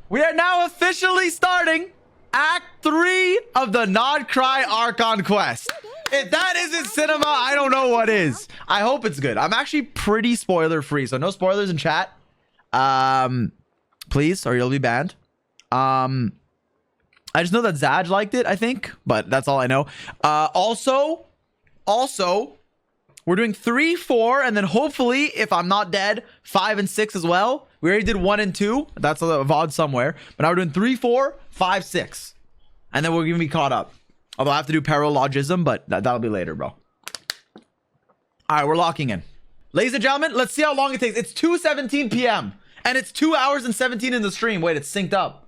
We are now officially starting Act 3 of the Nod-Krai Archon quest. If that isn't cinema, I don't know what is. I hope it's good. I'm actually pretty spoiler free, so no spoilers in chat. Please, or you'll be banned. I just know that Zaj liked it, I think, but that's all I know. Also, we're doing 3, 4, and then hopefully, if I'm not dead, 5 and 6 as well. We already did 1 and 2. That's a VOD somewhere. But now we're doing 3, 4, 5, 6. And then we're going to be caught up. Although I have to do paralogism, but that'll be later, bro. All right, we're locking in. Ladies and gentlemen, let's see how long it takes. It's 2:17 p.m. And it's 2 hours and 17 in the stream. Wait, it's synced up.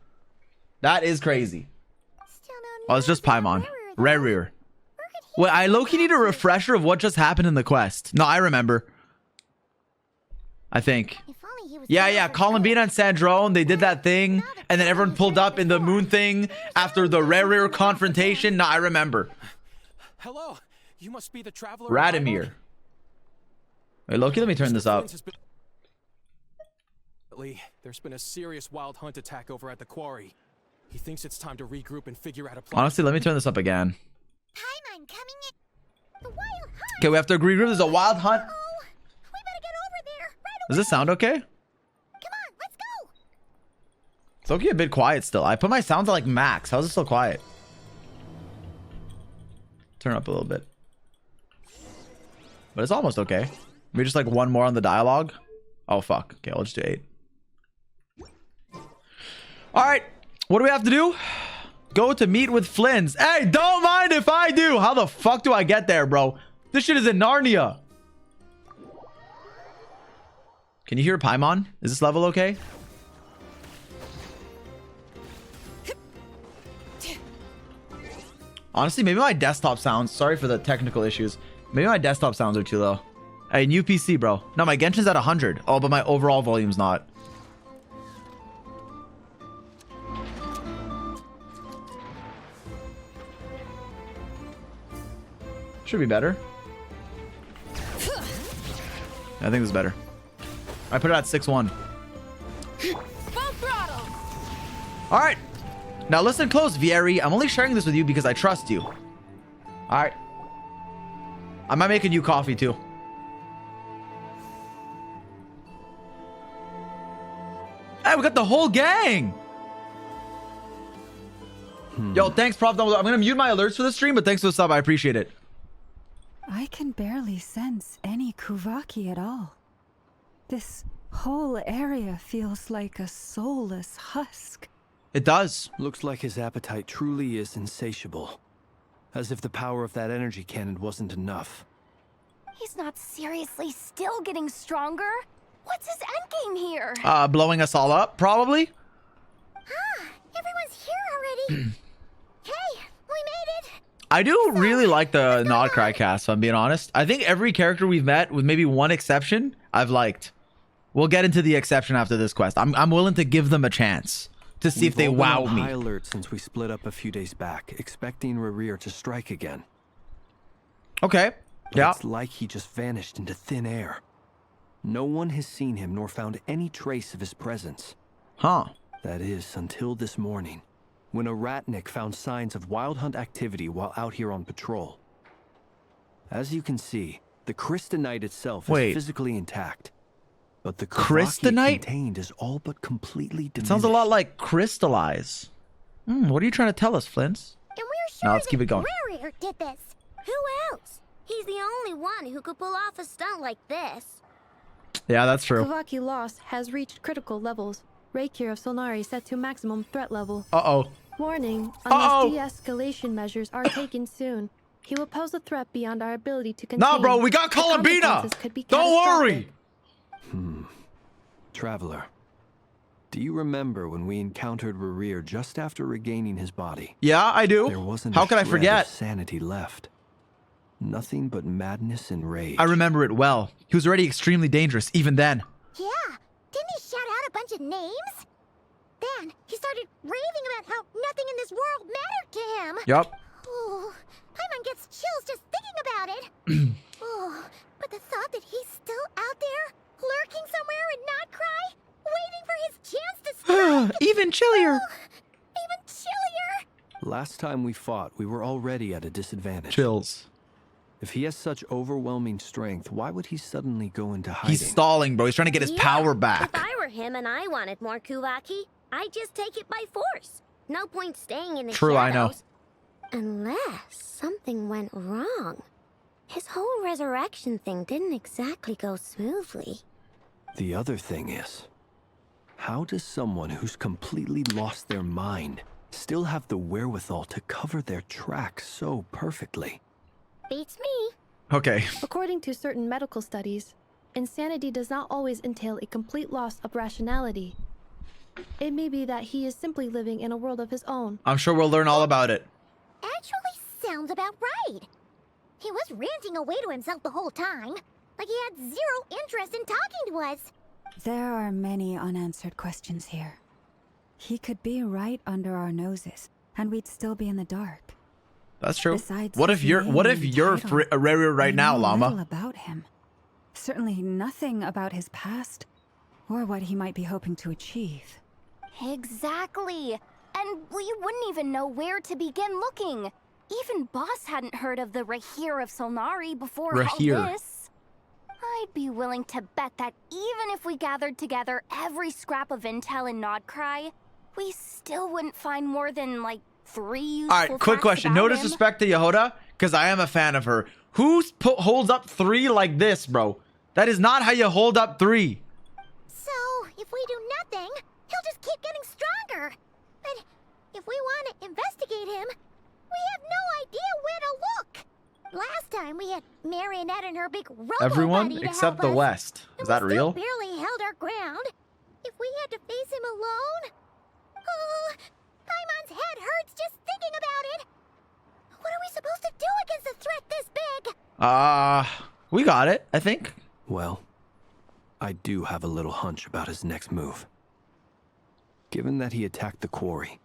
That is crazy. Oh, it's just Paimon. Rerir. Wait, I low-key need a refresher of what just happened in the quest. No, I remember. I think. Yeah. Columbina and Sandrone, they did that thing. And then everyone pulled up in the moon thing after the Rerir confrontation. No, I remember. Hello. You must be the traveler. Radomir. Wait, Loki, let me turn this up. There's been a serious wild hunt attack over at the quarry. He thinks it's time to regroup and figure out a plan. Honestly, let me turn this up again. Okay, we have to regroup. There's a wild hunt. Does this sound okay? It's okay, a bit quiet still. I put my sound to like max. How's it still quiet? Turn it up a little bit. But it's almost okay. Maybe just like one more on the dialogue. Oh, fuck. Okay, I'll just do 8. All right. What do we have to do? Go to meet with Flins. Hey, don't mind if I do. How the fuck do I get there, bro? This shit is in Narnia. Can you hear Paimon? Is this level okay? Honestly, maybe my desktop sounds. Sorry for the technical issues. Maybe my desktop sounds are too low. Hey, new PC, bro. No, my Genshin's at 100. Oh, but my overall volume's not. Should be better. I think this is better. I put it at 6.1. All right. Now listen close, Vieri. I'm only sharing this with you because I trust you. All right. I might make a new coffee too. Hey, we got the whole gang. Yo, thanks, Prof. I'm gonna mute my alerts for the stream, but thanks for the sub. I appreciate it. I can barely sense any Kuvaki at all. This whole area feels like a soulless husk. It does. Looks like his appetite truly is insatiable. As if the power of that energy cannon wasn't enough. He's not seriously still getting stronger. What's his endgame here? Blowing us all up, probably. Everyone's here already. Hey, we made it. I do really like the Nod-Krai cast, if I'm being honest. I think every character we've met, with maybe one exception, I've liked. We'll get into the exception after this quest. I'm willing to give them a chance to see if they wow me. High alert since we split up a few days back, expecting Rerir to strike again. Okay. But yeah. It's like he just vanished into thin air. No one has seen him nor found any trace of his presence. Huh. That is, until this morning, when a ratnik found signs of wild hunt activity while out here on patrol. As you can see, the crystalline itself is physically intact. But the crystalline contained is all but completely diminished. It sounds a lot like crystallize. What are you trying to tell us, Flins? And we're sure let's keep it going. Rerir did this. Who else? He's the only one who could pull off a stunt like this. Yeah, that's true. Kuvaki loss has reached critical levels. Reikir of Solnari set to maximum threat level. Uh-oh. Warning, unless de-escalation measures are taken soon, he will pose a threat beyond our ability to contain. Nah, bro, we got Columbina! Don't worry! Traveler, do you remember when we encountered Rerir just after regaining his body? Yeah, I do. There wasn't How could I forget? Of sanity left. Nothing but madness and rage. I remember it well. He was already extremely dangerous, even then. Yeah, didn't he shout out a bunch of names? Then he started raving about how nothing in this world mattered to him. Yup. Oh, Paimon gets chills just thinking about it. Oh, but the thought that he's still out there, lurking somewhere in Nod-Krai, waiting for his chance to strike. Even chillier. Even chillier. Last time we fought, we were already at a disadvantage. Chills. If he has such overwhelming strength, why would he suddenly go into hiding? He's stalling, bro. He's trying to get his power back. If I were him and I wanted more Kuvaki, I'd just take it by force. No point staying in the True, I know. shadows. Unless something went wrong. His whole resurrection thing didn't exactly go smoothly. The other thing is, how does someone who's completely lost their mind still have the wherewithal to cover their tracks so perfectly? Beats me. Okay. According to certain medical studies, insanity does not always entail a complete loss of rationality. It may be that he is simply living in a world of his own. I'm sure we'll learn all about it. Actually sounds about right. He was ranting away to himself the whole time. Like he had zero interest in talking to us. There are many unanswered questions here. He could be right under our noses, and we'd still be in the dark. That's true. Besides What if his you're name what if and you're title, Rare right we now, know Llama? little about him. Certainly nothing about his past, or what he might be hoping to achieve. Exactly. And we wouldn't even know where to begin looking. Even Boss hadn't heard of the Rahir of Solnari before Rahir. all this. I'd be willing to bet that even if we gathered together every scrap of intel in Nod-Krai, we still wouldn't find more than, like, 3 useful All right, quick facts question. about No him. disrespect to Yehoda, because I am a fan of her. Who holds up 3 like this, bro? That is not how you hold up 3. So, if we do nothing, he'll just keep getting stronger. But if we want to investigate him, we have no idea where to look. Last time we had Marionette and her big robo Everyone buddy to except help the us, West. and Is that we still real? barely held our ground. If we had to face him alone, oh, Paimon's head hurts just thinking about it. What are we supposed to do against a threat this big? We got it, I think. Well, I do have a little hunch about his next move. Given that he attacked the quarry,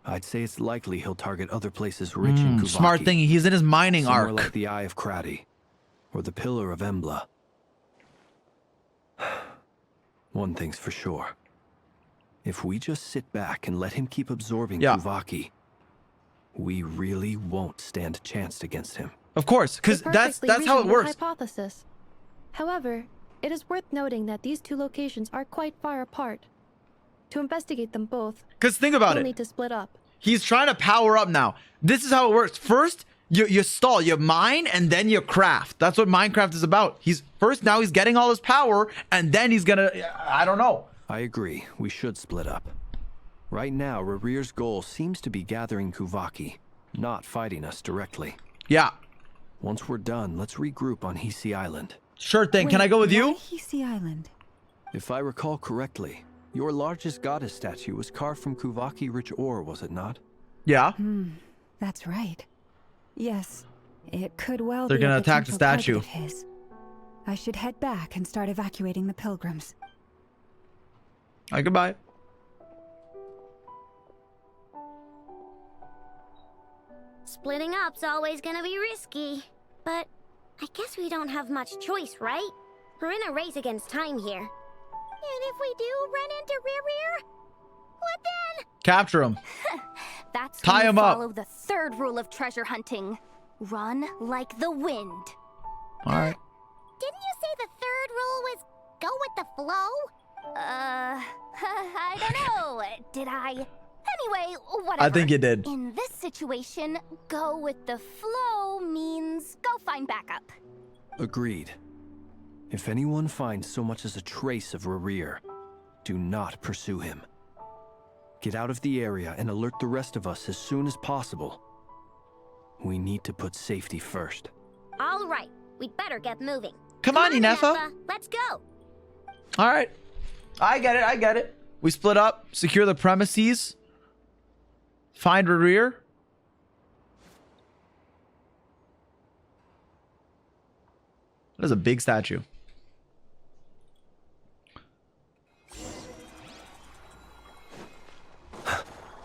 I'd say it's likely he'll target other places rich in Kuvaki. Smart thing. He's in his mining Somewhere arc. like the Eye of Krati, or the Pillar of Embla. One thing's for sure. If we just sit back and let him keep absorbing Kuvaki, we really won't stand a chance against him. Of course, because A that's perfectly how it reasonable works. Hypothesis. However, it is worth noting that these two locations are quite far apart. To investigate them both, Because think about we'll it. need to split up. He's trying to power up now. This is how it works. First, you stall, you mine, and then you craft. That's what Minecraft is about. Now he's getting all his power, and then he's gonna, I don't know. I agree, we should split up. Right now, Rarir's goal seems to be gathering Kuvaki, not fighting us directly. Yeah, Once we're done, let's regroup on Hisi Island. sure thing. Can I go with Why you? Hisi Island? If I recall correctly, your largest goddess statue was carved from Kuvaki-rich ore, was it not? Yeah. That's right. Yes, it could well They're be a gonna attack the potential target statue. of his. I should head back and start evacuating the pilgrims. All right, goodbye. Splitting up's always gonna be risky. But I guess we don't have much choice, right? We're in a race against time here. And if we do run into Rear, what then? Capture him. That's Tie when you him up. follow the third rule of treasure hunting. Run like the wind. All right. Didn't you say the third rule was go with the flow? I don't know. Did I? Anyway, whatever. I think you did. In this situation, go with the flow means go find backup. Agreed. If anyone finds so much as a trace of Rarir, do not pursue him. Get out of the area and alert the rest of us as soon as possible. We need to put safety first. All right, we'd better get moving. Come on, Inefa. Let's go. All right. I get it. We split up, secure the premises, find Rarir. That is a big statue.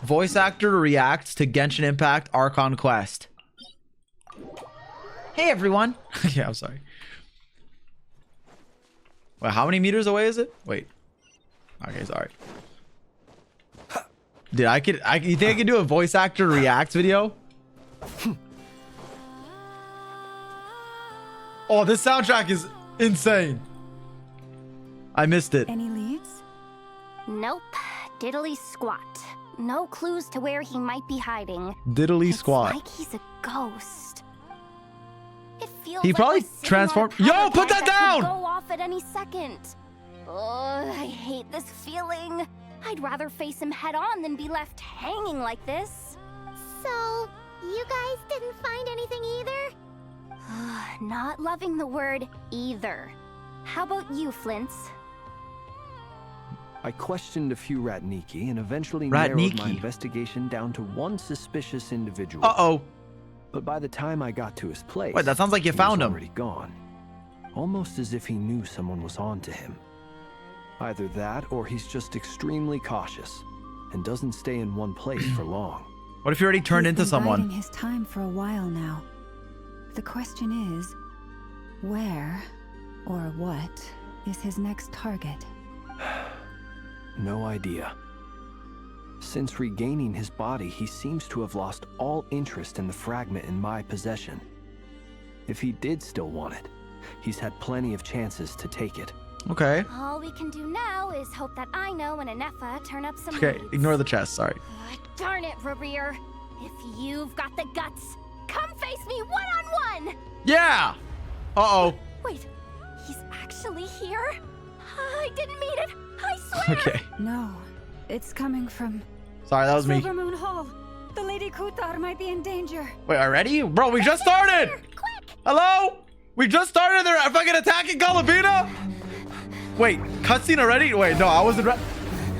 Voice actor reacts to Genshin Impact Archon quest. Hey everyone. Yeah, I'm sorry. Wait, how many meters away is it? Wait. Okay, sorry. Dude, you think I could do a voice actor reacts video? Oh, this soundtrack is insane. I missed it. Any leads? Nope. Diddly squat. No clues to where he might be hiding. Diddly It's squat. like he's a ghost. It feels He like probably we're sitting on a transformed. power Yo, put plant that could down! Go off at any second. Ugh, I hate this feeling. I'd rather face him head on than be left hanging like this. So, you guys didn't find anything either? Not loving the word either. How about you, Flins? I questioned a few Ratniki and eventually narrowed my Ratniki. investigation down to one suspicious individual. Uh-oh. But by the time I got to his place, Wait, that sounds like you he found was him. already gone. Almost as if he knew someone was on to him. Either that or he's just extremely cautious and doesn't stay in one place for long. What if you already turned He's into been someone? biding his time for a while now. The question is, where or what is his next target? No idea. Since regaining his body, he seems to have lost all interest in the fragment in my possession. If he did still want it, he's had plenty of chances to take it. Okay. All we can do now is hope that I know and Anefa turn up some Okay, leads. ignore the chest, sorry. Darn it, Rereer. If you've got the guts, come face me one-on-one! Yeah! Uh-oh. Wait, he's actually here? I didn't mean it, I swear! Okay. No, it's coming from Sorry, that was me. Silver Moon Hall. The Lady Kutar might be in danger. Wait, already? Bro, we just started! Quick! Hello? We just started. They're fucking attacking Columbina? Wait, cutscene already? Wait, no, I wasn't ready.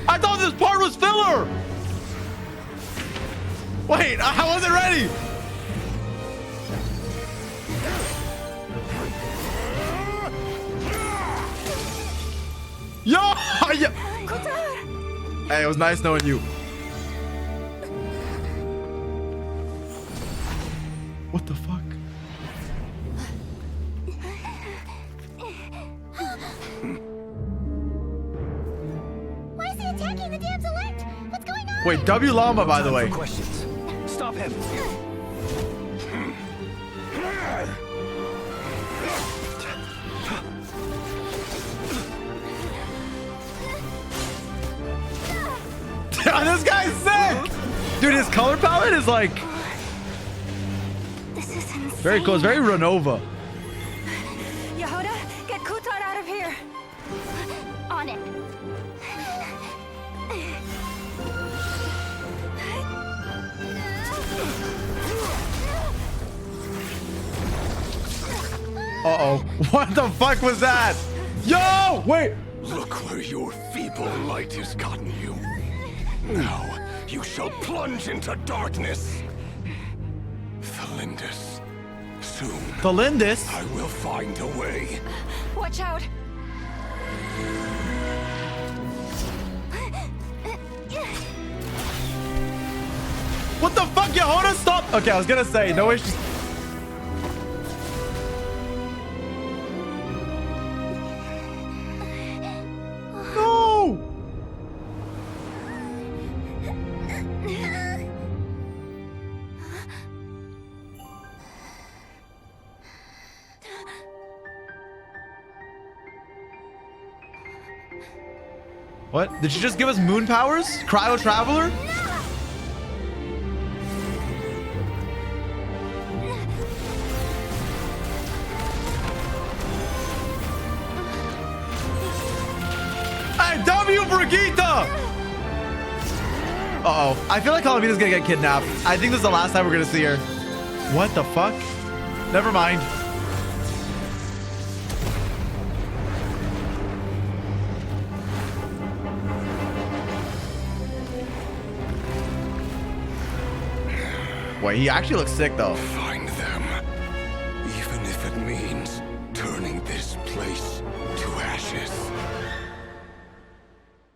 I thought this part was filler! Wait, I wasn't ready! Yo! Yeah. Hey, it was nice knowing you. What the fuck? Why is he attacking the damn select? What's going on? Wait, W Llama, by the way. Questions. Stop him. This guy's sick! Dude, his color palette is like This is insane. very cool. It's very Renova. Yehuda, get Kutar out of here. On it. Uh-oh. What the fuck was that? Yo! Wait! Look where your feeble light has gotten you. Now you shall plunge into darkness. Thalindus, soon The Lindis? I will find a way. Watch out. What the fuck, Yehuda? Stop! Okay, I was gonna say, no issues. No! What? Did she just give us moon powers? Cryo Traveler? Hey, W Brigitte! Uh-oh. I feel like Columbina's gonna get kidnapped. I think this is the last time we're gonna see her. What the fuck? Never mind. Wait, he actually looks sick though. Find them. Even if it means turning this place to ashes.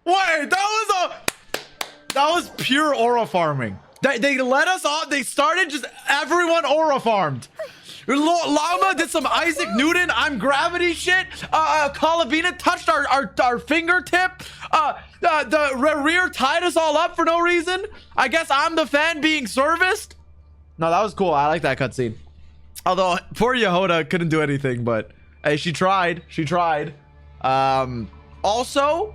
Wait, that was pure aura farming. They let us off. They started just everyone aura farmed. Llama did some Isaac Newton, I'm gravity shit. Columbina touched our fingertip. The rear tied us all up for no reason. I guess I'm the fan being serviced. No, that was cool. I like that cutscene. Although poor Yehoda couldn't do anything, but hey, she tried. She tried. Also,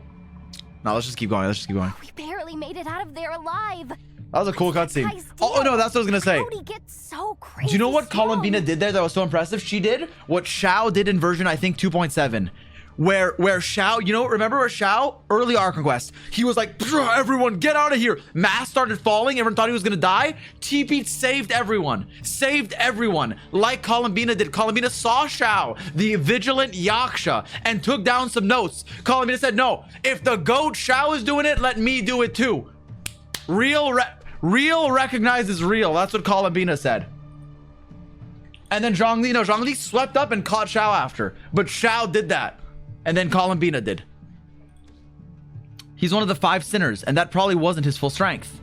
no, let's just keep going. Let's just keep going. We barely made it out of there alive. That was a cool cutscene. Oh no, that's what I was gonna say. How'd he get so crazy? Do you know what strong? Columbina did there that was so impressive? She did what Xiao did in version, I think, 2.7. Where Xiao, you know, remember where Xiao, early Archon Quest, he was like, everyone get out of here. Mass started falling. Everyone thought he was gonna die. TP saved everyone. Saved everyone. Like Columbina did. Columbina saw Xiao, the vigilant Yaksha, and took down some notes. Columbina said, no, if the goat Xiao is doing it, let me do it too. Real recognizes real. That's what Columbina said. And then Zhongli swept up and caught Xiao after. But Xiao did that. And then Columbina did. He's one of the 5 sinners, and that probably wasn't his full strength.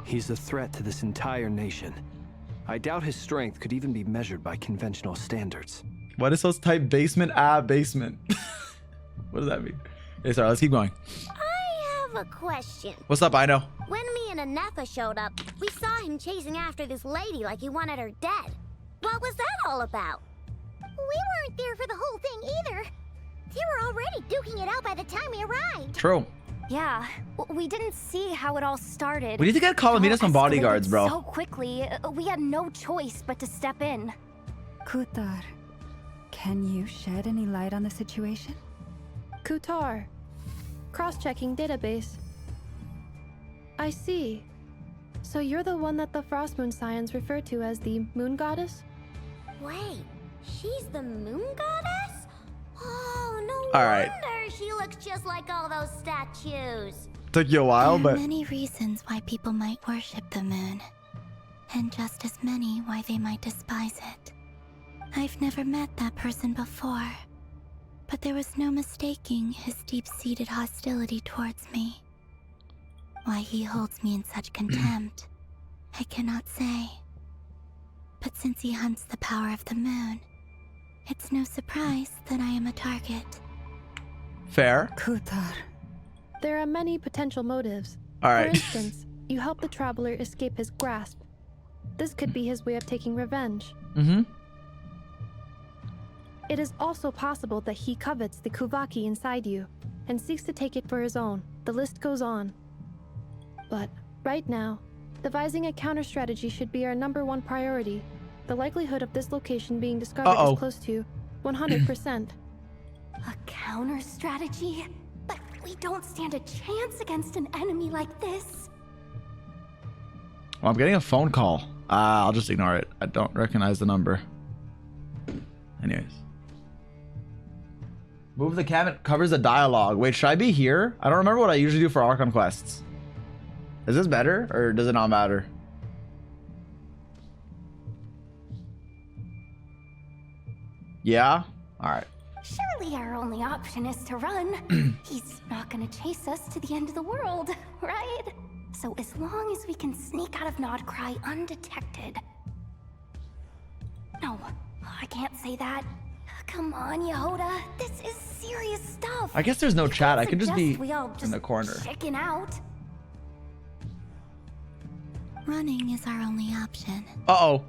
He's a threat to this entire nation. I doubt his strength could even be measured by conventional standards. What is those type basement? Basement. What does that mean? Hey, sorry, let's keep going. I have a question. What's up, I know? When me and Anefa showed up, we saw him chasing after this lady like he wanted her dead. What was that all about? We weren't there for the whole thing either. They were already duking it out by the time we arrived. True. Yeah, we didn't see how it all started. We need to get Columbina some bodyguards, bro. So quickly, we had no choice but to step in. Kutar, can you shed any light on the situation? Kutar. Cross-checking database. I see. So you're the one that the Frost Moon Scions refer to as the Moon Goddess? Wait, she's the moon goddess? Oh, no wonder she looks just like all those statues. Took you a while, there are but many reasons why people might worship the moon, and just as many why they might despise it. I've never met that person before, but there was no mistaking his deep-seated hostility towards me. Why he holds me in such contempt, I cannot say. But since he hunts the power of the moon, it's no surprise that I am a target. fair. Kutar. There are many potential motives. All right. For instance, you help the traveler escape his grasp. This could be his way of taking revenge. Mm-hmm. It is also possible that he covets the Kuvaki inside you and seeks to take it for his own. The list goes on. But right now, devising a counter strategy should be our #1 priority. The likelihood of this location being discovered is close to 100%. A counter strategy? But we don't stand a chance against an enemy like this. Well, I'm getting a phone call. I'll just ignore it. I don't recognize the number. Anyways. Move the cabinet covers the dialogue. Wait, should I be here? I don't remember what I usually do for Archon quests. Is this better or does it not matter? Yeah? Alright. Surely our only option is to run. He's not gonna chase us to the end of the world, right? So as long as we can sneak out of Nod-Krai undetected. No, I can't say that. Come on, Yehoda. This is serious stuff. I guess there's no chat. I could just be we all in the corner. Chicken out. Running is our only option. Uh-oh.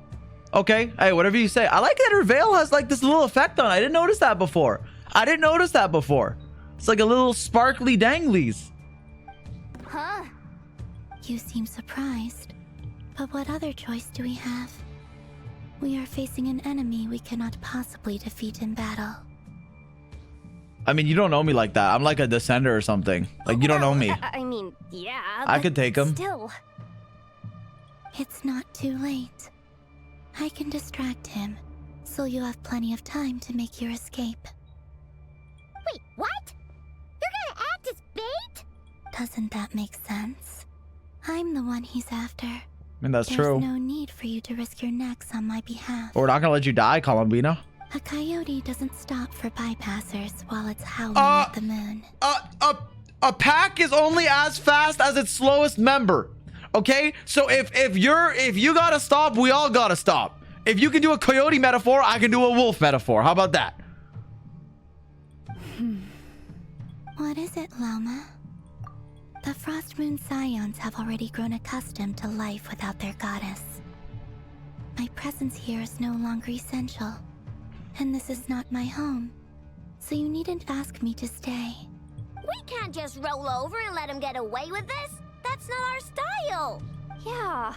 Okay. Hey, whatever you say. I like that her veil has like this little effect on it. I didn't notice that before. It's like a little sparkly danglies. Huh? You seem surprised. But what other choice do we have? We are facing an enemy we cannot possibly defeat in battle. I mean, you don't know me like that. I'm like a descender or something. Like, you don't know me. I mean, yeah. I could take him. Still. It's not too late. I can distract him, so you have plenty of time to make your escape. Wait, what? You're gonna act as bait? Doesn't that make sense? I'm the one he's after. I mean, that's There's true. no need for you to risk your necks on my behalf. But we're not gonna let you die, Columbina. A coyote doesn't stop for bypassers while it's howling at the moon. A pack is only as fast as its slowest member. Okay? So if you gotta stop, we all gotta stop. If you can do a coyote metaphor, I can do a wolf metaphor. How about that? What is it, Loma? The Frost Moon Scions have already grown accustomed to life without their goddess. My presence here is no longer essential, and this is not my home, so you needn't ask me to stay. We can't just roll over and let him get away with this. That's not our style. Yeah,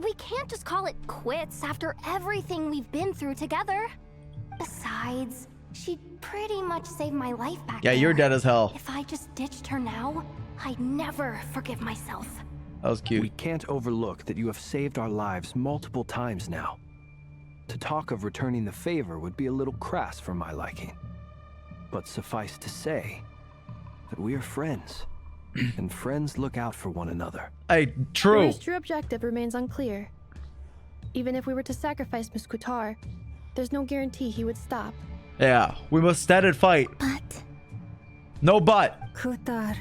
we can't just call it quits after everything we've been through together. Besides, she pretty much saved my life back Yeah, there. you're dead as hell. If I just ditched her now, I'd never forgive myself. That was cute. We can't overlook that you have saved our lives multiple times now. To talk of returning the favor would be a little crass for my liking. But suffice to say that we are friends, and friends look out for one another. Hey, true. His true objective remains unclear. Even if we were to sacrifice Miss Kutar, there's no guarantee he would stop. Yeah, we must stand and fight. But No but. Kutar,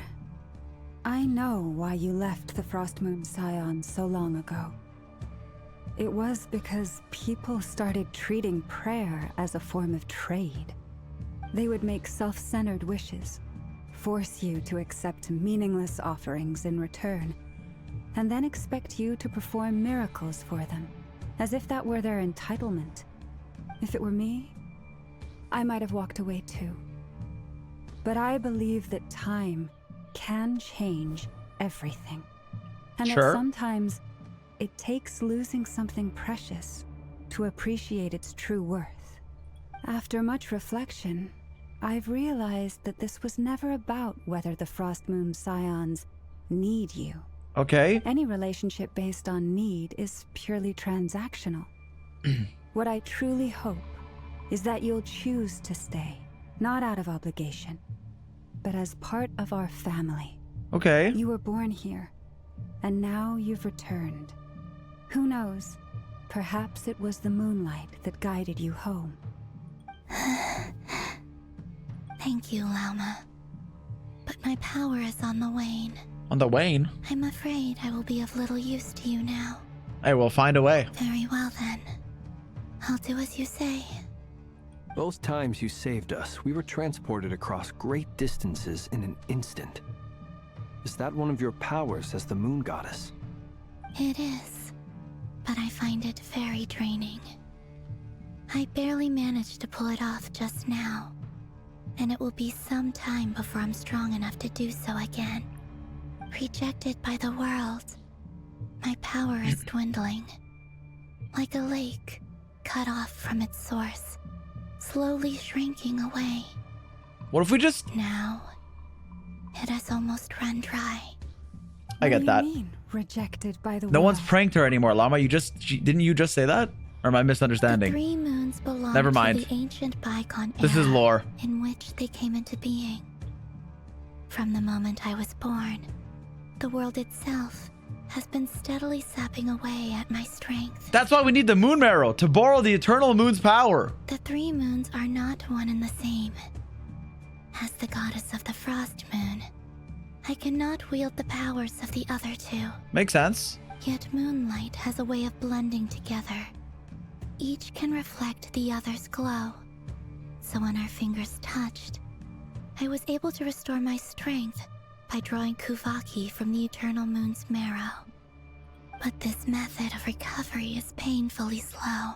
I know why you left the Frost Moon Scions so long ago. It was because people started treating prayer as a form of trade. They would make self-centered wishes, force you to accept meaningless offerings in return, and then expect you to perform miracles for them, as if that were their entitlement. If it were me, I might have walked away too. But I believe that time can change everything. And Sure. that sometimes it takes losing something precious to appreciate its true worth. After much reflection, I've realized that this was never about whether the Frost Moon Scions need you. Okay. Any relationship based on need is purely transactional. What I truly hope is that you'll choose to stay, not out of obligation, but as part of our family. Okay. You were born here, and now you've returned. Who knows? Perhaps it was the moonlight that guided you home. thank you, Loma. But my power is on the wane. On the wane. I'm afraid I will be of little use to you now. Hey, we'll find a way. Very well then. I'll do as you say. Both times you saved us, we were transported across great distances in an instant. Is that one of your powers as the moon goddess? It is, but I find it very draining. I barely managed to pull it off just now, and it will be some time before I'm strong enough to do so again. Rejected by the world, my power is dwindling. Like a lake cut off from its source, slowly shrinking away. What if we just... Now, it has almost run dry. I get that. What do you mean, rejected by the No world? one's pranked her anymore, Llama. Didn't you just say that? Or am I The misunderstanding? 3 moons belong Never to mind. the ancient bygone This is era lore. in which they came into being. From the moment I was born, the world itself has been steadily sapping away at my strength. That's why we need the moon marrow, to borrow the eternal moon's power. The 3 moons are not one and the same. As the goddess of the Frost Moon, I cannot wield the powers of the other 2. Makes sense. Yet moonlight has a way of blending together. Each can reflect the other's glow. So when our fingers touched, I was able to restore my strength by drawing Kuvaki from the eternal moon's marrow. But this method of recovery is painfully slow.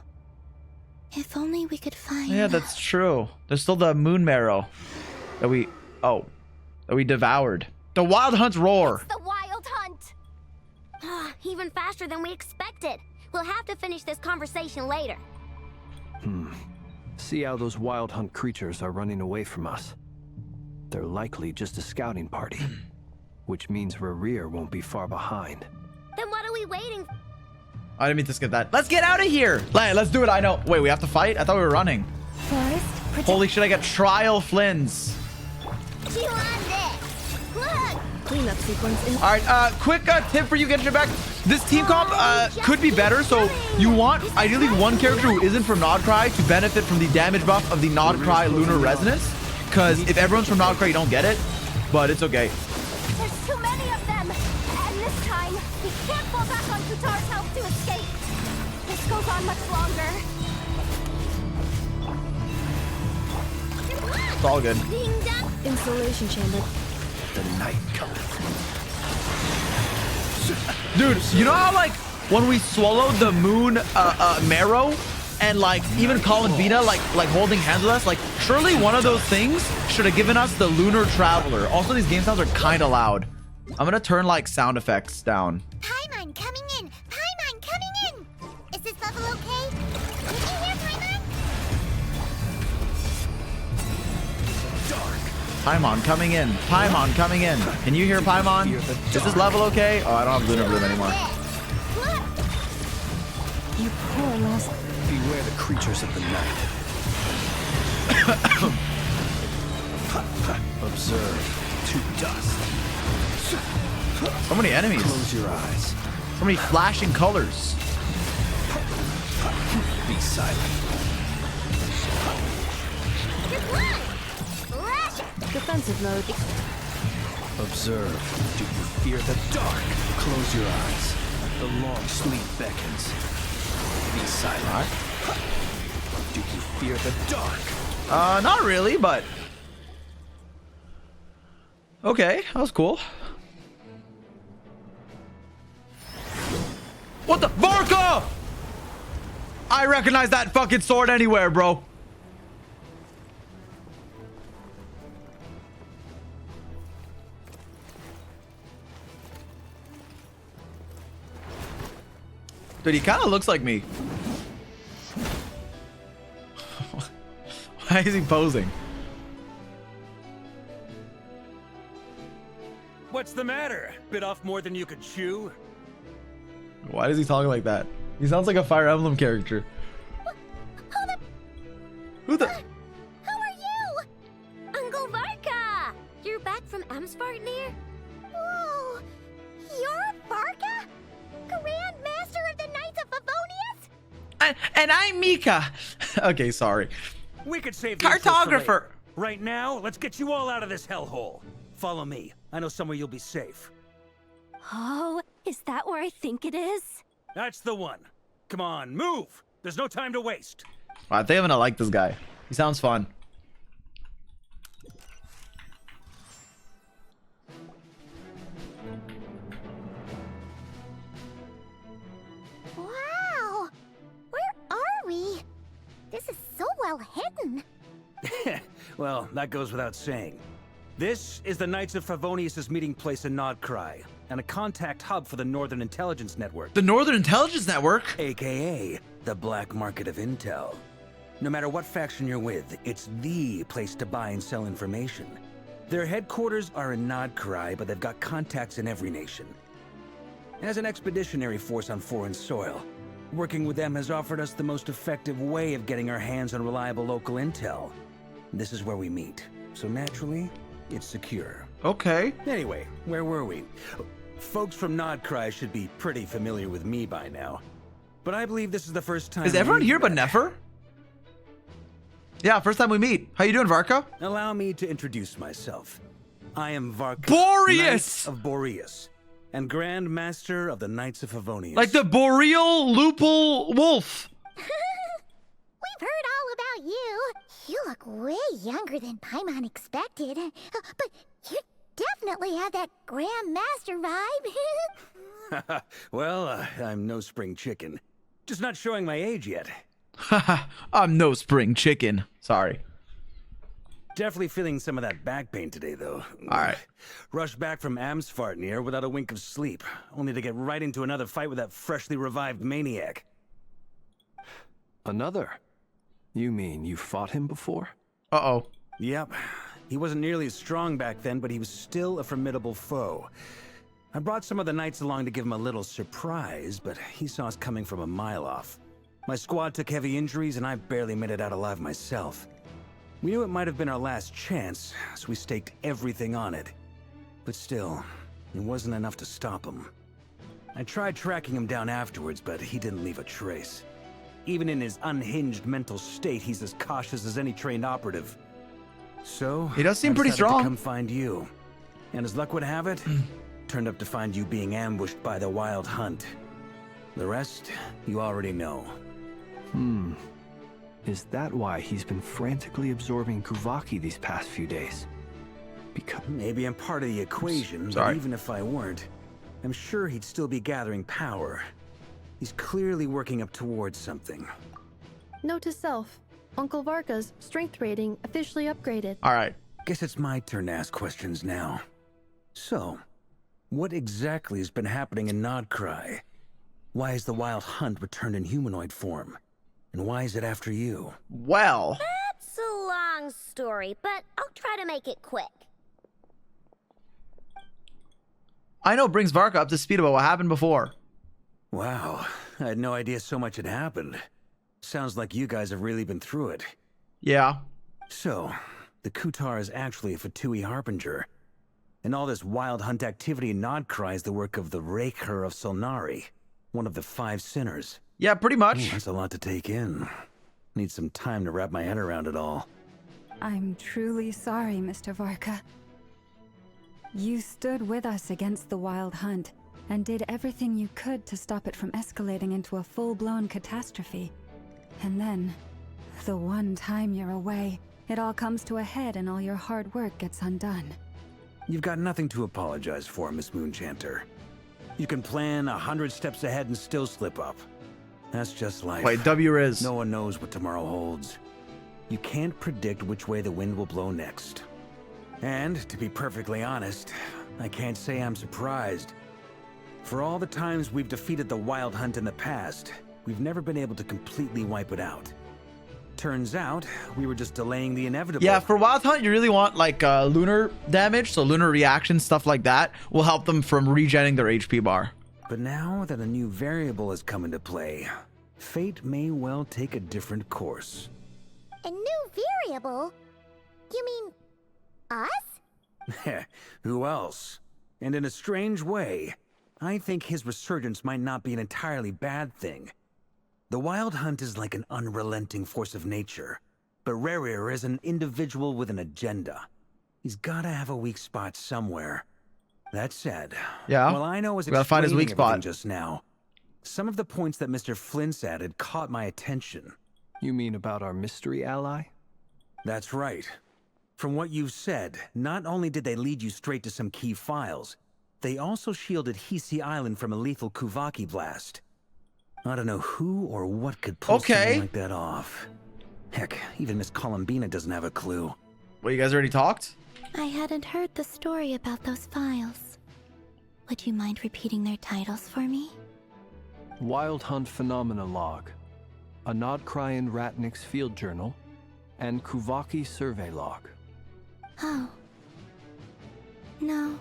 If only we could find... Yeah, that's true. There's still the moon marrow that we devoured. The Wild Hunt's roar. It's the Wild Hunt! Even faster than we expected. We'll have to finish this conversation later. See how those Wild Hunt creatures are running away from us. They're likely just a scouting party, which means Rerir won't be far behind. Then what are we waiting for? I didn't mean to skip that. Let's get out of here. Let's do it. I know. Wait, we have to fight? I thought we were running. Forest, protect. Holy shit, I got trial Flins. She wants it! Look! Cleanup sequence in. All right, quick tip for you, Genshin back. This team comp could be better, so you want ideally one character who isn't from Nod-Krai to benefit from the damage buff of the Nod-Krai Lunar Resonance. Because if everyone's from Nod-Krai, you don't get it, but it's okay. There's too many of them! And this time, we can't fall back on Kutar's help to escape! This list goes on much longer. It's all good. Insulation chamber. The night cometh. Dude, you know how like when we swallowed the moon marrow and like even Columbina like holding hands with us, like surely one of those things should have given us the lunar traveler. Also, these game sounds are kind of loud. I'm gonna turn like sound effects down. Paimon coming in! Paimon coming in! Is this level okay? Did you hear Paimon? Paimon coming in. Paimon coming in. Can you hear Paimon? Is this level okay? Oh, I don't have lunar bloom anymore. You poor lost. Beware the creatures of the night. Observe to dust. So many enemies. Close your eyes. So many flashing colors. Be silent. Defensive mode. Observe. Do you fear the dark? Close your eyes. The long sleep beckons. Be silent. Do you fear the dark? Not really, but okay, that was cool. What the Varka? I recognize that fucking sword anywhere, bro. Dude, he kind of looks like me. Why is he posing? What's the matter? Bit off more than you could chew? Why is he talking like that? He sounds like a Fire Emblem character. Who the? Who are you? Uncle Varka! You're back from Amsvartnir? Whoa! You're Varka? Grand Master of the Knights of Favonius? And I'm Mika. Okay, sorry. We could save the Cartographer. Right now, let's get you all out of this hellhole. Follow me. I know somewhere you'll be safe. Oh, is that where I think it is? That's the one. Come on, move. There's no time to waste. I think I'm gonna like this guy. He sounds fun. Wow! Where are we? This is so well hidden. Well, that goes without saying. This is the Knights of Favonius' meeting place in Nod-Krai, and a contact hub for the Northern Intelligence Network. The Northern Intelligence Network? AKA, the black market of intel. No matter what faction you're with, it's the place to buy and sell information. Their headquarters are in Nod-Krai, but they've got contacts in every nation. As an expeditionary force on foreign soil, working with them has offered us the most effective way of getting our hands on reliable local intel. This is where we meet, so naturally, it's secure. Okay. Anyway, where were we? Folks from Nod-Krai should be pretty familiar with me by now. But I believe this is the first time... Is everyone here but Nefer? Yeah, first time we meet. How you doing, Varka? Allow me to introduce myself. I am Varka, Boreas! Knight of Boreas, and Grand Master of the Knights of Favonius. Like the boreal lupul wolf. We've heard all about you. You look way younger than Paimon expected. But you definitely have that Grand Master vibe. Well, I'm no spring chicken. Just not showing my age yet. Haha, I'm no spring chicken. Sorry. Definitely feeling some of that back pain today, though. Alright. Rushed back from Amsvartnir without a wink of sleep, only to get right into another fight with that freshly revived maniac. Another? You mean you fought him before? Uh-oh. Yep. He wasn't nearly as strong back then, but he was still a formidable foe. I brought some of the knights along to give him a little surprise, but he saw us coming from a mile off. My squad took heavy injuries, and I barely made it out alive myself. We knew it might have been our last chance, so we staked everything on it. But still, it wasn't enough to stop him. I tried tracking him down afterwards, but he didn't leave a trace. Even in his unhinged mental state, he's as cautious as any trained operative. So, he does seem I pretty decided strong. to come find you. And as luck would have it, turned up to find you being ambushed by the Wild Hunt. The rest, you already know. Is that why he's been frantically absorbing Kuvaki these past few days? Because Maybe I'm part of the equation, but even if I weren't, I'm sure he'd still be gathering power. He's clearly working up towards something. Note to self, Uncle Varka's strength rating officially upgraded. All right. Guess it's my turn to ask questions now. So, what exactly has been happening in Nod-Krai? Why has the Wild Hunt returned in humanoid form? And why is it after you? Well, That's a long story, but I'll try to make it quick. I know brings Varka up to speed about what happened before. Wow, I had no idea so much had happened. Sounds like you guys have really been through it. Yeah. So, the Kutar is actually a Fatui Harbinger. And all this Wild Hunt activity in Nod-Krai is the work of the Raker of Solnari, one of the 5 sinners. Yeah, pretty much. That's a lot to take in. Need some time to wrap my head around it all. I'm truly sorry, Mr. Varka. You stood with us against the Wild Hunt and did everything you could to stop it from escalating into a full-blown catastrophe. And then, the one time you're away, it all comes to a head and all your hard work gets undone. You've got nothing to apologize for, Miss Moonchanter. You can plan 100 steps ahead and still slip up. That's just life. Wait, W-Riz. No one knows what tomorrow holds. You can't predict which way the wind will blow next. And, to be perfectly honest, I can't say I'm surprised. For all the times we've defeated the Wild Hunt in the past, we've never been able to completely wipe it out. Turns out, we were just delaying the inevitable. Yeah, for Wild Hunt, you really want like lunar damage, so lunar reaction, stuff like that will help them from regenerating their HP bar. But now that a new variable has come into play, fate may well take a different course. A new variable? You mean us? Who else? And in a strange way, I think his resurgence might not be an entirely bad thing. The Wild Hunt is like an unrelenting force of nature, but Rerir is an individual with an agenda. He's gotta have a weak spot somewhere. That said, yeah, well, I know as gotta find his weak spot just now. Some of the points that Mr. Flins added caught my attention. You mean about our mystery ally? That's right. From what you've said, not only did they lead you straight to some key files, they also shielded Hisi Island from a lethal Kuvaki blast. I don't know who or what could pull something like that off. Heck, even Miss Columbina doesn't have a clue. Well, you guys already talked? I hadn't heard the story about those files. Would you mind repeating their titles for me? Wild Hunt Phenomena Log, a Nod-Krai and Ratnik's Field Journal, and Kuvaki Survey Log. Oh. No.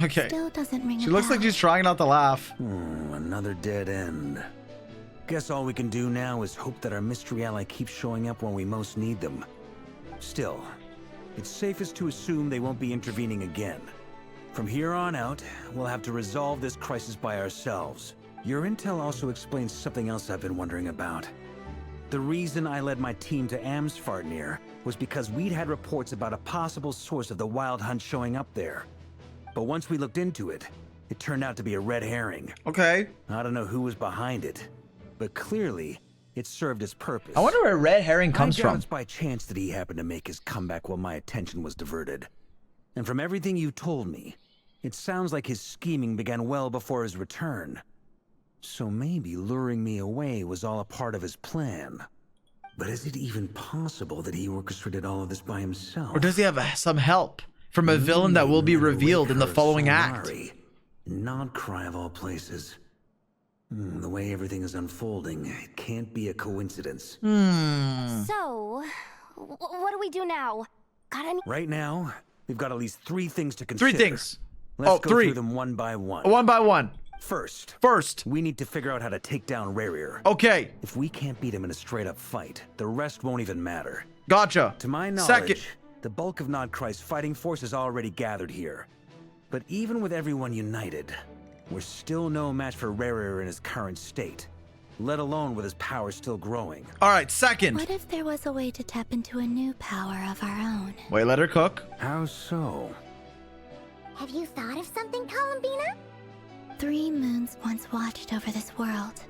Okay. Still doesn't ring a She looks bell. like she's trying not to laugh. Another dead end. Guess all we can do now is hope that our mystery ally keeps showing up when we most need them. Still, it's safest to assume they won't be intervening again. From here on out, we'll have to resolve this crisis by ourselves. Your intel also explains something else I've been wondering about. The reason I led my team to Amsfartnir was because we'd had reports about a possible source of the Wild Hunt showing up there. But once we looked into it, it turned out to be a red herring. Okay. I don't know who was behind it, but clearly, it served its purpose. I wonder where red herring comes I doubt from. it's by chance that he happened to make his comeback while my attention was diverted. And from everything you told me, it sounds like his scheming began well before his return. So maybe luring me away was all a part of his plan. But is it even possible that he orchestrated all of this by himself? Or does he have some help from a villain that will be revealed in the following act? Nod-Krai of all places. The way everything is unfolding, it can't be a coincidence. So, what do we do now? Got any? Right now, we've got at least 3 things to consider. 3 things. Let's go 3. through them one by one. One by one. First, we need to figure out how to take down Rerir. Okay. If we can't beat him in a straight-up fight, the rest won't even matter. Gotcha. To my knowledge, Second. the bulk of Nod-Krai's fighting force is already gathered here. But even with everyone united, we're still no match for Rerir in his current state, let alone with his power still growing. All right, second. What if there was a way to tap into a new power of our own? Wait, let her cook. How so? Have you thought of something, Columbina? 3 moons once watched over this world.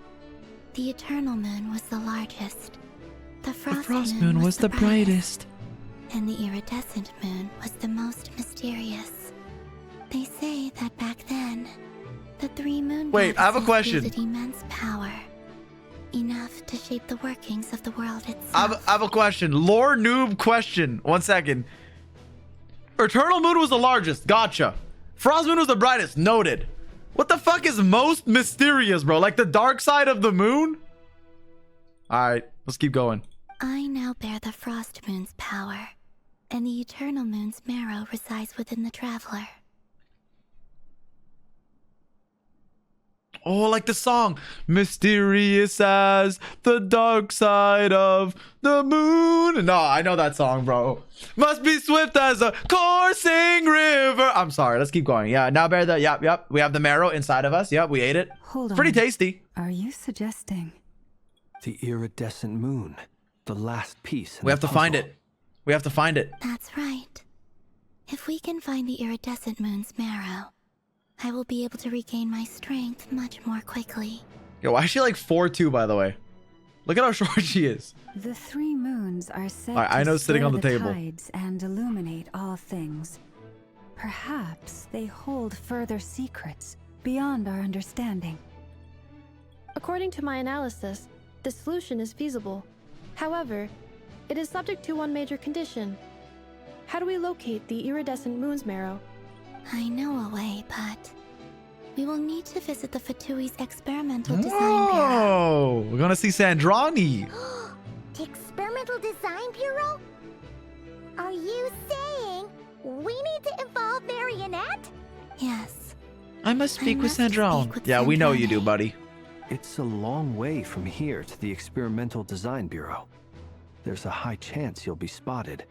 The eternal moon was the largest. The frost moon was the brightest. And the iridescent moon was the most mysterious. They say that back then, the 3 moon Wait, I have a question. wielded immense power. Enough to shape the workings of the world itself. I have a question. Lore noob question. 1 second. Eternal moon was the largest. Gotcha. Frost moon was the brightest. Noted. What the fuck is most mysterious, bro? Like the dark side of the moon? Alright, let's keep going. I now bear the frost moon's power, and the eternal moon's marrow resides within the traveler. Oh, like the song. Mysterious as the dark side of the moon. No, I know that song, bro. Must be swift as a coursing river. I'm sorry. Let's keep going. Yeah, now bear the... Yep. We have the marrow inside of us. Yep, we ate it. Hold on. Pretty tasty. Are you suggesting... The iridescent moon. The last piece. We have to find it. We have to find it. That's right. If we can find the iridescent moon's marrow, I will be able to regain my strength much more quickly. Yo, why is she like 4'2", by the way? Look at how short she is. The 3 moons are said I know to sitting on stir the table. tides and illuminate all things. Perhaps they hold further secrets beyond our understanding. According to my analysis, the solution is feasible. However, it is subject to one major condition. How do we locate the iridescent moon's marrow? I know a way, but we will need to visit the Fatui's experimental design bureau. Oh, we're gonna see Sandrani. The Experimental Design Bureau? Are you saying we need to involve Marionette? Yes. I must speak with Sandrone. Yeah, we know you do, buddy. It's a long way from here to the Experimental Design Bureau. There's a high chance you'll be spotted.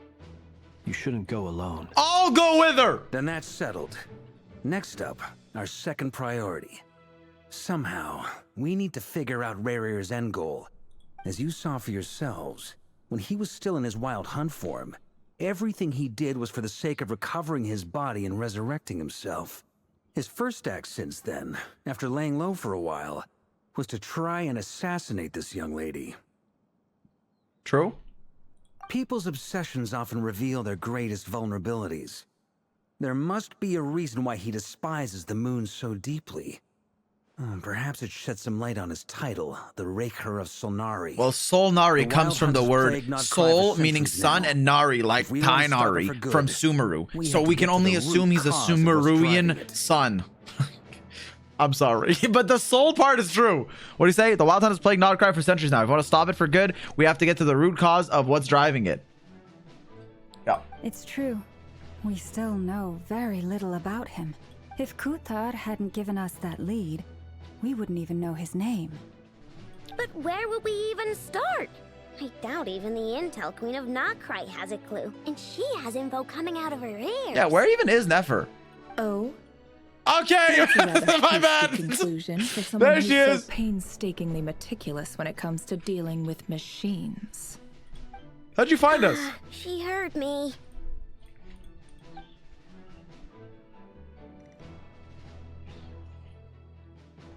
You shouldn't go alone. I'll go with her! Then that's settled. Next up, our second priority. Somehow, we need to figure out Rarir's end goal. As you saw for yourselves, when he was still in his wild hunt form, everything he did was for the sake of recovering his body and resurrecting himself. His first act since then, after laying low for a while, was to try and assassinate this young lady. True. People's obsessions often reveal their greatest vulnerabilities. There must be a reason why he despises the moon so deeply. Perhaps it sheds some light on his title, the Raker of Solnari. Well, Solnari comes from the word Sol, meaning sun, and Nari, like Tainari, from Sumeru. So we can only assume he's a Sumeruian son. I'm sorry, but the soul part is true. What do you say? The Wild Hunt has plagued Nod-Krai for centuries now. If we want to stop it for good, we have to get to the root cause of what's driving it. Yeah. It's true. We still know very little about him. If Kuthar hadn't given us that lead, we wouldn't even know his name. But where would we even start? I doubt even the Intel Queen of Nod-Krai has a clue, and she has info coming out of her ears. Yeah, where even is Nefer? Oh. Okay, my bad. Conclusion for someone There she who's is. so painstakingly meticulous when it comes to dealing with machines. How'd you find us? She heard me.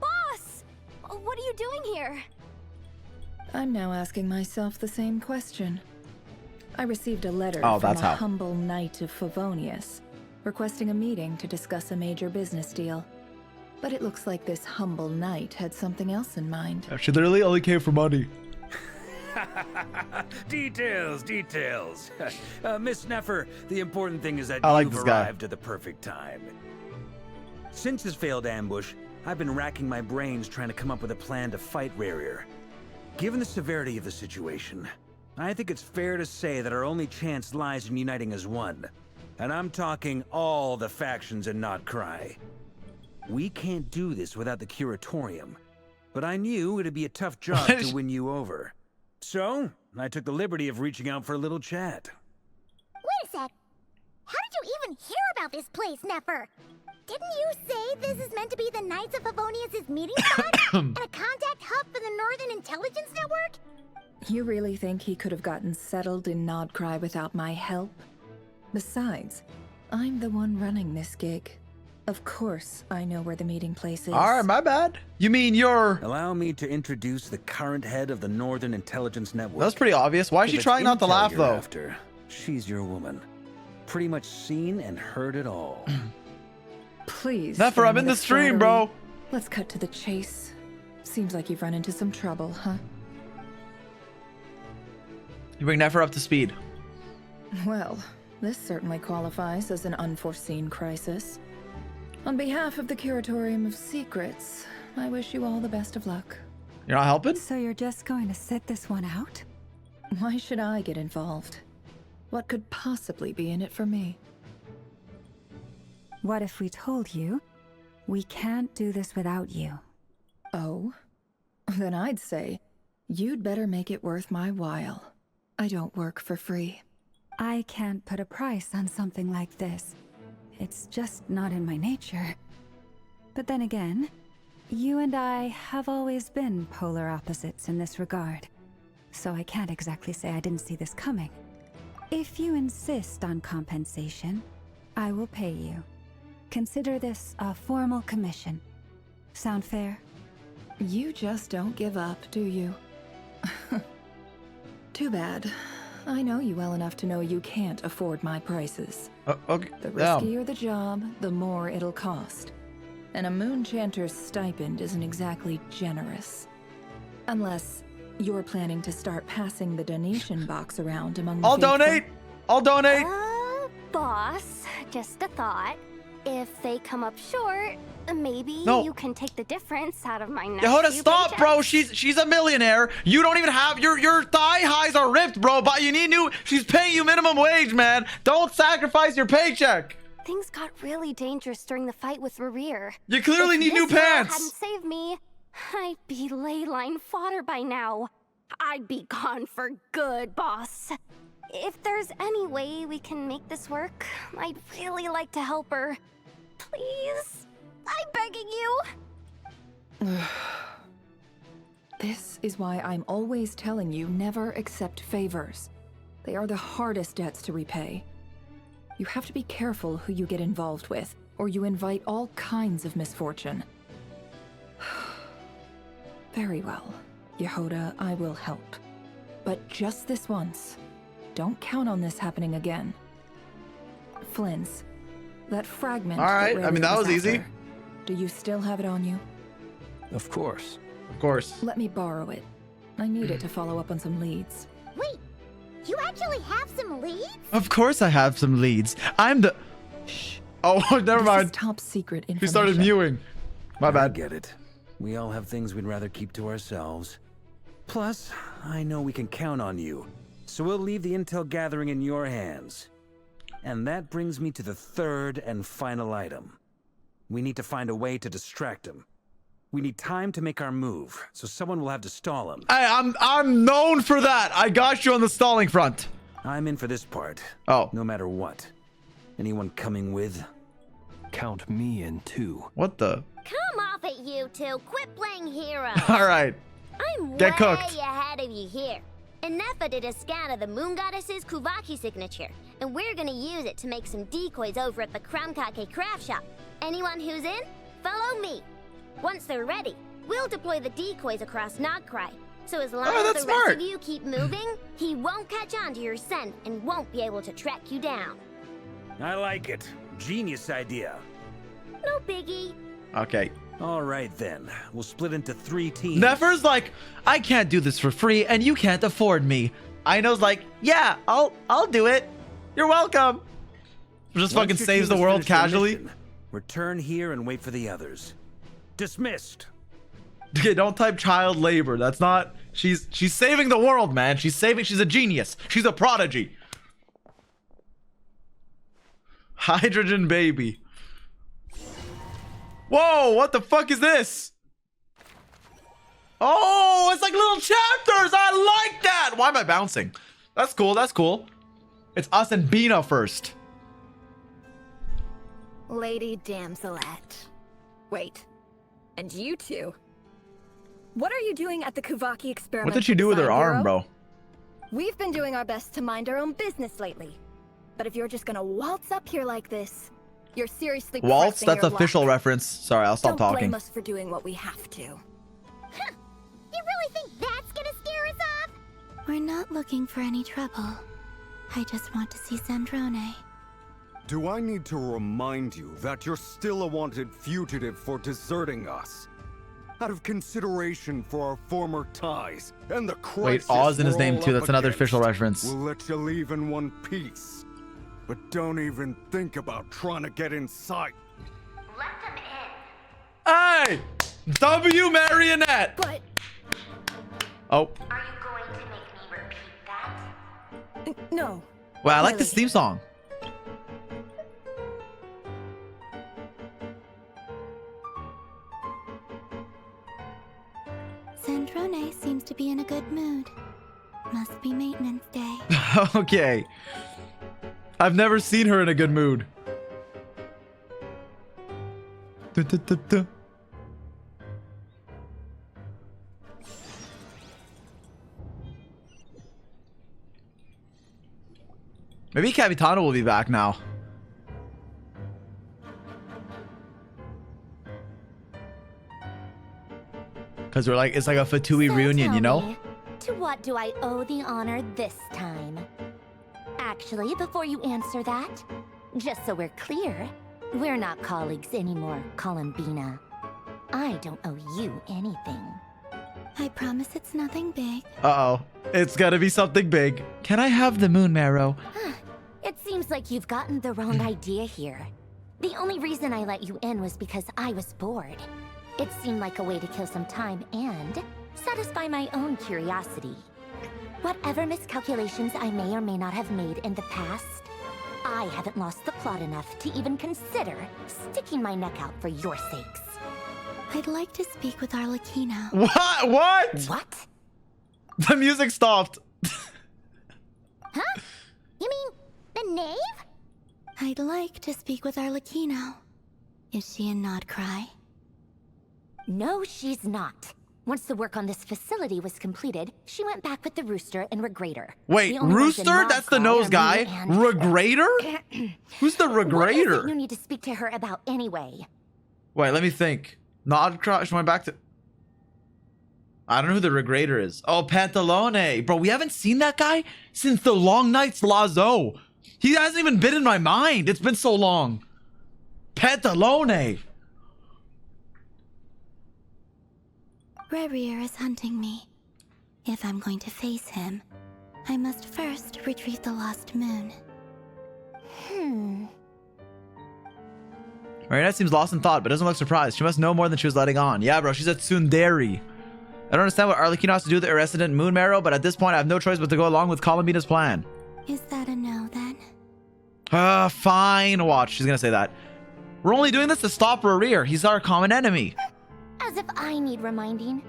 Boss! What are you doing here? I'm now asking myself the same question. I received a letter Oh, from that's a how. humble knight of Favonius, requesting a meeting to discuss a major business deal. But it looks like this humble knight had something else in mind. She literally only came for money. Details. Miss Nefer, the important thing is that I like you've this guy. arrived at the perfect time. Since his failed ambush, I've been racking my brains trying to come up with a plan to fight Rarir. Given the severity of the situation, I think it's fair to say that our only chance lies in uniting as one. And I'm talking all the factions in Nod-Krai. We can't do this without the Curatorium, but I knew it'd be a tough job to win you over. So, I took the liberty of reaching out for a little chat. Wait a sec. How did you even hear about this place, Nefer? Didn't you say this is meant to be the Knights of Favonius' meeting spot? And a contact hub for the Northern Intelligence Network? You really think he could have gotten settled in Nod-Krai without my help? Besides, I'm the one running this gig. Of course, I know where the meeting place is. All right, my bad. You mean you're... Allow me to introduce the current head of the Northern Intelligence Network. That's pretty obvious. Why is she If it's trying not to intel laugh, you're though? after, she's your woman. Pretty much seen and heard it all. Please. Nefer, I'm in the stream, bro. Let's cut to the chase. Seems like you've run into some trouble, huh? You bring Nefer up to speed. Well, this certainly qualifies as an unforeseen crisis. On behalf of the Curatorium of Secrets, I wish you all the best of luck. You're not helping? So you're just going to sit this one out? Why should I get involved? What could possibly be in it for me? What if we told you we can't do this without you? Oh? Then I'd say you'd better make it worth my while. I don't work for free. I can't put a price on something like this. It's just not in my nature. But then again, you and I have always been polar opposites in this regard. So I can't exactly say I didn't see this coming. If you insist on compensation, I will pay you. Consider this a formal commission. Sound fair? You just don't give up, do you? Too bad. I know you well enough to know you can't afford my prices. Okay. The riskier the job, the more it'll cost. And a moon chanter's stipend isn't exactly generous. Unless you're planning to start passing the donation box around among the I'll faithful. donate! I'll donate! Boss, just a thought. If they come up short, maybe you can take the difference out of my next Yehuda, few stop, paychecks. bro. She's a millionaire. You don't even have your thigh highs are ripped, bro. But you need new. She's paying you minimum wage, man. Don't sacrifice your paycheck. Things got really dangerous during the fight with Rerir. You clearly If need new this girl pants. hadn't saved me, I'd be ley line fodder by now. I'd be gone for good, boss. If there's any way we can make this work, I'd really like to help her. Please, I'm begging you. This is why I'm always telling you never accept favors. They are the hardest debts to repay. You have to be careful who you get involved with, or you invite all kinds of misfortune. Very well, Yehuda, I will help. But just this once. Don't count on this happening again. Flins, that fragment... All right, I mean, that was easy. after, do you still have it on you? Of course. Of course. Let me borrow it. I need it to follow up on some leads. Wait, you actually have some leads? Of course I have some leads. I'm the... Shh. Oh, never This mind. is top secret information. She started mewing. My I bad. get it. We all have things we'd rather keep to ourselves. Plus, I know we can count on you. So we'll leave the intel gathering in your hands. And that brings me to the third and final item. We need to find a way to distract him. We need time to make our move, so someone will have to stall him. I'm known for that. I got you on the stalling front. I'm in for this part. Oh. No matter what. Anyone coming with? Count me in too. What the? Come off it, you two. Quit playing hero. All right. I'm Get way cooked. ahead of you here. And Nefa did a scan of the Moon Goddess's Kuvaki signature, and we're gonna use it to make some decoys over at the Kramkake craft shop. Anyone who's in, follow me. Once they're ready, we'll deploy the decoys across Nod-Krai. So as long as that's the rest smart. of you keep moving, he won't catch on to your scent and won't be able to track you down. I like it. Genius idea. No biggie. Okay. All right then. We'll split into 3 teams. Nefer's like, I can't do this for free, and you can't afford me. Aino's like, yeah, I'll do it. You're welcome. Just Once fucking your saves team the has world finished their casually. mission, return here and wait for the others. Dismissed. Okay, don't type child labor. That's not. She's saving the world, man. She's a genius. She's a prodigy. Hydrogen baby. Whoa, what the fuck is this? Oh, it's like little chapters. I like that. Why am I bouncing? That's cool. That's cool. It's us and Bina first. Lady Damselette. Wait. And you two? What are you doing at the Kuvaki experiment? What did she do with her arm, bro? We've been doing our best to mind our own business lately. But if you're just gonna waltz up here like this, You're seriously Waltz? pressing That's your official luck. reference. Sorry, I'll stop Don't talking. blame us for doing what we have to. Huh. You really think that's gonna scare us off? We're not looking for any trouble. I just want to see Zandrone. Do I need to remind you that you're still a wanted fugitive for deserting us? Out of consideration for our former ties and the crisis Wait, Oz in his we're name all too. up That's another against, official reference. We'll let you leave in one piece. But don't even think about trying to get inside. Let them in. Hey! W Marionette! But Oh. Are you going to make me repeat that? no. Wow, I like this theme song. Zandrone seems to be in a good mood. Must be maintenance day. Okay. I've never seen her in a good mood. Duh, duh, duh, duh. Maybe Capitano will be back now. Because we're like, it's like a Fatui So reunion, tell you know? me, to what do I owe the honor this time? Actually, before you answer that, just so we're clear, we're not colleagues anymore, Columbina. I don't owe you anything. I promise it's nothing big. Uh-oh. It's gotta be something big. Can I have the moon marrow? It seems like you've gotten the wrong idea here. The only reason I let you in was because I was bored. It seemed like a way to kill some time and satisfy my own curiosity. Whatever miscalculations I may or may not have made in the past, I haven't lost the plot enough to even consider sticking my neck out for your sakes. I'd like to speak with Arlecchino. What? What? What? The music stopped. Huh? You mean the knave? I'd like to speak with Arlecchino. Is she in Nod-Krai? No, she's not. Once the work on this facility was completed, she went back with the Rooster and Regrator. Wait, The only ones in Rooster? That's the Nod-Krai nose are guy? me and- Regrator? Who's the What is it Regrator? you need to speak to her about anyway? Wait, let me think. Nod-Krai, she went back to... I don't know who the Regrator is. Oh, Pantalone. Bro, we haven't seen that guy since the Long Nights Lazo. He hasn't even been in my mind. It's been so long. Pantalone. Rerir is hunting me. If I'm going to face him, I must first retrieve the lost moon. Marionette seems lost in thought, but doesn't look surprised. She must know more than she was letting on. Yeah, bro, she's a tsundere. I don't understand what Arlecchino has to do with the irresident moon marrow, but at this point, I have no choice but to go along with Columbina's plan. Is that a no, then? Fine. Watch, she's gonna say that. We're only doing this to stop Rerir. He's our common enemy. As if I need reminding.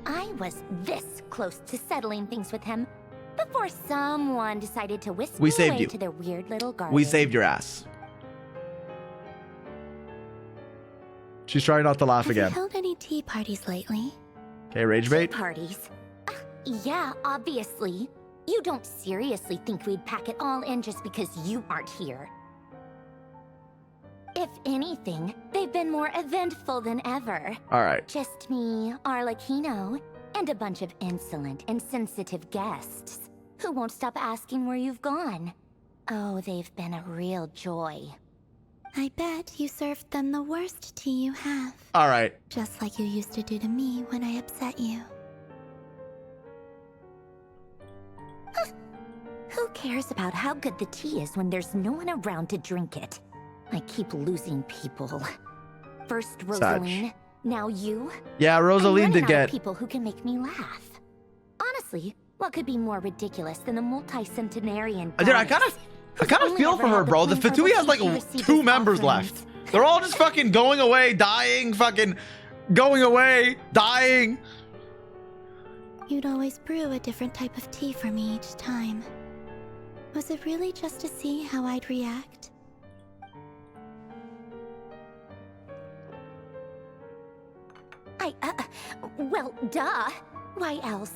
I was this close to settling things with him before someone decided to whisk We me saved away you. to their weird little garden. We saved your ass. She's trying not to laugh Have you again. held any tea parties lately? Okay, rage bait. Parties. Yeah, obviously. You don't seriously think we'd pack it all in just because you aren't here. If anything, they've been more eventful than ever. All right. Just me, Arlecchino, and a bunch of insolent and sensitive guests who won't stop asking where you've gone. Oh, they've been a real joy. I bet you served them the worst tea you have. All right. Just like you used to do to me when I upset you. Who cares about how good the tea is when there's no one around to drink it? I keep losing people. First Rosaline, now you. Yeah, I'm Rosaline running did out get... of people who can make me laugh. Honestly, what could be more ridiculous than the multi-centenarian? Dude, I kind of feel for her, bro. The Fatui has like 2 members left. They're all just fucking going away, dying, fucking going away, dying. You'd always brew a different type of tea for me each time. Was it really just to see how I'd react? Well, duh. Why else?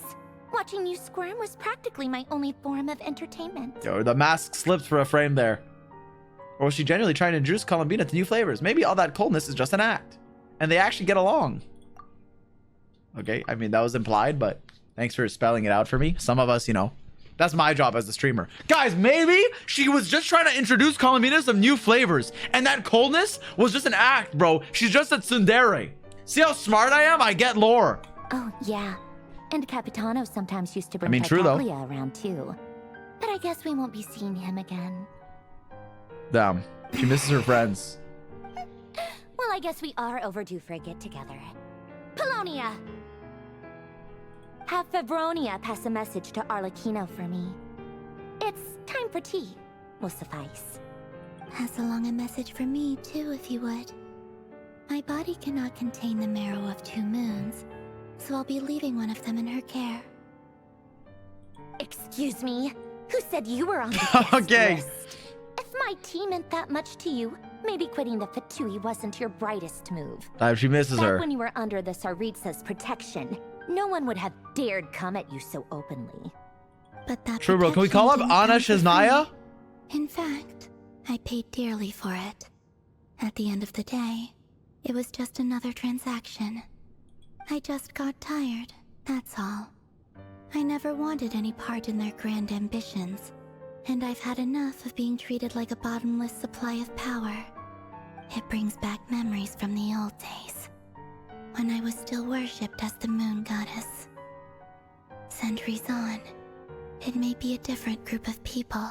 Watching you squirm was practically my only form of entertainment. Yo, the mask slipped for a frame there. Or was she genuinely trying to introduce Columbina to new flavors? Maybe all that coldness is just an act. And they actually get along. Okay, I mean, that was implied, but thanks for spelling it out for me. Some of us, you know, that's my job as a streamer. Guys, maybe she was just trying to introduce Columbina to some new flavors. And that coldness was just an act, bro. She's just a tsundere. See how smart I am? I get lore. Oh, yeah. And Capitano sometimes used to bring true though. around too. But I guess we won't be seeing him again. Damn, she misses her friends. Well, I guess we are overdue for a get-together. Polonia! Have Febronia pass a message to Arlecchino for me. It's time for tea. Will suffice. Pass along a message for me, too, if you would. My body cannot contain the marrow of 2 moons, so I'll be leaving one of them in her care. Excuse me? Who said you were on the guest Okay. list? If my tea meant that much to you, maybe quitting the Fatui wasn't your brightest move. She misses Back her. when you were under the Tsaritsa's protection, no one would have dared come at you so openly. But that True, bro. Can we call up protection Anna didn't come for Shiznaya? free. In fact, I paid dearly for it. At the end of the day, it was just another transaction. I just got tired, that's all. I never wanted any part in their grand ambitions, and I've had enough of being treated like a bottomless supply of power. It brings back memories from the old days, when I was still worshipped as the moon goddess. Centuries on, it may be a different group of people,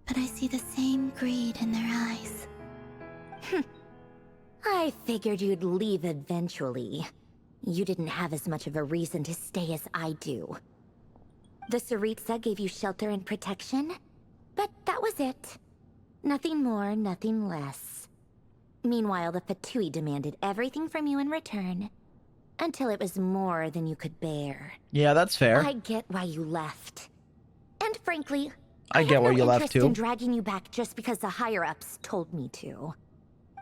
but I see the same greed in their eyes. I figured you'd leave eventually. You didn't have as much of a reason to stay as I do. The Tsaritsa gave you shelter and protection, but that was it. Nothing more, nothing less. Meanwhile, the Fatui demanded everything from you in return, until it was more than you could bear. Yeah, that's fair. I get why you left. And frankly, I get why you left too. too. In dragging you back just because the higher-ups told me to.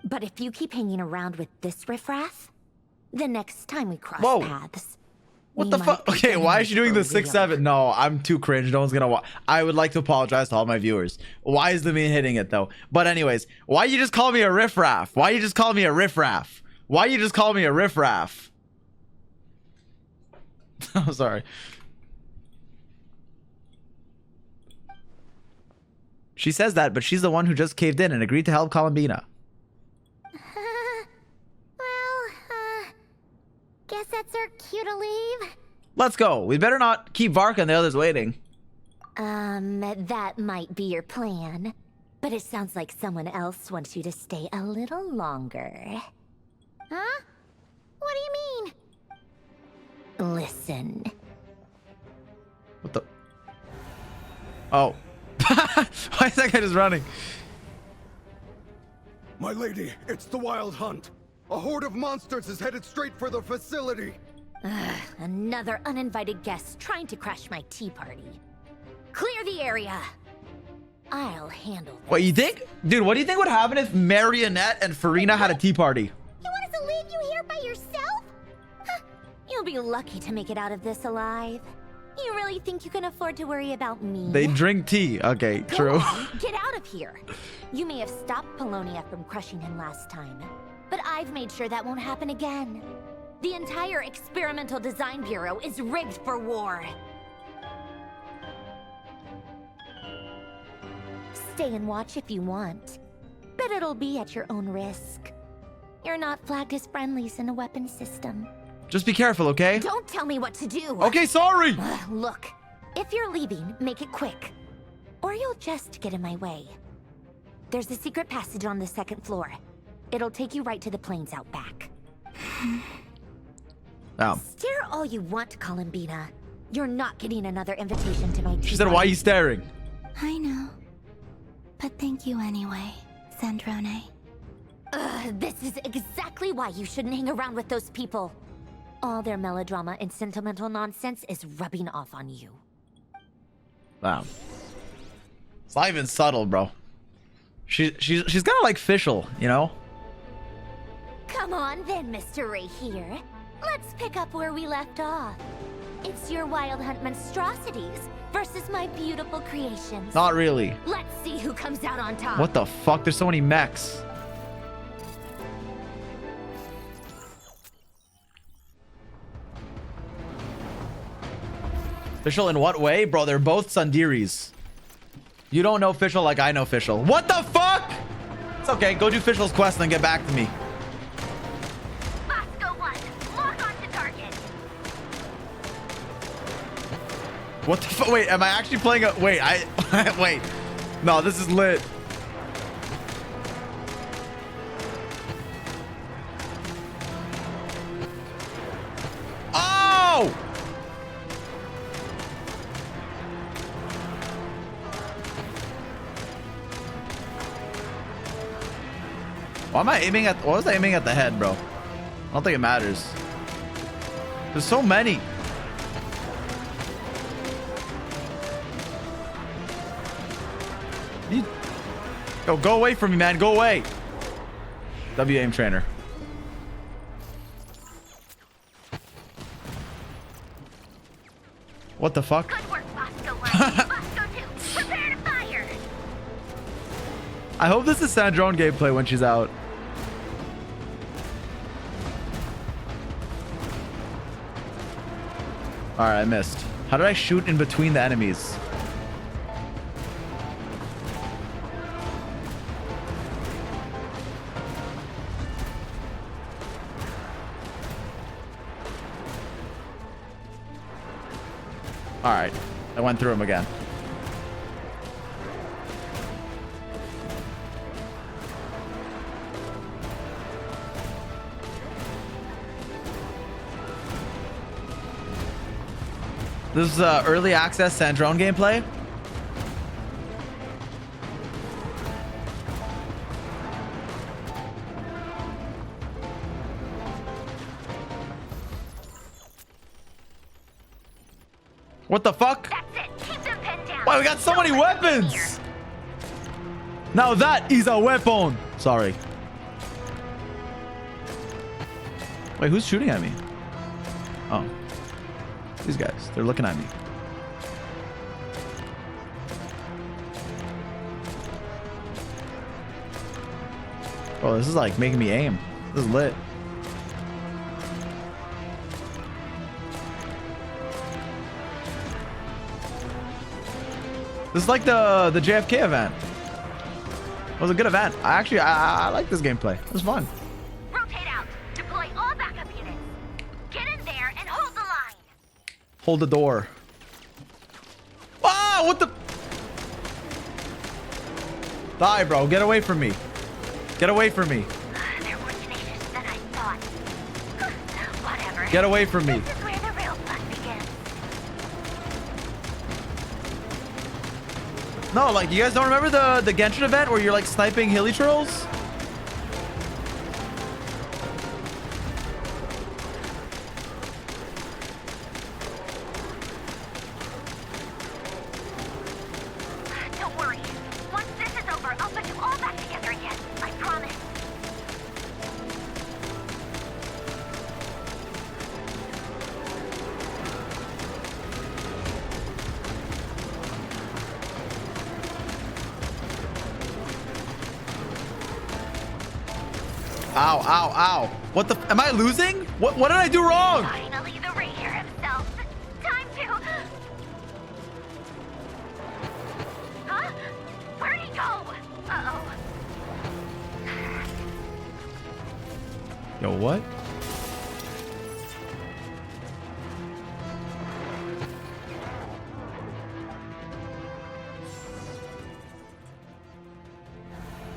But if you keep hanging around with this riffraff, the next time we cross paths, what the fuck? Okay, why is she doing the 6-7? No, I'm too cringe. No one's gonna watch. I would like to apologize to all my viewers. Why is the me hitting it though? But anyways, why you just call me a riffraff? Why you just call me a riffraff? Why you just call me a riffraff? I'm sorry. She says that, but she's the one who just caved in and agreed to help Columbina. Guess that's our cue to leave. Let's go. We better not keep Varka and the others waiting. That might be your plan. But it sounds like someone else wants you to stay a little longer. Huh? What do you mean? Listen. What the? Oh. Why is that guy just running? My lady, it's the Wild Hunt. A horde of monsters is headed straight for the facility. Another uninvited guest trying to crash my tea party. Clear the area. I'll handle this. What you think? Dude, what do you think would happen if Marionette and Farina had a tea party? You want us to leave you here by yourself? Huh, you'll be lucky to make it out of this alive. You really think you can afford to worry about me? They drink tea. Okay, Go true. on, get out of here. You may have stopped Polonia from crushing him last time, but I've made sure that won't happen again. The entire Experimental Design Bureau is rigged for war. Stay and watch if you want, but it'll be at your own risk. You're not flagged as friendlies in a weapon system. Just be careful, okay? Don't tell me what to do. Okay, sorry. Look, if you're leaving, make it quick, or you'll just get in my way. There's a secret passage on the 2nd floor. It'll take you right to the plains out back. Oh. Stare all you want, Columbina. You're not getting another invitation to my tea She said, why are you staring? I know. But thank you anyway, Sandrone. This is exactly why you shouldn't hang around with those people. All their melodrama and sentimental nonsense is rubbing off on you. Wow. It's not even subtle, bro. She's kind of like Fischl, you know? Come on then, Mr. Ray here. Let's pick up where we left off. It's your Wild Hunt monstrosities versus my beautiful creations. Not really. Let's see who comes out on top. What the fuck? There's so many mechs. Fischl in what way? Bro, they're both Sundiris. You don't know Fischl like I know Fischl. What the fuck? It's okay. Go do Fischl's quest and then get back to me. Bosco 1, lock on to target. What the fuck? Wait, am I actually playing a... Wait, wait. No, this is lit. Oh! Why am I aiming at... What was I aiming at the head, bro? I don't think it matters. There's so many. Yo, go away from me, man. Go away. W aim trainer. What the fuck? Good work, Bosco 1. Bosco 2, prepare to fire. I hope this is Sandrone gameplay when she's out. Alright, I missed. How did I shoot in between the enemies? Alright, I went through him again. This is early access Sandrone gameplay. What the fuck? That's it. Keep them pinned down. Wow, we got so many weapons. Now that is a weapon. Sorry. Wait, who's shooting at me? Oh. These guys, they're looking at me. Oh, this is like making me aim. This is lit. This is like the JFK event. It was a good event. I like this gameplay. It was fun. Rotate out. Deploy all backup units. Get in there and hold the line. Hold the door. Ah, what the? Die, bro. Get away from me. Get away from me. They're more tenacious than I thought. Whatever. Get away from me. This is where the real fun begins. No, like, you guys don't remember the Genshin event where you're like sniping hilly trolls? Don't worry. Once this is over, I'll put you all back together again. I promise. Ow, ow, ow. What the? Am I losing? What did I do wrong? Finally, the Ranger himself. Time to... Huh? Where'd he go? Uh-oh. Yo, what?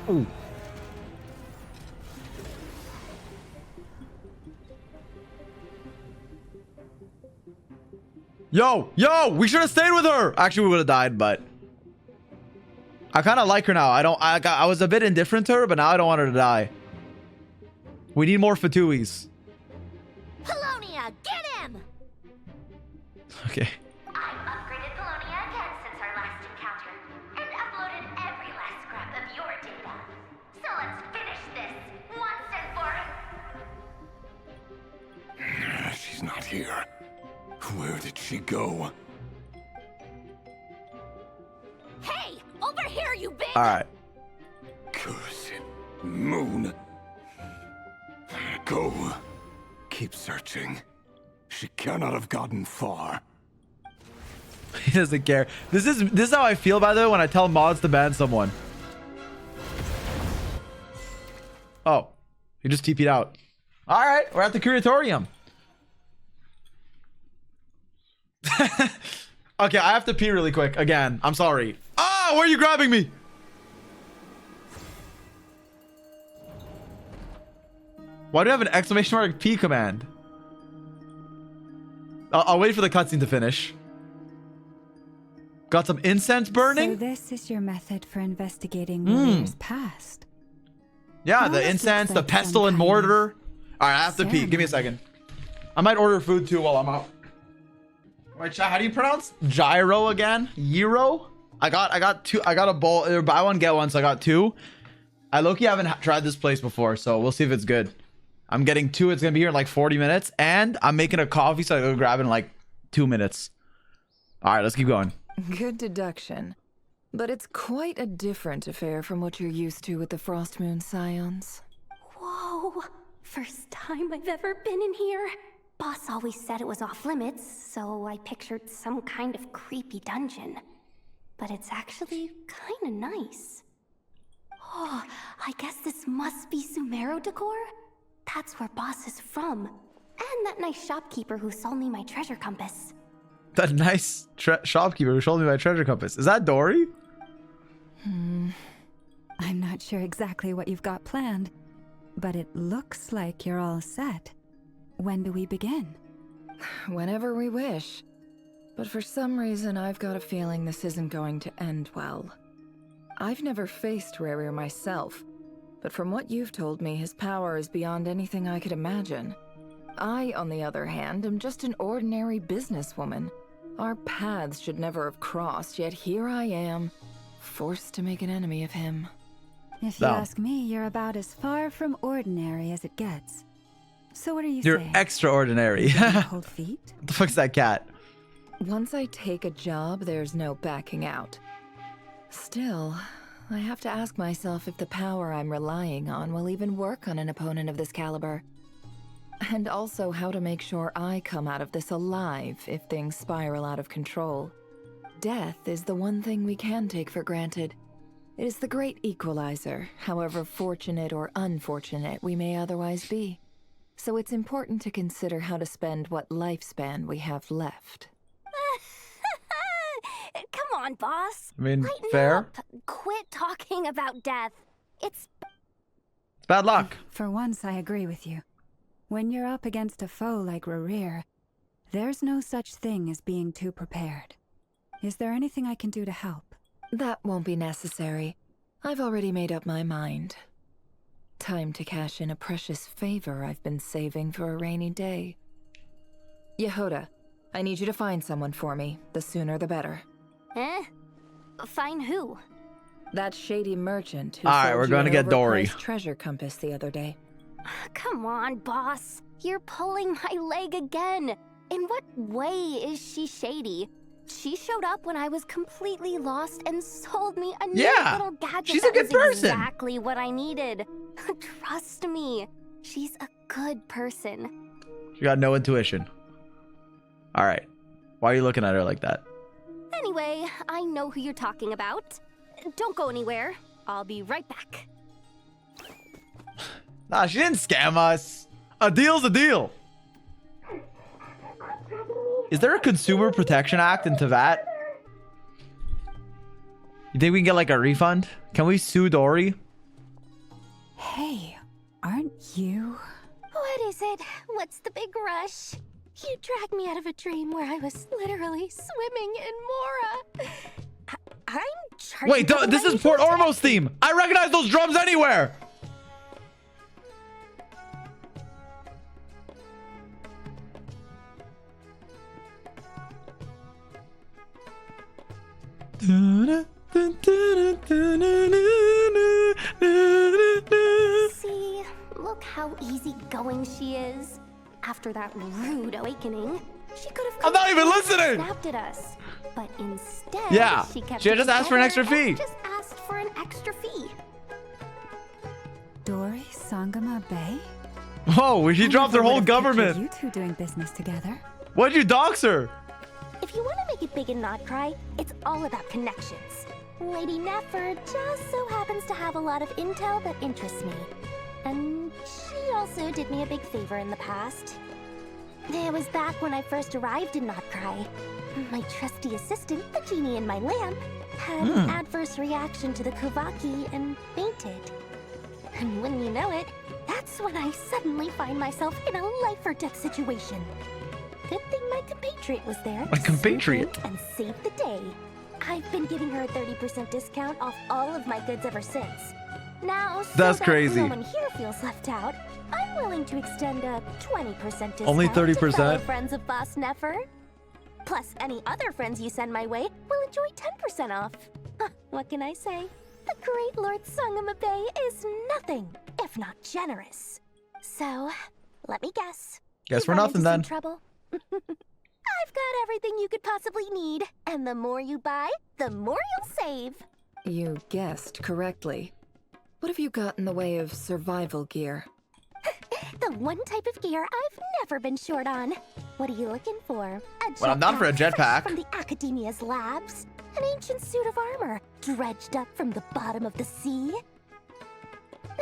Ooh. Yo, we should have stayed with her. Actually, we would have died, but I kind of like her now. I was a bit indifferent to her, but now I don't want her to die. We need more Fatuis. Polonia, get him! Okay. I've upgraded Polonia again since our last encounter, and uploaded every last scrap of your data. So let's finish this once and for... She's not here. Where did she go? Hey, over here, you big. All right. Cursed moon. Go. Keep searching. She cannot have gotten far. He doesn't care. This is how I feel, by the way, when I tell mods to ban someone. Oh, he just TP'd out. All right, we're at the curatorium. Okay, I have to pee really quick again. I'm sorry. Ah, where are you grabbing me? Why do you have an exclamation mark P command? I'll wait for the cutscene to finish. Got some incense burning? So this is your method for investigating Warrior's past. Yeah, Well, the this incense, looks the like pestle some and kind of mortar. All right, I have to pee. Give me a second. I might order food too while I'm out. Wait, chat, how do you pronounce gyro again? Gyro? I got two. I got a bowl. Buy one get one, so I got two. I low-key haven't tried this place before, so we'll see if it's good. I'm getting two. It's gonna be here in like 40 minutes, and I'm making a coffee, so I go grab it in like 2 minutes. All right, let's keep going. Good deduction. But it's quite a different affair from what you're used to with the Frost Moon Scions. Whoa, first time I've ever been in here. Boss always said it was off limits, so I pictured some kind of creepy dungeon. But it's actually kinda nice. Oh, I guess this must be Sumero decor? That's where Boss is from. And that nice shopkeeper who sold me my treasure compass. That nice shopkeeper who showed me my treasure compass. Is that Dory? I'm not sure exactly what you've got planned, but it looks like you're all set. When do we begin? Whenever we wish. But for some reason, I've got a feeling this isn't going to end well. I've never faced Rerir myself, but from what you've told me, his power is beyond anything I could imagine. I, on the other hand, am just an ordinary businesswoman. Our paths should never have crossed, yet here I am, forced to make an enemy of him. If you ask me, you're about as far from ordinary as it gets. So what are you You're saying? extraordinary. Cold feet? What the fuck's that cat? Once I take a job, there's no backing out. Still, I have to ask myself if the power I'm relying on will even work on an opponent of this caliber. And also how to make sure I come out of this alive if things spiral out of control. Death is the one thing we can take for granted. It is the great equalizer, however fortunate or unfortunate we may otherwise be. So it's important to consider how to spend what lifespan we have left. Come on, boss. I mean, Lighten fair. up. Quit talking about death. It's Bad luck. For once, I agree with you. When you're up against a foe like Rerir, there's no such thing as being too prepared. Is there anything I can do to help? That won't be necessary. I've already made up my mind. Time to cash in a precious favor I've been saving for a rainy day. Yehoda, I need you to find someone for me. The sooner the better. Find who? That shady merchant who Alright, sold we're you gonna an get Dory. overpriced treasure compass the other day. Come on, boss. You're pulling my leg again. In what way is she shady? She showed up when I was completely lost and sold me a new little gadget. She's a good person. Exactly what I needed. Trust me, she's a good person. She got no intuition. All right. Why are you looking at her like that? Anyway, I know who you're talking about. Don't go anywhere. I'll be right back. Nah, she didn't scam us. A deal's a deal. Is there a Consumer Protection Act in Teyvat? You think we can get like a refund? Can we sue Dory? Hey, aren't you? What is it? What's the big rush? You dragged me out of a dream where I was literally swimming in Mora. I'm charging. Wait, this is Port Ormos theme. I recognize those drums anywhere. See, look how easygoing she is. After that rude awakening, she could have I'm not even listening. snapped at us. But instead, Yeah, she kept she just asked for an extra together fee. and just asked for an extra fee. Dori Sangama Bay? Whoa, she dropped her whole You government. two doing business together. Why'd you dox her? If you want to make it big in Nod-Krai, it's all about connections. Lady Nefer just so happens to have a lot of intel that interests me. And she also did me a big favor in the past. It was back when I first arrived in Nod-Krai. My trusty assistant, the genie in my lamp, had an adverse reaction to the Kuvaki and fainted. And when you know it, that's when I suddenly find myself in a life-or-death situation. Good thing my compatriot was there. My compatriot? To swoop in and save the day. I've been giving her a 30% discount off all of my goods ever since. Now, so That's that crazy. no one here feels left out, I'm willing to extend a 20% discount Only 30%? to fellow friends of Boss Nefer. Plus, any other friends you send my way will enjoy 10% off. Huh, what can I say? The great Lord Sangama Bay is nothing if not generous. So, let me guess. Guess You for run nothing into some then. trouble? I've got everything you could possibly need, and the more you buy, the more you'll save. You guessed correctly. What have you got in the way of survival gear? The one type of gear I've never been short on. What are you looking for? Well, I'm down for a jetpack. From the Academia's labs? An ancient suit of armor, dredged up from the bottom of the sea?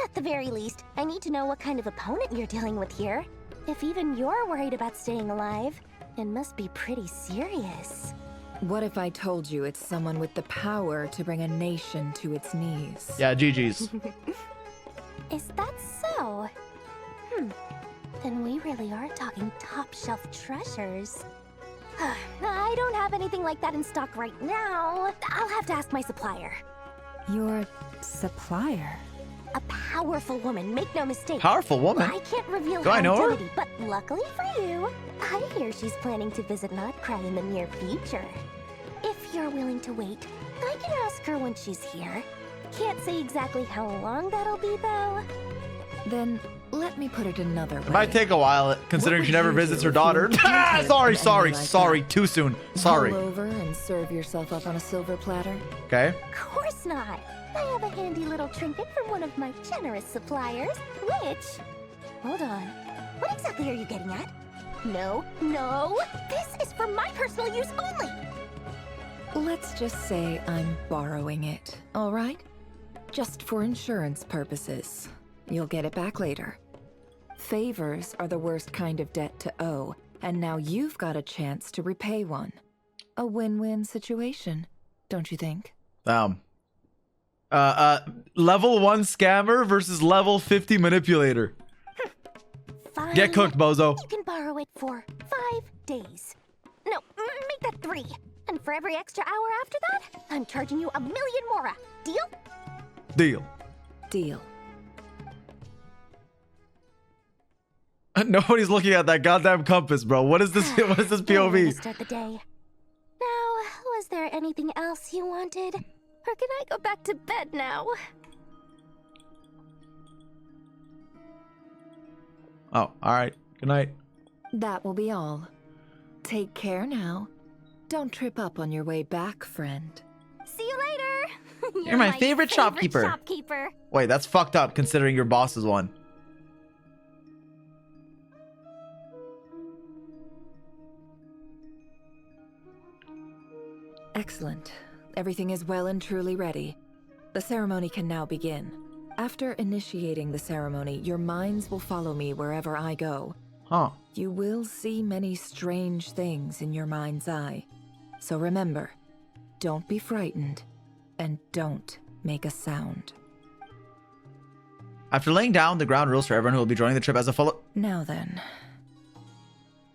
At the very least, I need to know what kind of opponent you're dealing with here. If even you're worried about staying alive, it must be pretty serious. What if I told you it's someone with the power to bring a nation to its knees? Yeah, GG's. Is that so? Then we really are talking top-shelf treasures. I don't have anything like that in stock right now. I'll have to ask my supplier. Your supplier? A powerful woman, make no mistake. Powerful woman? I can't reveal Do her I know her? identity, but luckily for you, I hear she's planning to visit Nod-Krai in the near future. If you're willing to wait, I can ask her when she's here. Can't say exactly how long that'll be, though. Then let me put it another way. It might take a while, considering What she would never you visits do her if you daughter. encountered Sorry, an sorry, enemy like sorry. that? Too soon. Sorry. Roll over and serve yourself up on a silver platter? Okay. Of course not. I have a handy little trinket from one of my generous suppliers, which... Hold on. What exactly are you getting at? No, no! This is for my personal use only! Let's just say I'm borrowing it, all right? Just for insurance purposes. You'll get it back later. Favors are the worst kind of debt to owe, and now you've got a chance to repay one. A win-win situation, don't you think? Level 1 scammer versus level 50 manipulator. Fine. Get cooked, bozo. You can borrow it for 5 days. No, make that 3. And for every extra hour after that, I'm charging you 1,000,000 mora. Deal? Deal. Deal. Nobody's looking at that goddamn compass, bro. What is this? What is this One way to POV? start the day. Now, was there anything else you wanted? Or can I go back to bed now? Oh, all right. Good night. That will be all. Take care now. Don't trip up on your way back, friend. See you later! You're my favorite shopkeeper. shopkeeper. Wait, that's fucked up considering your boss is one. Excellent. Everything is well and truly ready. The ceremony can now begin. After initiating the ceremony, your minds will follow me wherever I go. Huh. You will see many strange things in your mind's eye. So remember, don't be frightened, and don't make a sound. After laying down the ground rules for everyone who will be joining the trip as a follow... Now then,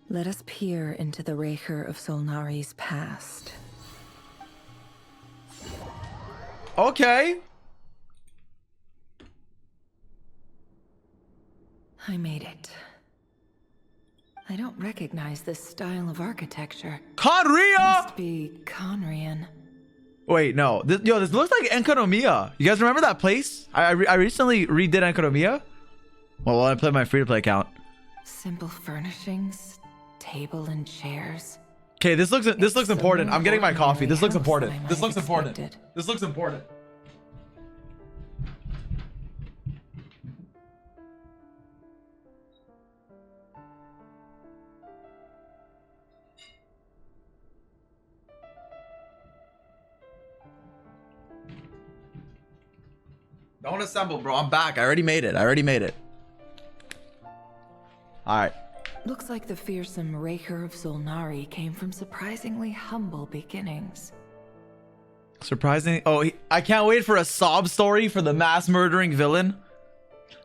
let us peer into the Raker of Solnari's past. Okay. I made it. I don't recognize this style of architecture. Conria! Must be Conrian. Wait, no. This looks like Enkanomiya. You guys remember that place? I recently redid Enkanomiya. Well, I played my free-to-play account. Simple furnishings, table and chairs. Okay, this looks important. I'm getting my coffee. This looks important. This looks important. This looks important. Don't assemble, bro. I'm back. I already made it. I already made it. All right. Looks like the fearsome Raker of Zulnari came from surprisingly humble beginnings. Surprising. Oh, I can't wait for a sob story for the mass murdering villain.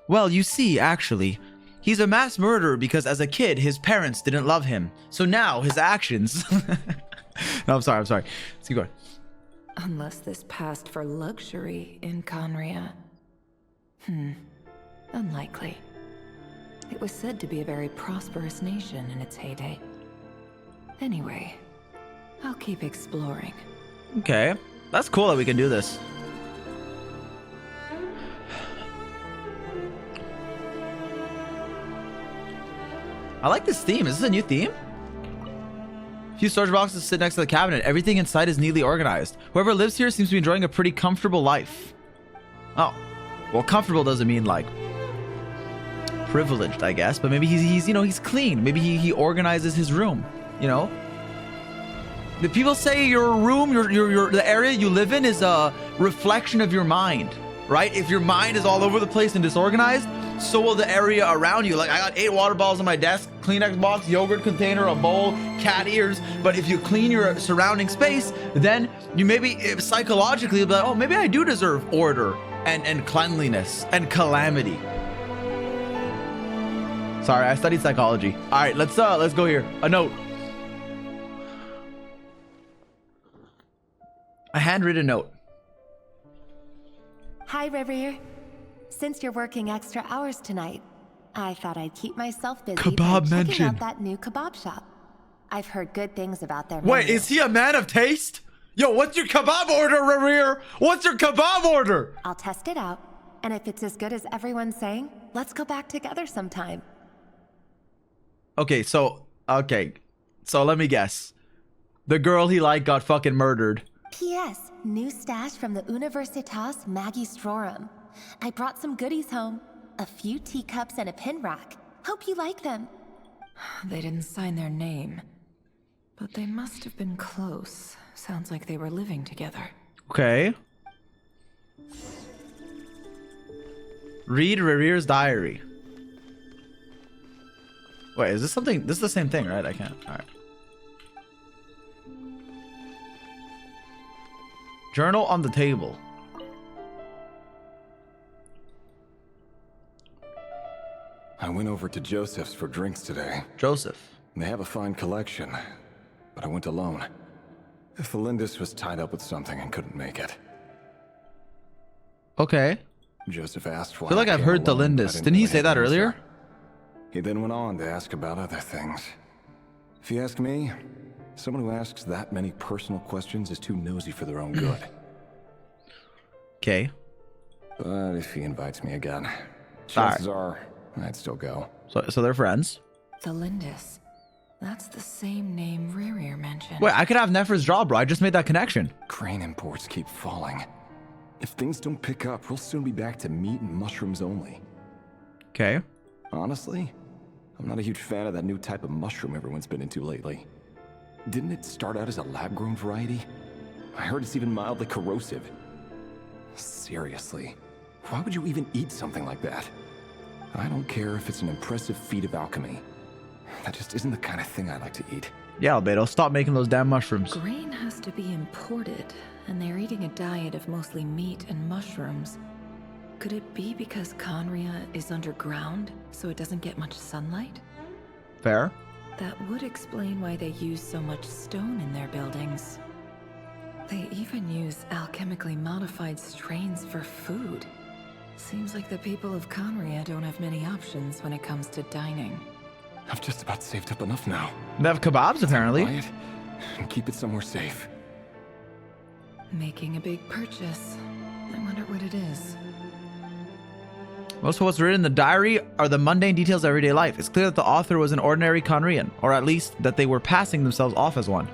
Well, you see, actually, he's a mass murderer because as a kid, his parents didn't love him. So now his actions. No, I'm sorry. Let's keep going. Unless this passed for luxury in Conria. Unlikely. It was said to be a very prosperous nation in its heyday. Anyway, I'll keep exploring. Okay, that's cool that we can do this. I like this theme. Is this a new theme? A few storage boxes sit next to the cabinet. Everything inside is neatly organized. Whoever lives here seems to be enjoying a pretty comfortable life. Oh, well, comfortable doesn't mean like privileged, I guess, but maybe he's you know, he's clean. Maybe he organizes his room, you know? The people say your room, the area you live in is a reflection of your mind, right? If your mind is all over the place and disorganized, so will the area around you. Like I got 8 water bottles on my desk, Kleenex box, yogurt container, a bowl, cat ears. But if you clean your surrounding space, then you maybe psychologically be like, oh, maybe I do deserve order and cleanliness and calamity. Sorry, I studied psychology. All right, let's go here. A note. A handwritten note. Hi, Reverie. Since you're working extra hours tonight, I thought I'd keep myself busy by checking out that new kebab shop. I've heard good things about their Wait, menu. is he a man of taste? Yo, what's your kebab order, Reverie? What's your kebab order? I'll test it out, and if it's as good as everyone's saying, let's go back together sometime. Okay, so let me guess. The girl he liked got fucking murdered. P.S. New stash from the Universitas Magistrorum. I brought some goodies home. A few teacups and a pin rack. Hope you like them. They didn't sign their name, but they must have been close. Sounds like they were living together. Okay. Read Reviere's diary. Wait, is this something? This is the same thing, right? I can't. All right. Journal on the table. I went over to Joseph's for drinks today. Joseph. They have a fine collection, but I went alone. Flins was tied up with something and couldn't make it. Okay. Joseph asked why. I feel like I've heard the Lindis. Didn't he say that earlier? He then went on to ask about other things. If you ask me, someone who asks that many personal questions is too nosy for their own good. Okay. But if he invites me again, chances are I'd still go. So they're friends. The Lindis. That's the same name Rerir mentioned. Wait, I could have Nefer's job, bro. I just made that connection. Crane imports keep falling. If things don't pick up, we'll soon be back to meat and mushrooms only. Okay. Honestly, I'm not a huge fan of that new type of mushroom everyone's been into lately. Didn't it start out as a lab-grown variety? I heard it's even mildly corrosive. Seriously, why would you even eat something like that? I don't care if it's an impressive feat of alchemy. That just isn't the kind of thing I like to eat. Yeah, Albedo, stop making those damn mushrooms. Grain has to be imported, and they're eating a diet of mostly meat and mushrooms. Could it be because Conria is underground, so it doesn't get much sunlight? Fair. That would explain why they use so much stone in their buildings. They even use alchemically modified strains for food. Seems like the people of Conria don't have many options when it comes to dining. I've just about saved up enough now. They have kebabs, apparently. Buy it and keep it somewhere safe. Making a big purchase. I wonder what it is. Most of what's written in the diary are the mundane details of everyday life. It's clear that the author was an ordinary Khaenri'ahn, or at least that they were passing themselves off as one.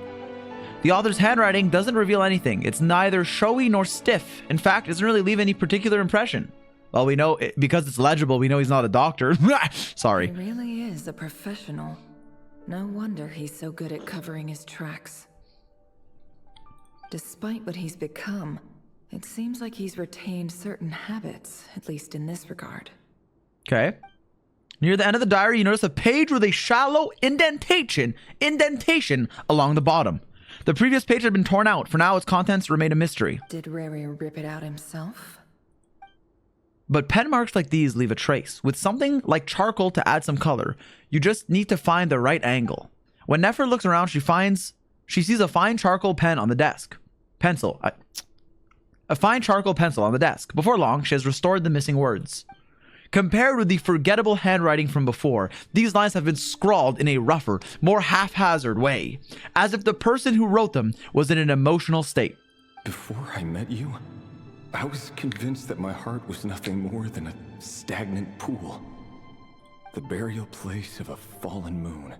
The author's handwriting doesn't reveal anything. It's neither showy nor stiff. In fact, it doesn't really leave any particular impression. Well, we know, because it's legible, we know he's not a doctor. Sorry. He really is a professional. No wonder he's so good at covering his tracks. Despite what he's become, it seems like he's retained certain habits, at least in this regard. Okay. Near the end of the diary, you notice a page with a shallow indentation along the bottom. The previous page had been torn out. For now, its contents remain a mystery. Did Rary rip it out himself? But pen marks like these leave a trace. With something like charcoal to add some color, you just need to find the right angle. When Nefer looks around, she sees a fine charcoal pen on the desk. A fine charcoal pencil on the desk. Before long, she has restored the missing words. Compared with the forgettable handwriting from before, these lines have been scrawled in a rougher, more haphazard way, as if the person who wrote them was in an emotional state. Before I met you, I was convinced that my heart was nothing more than a stagnant pool. The burial place of a fallen moon.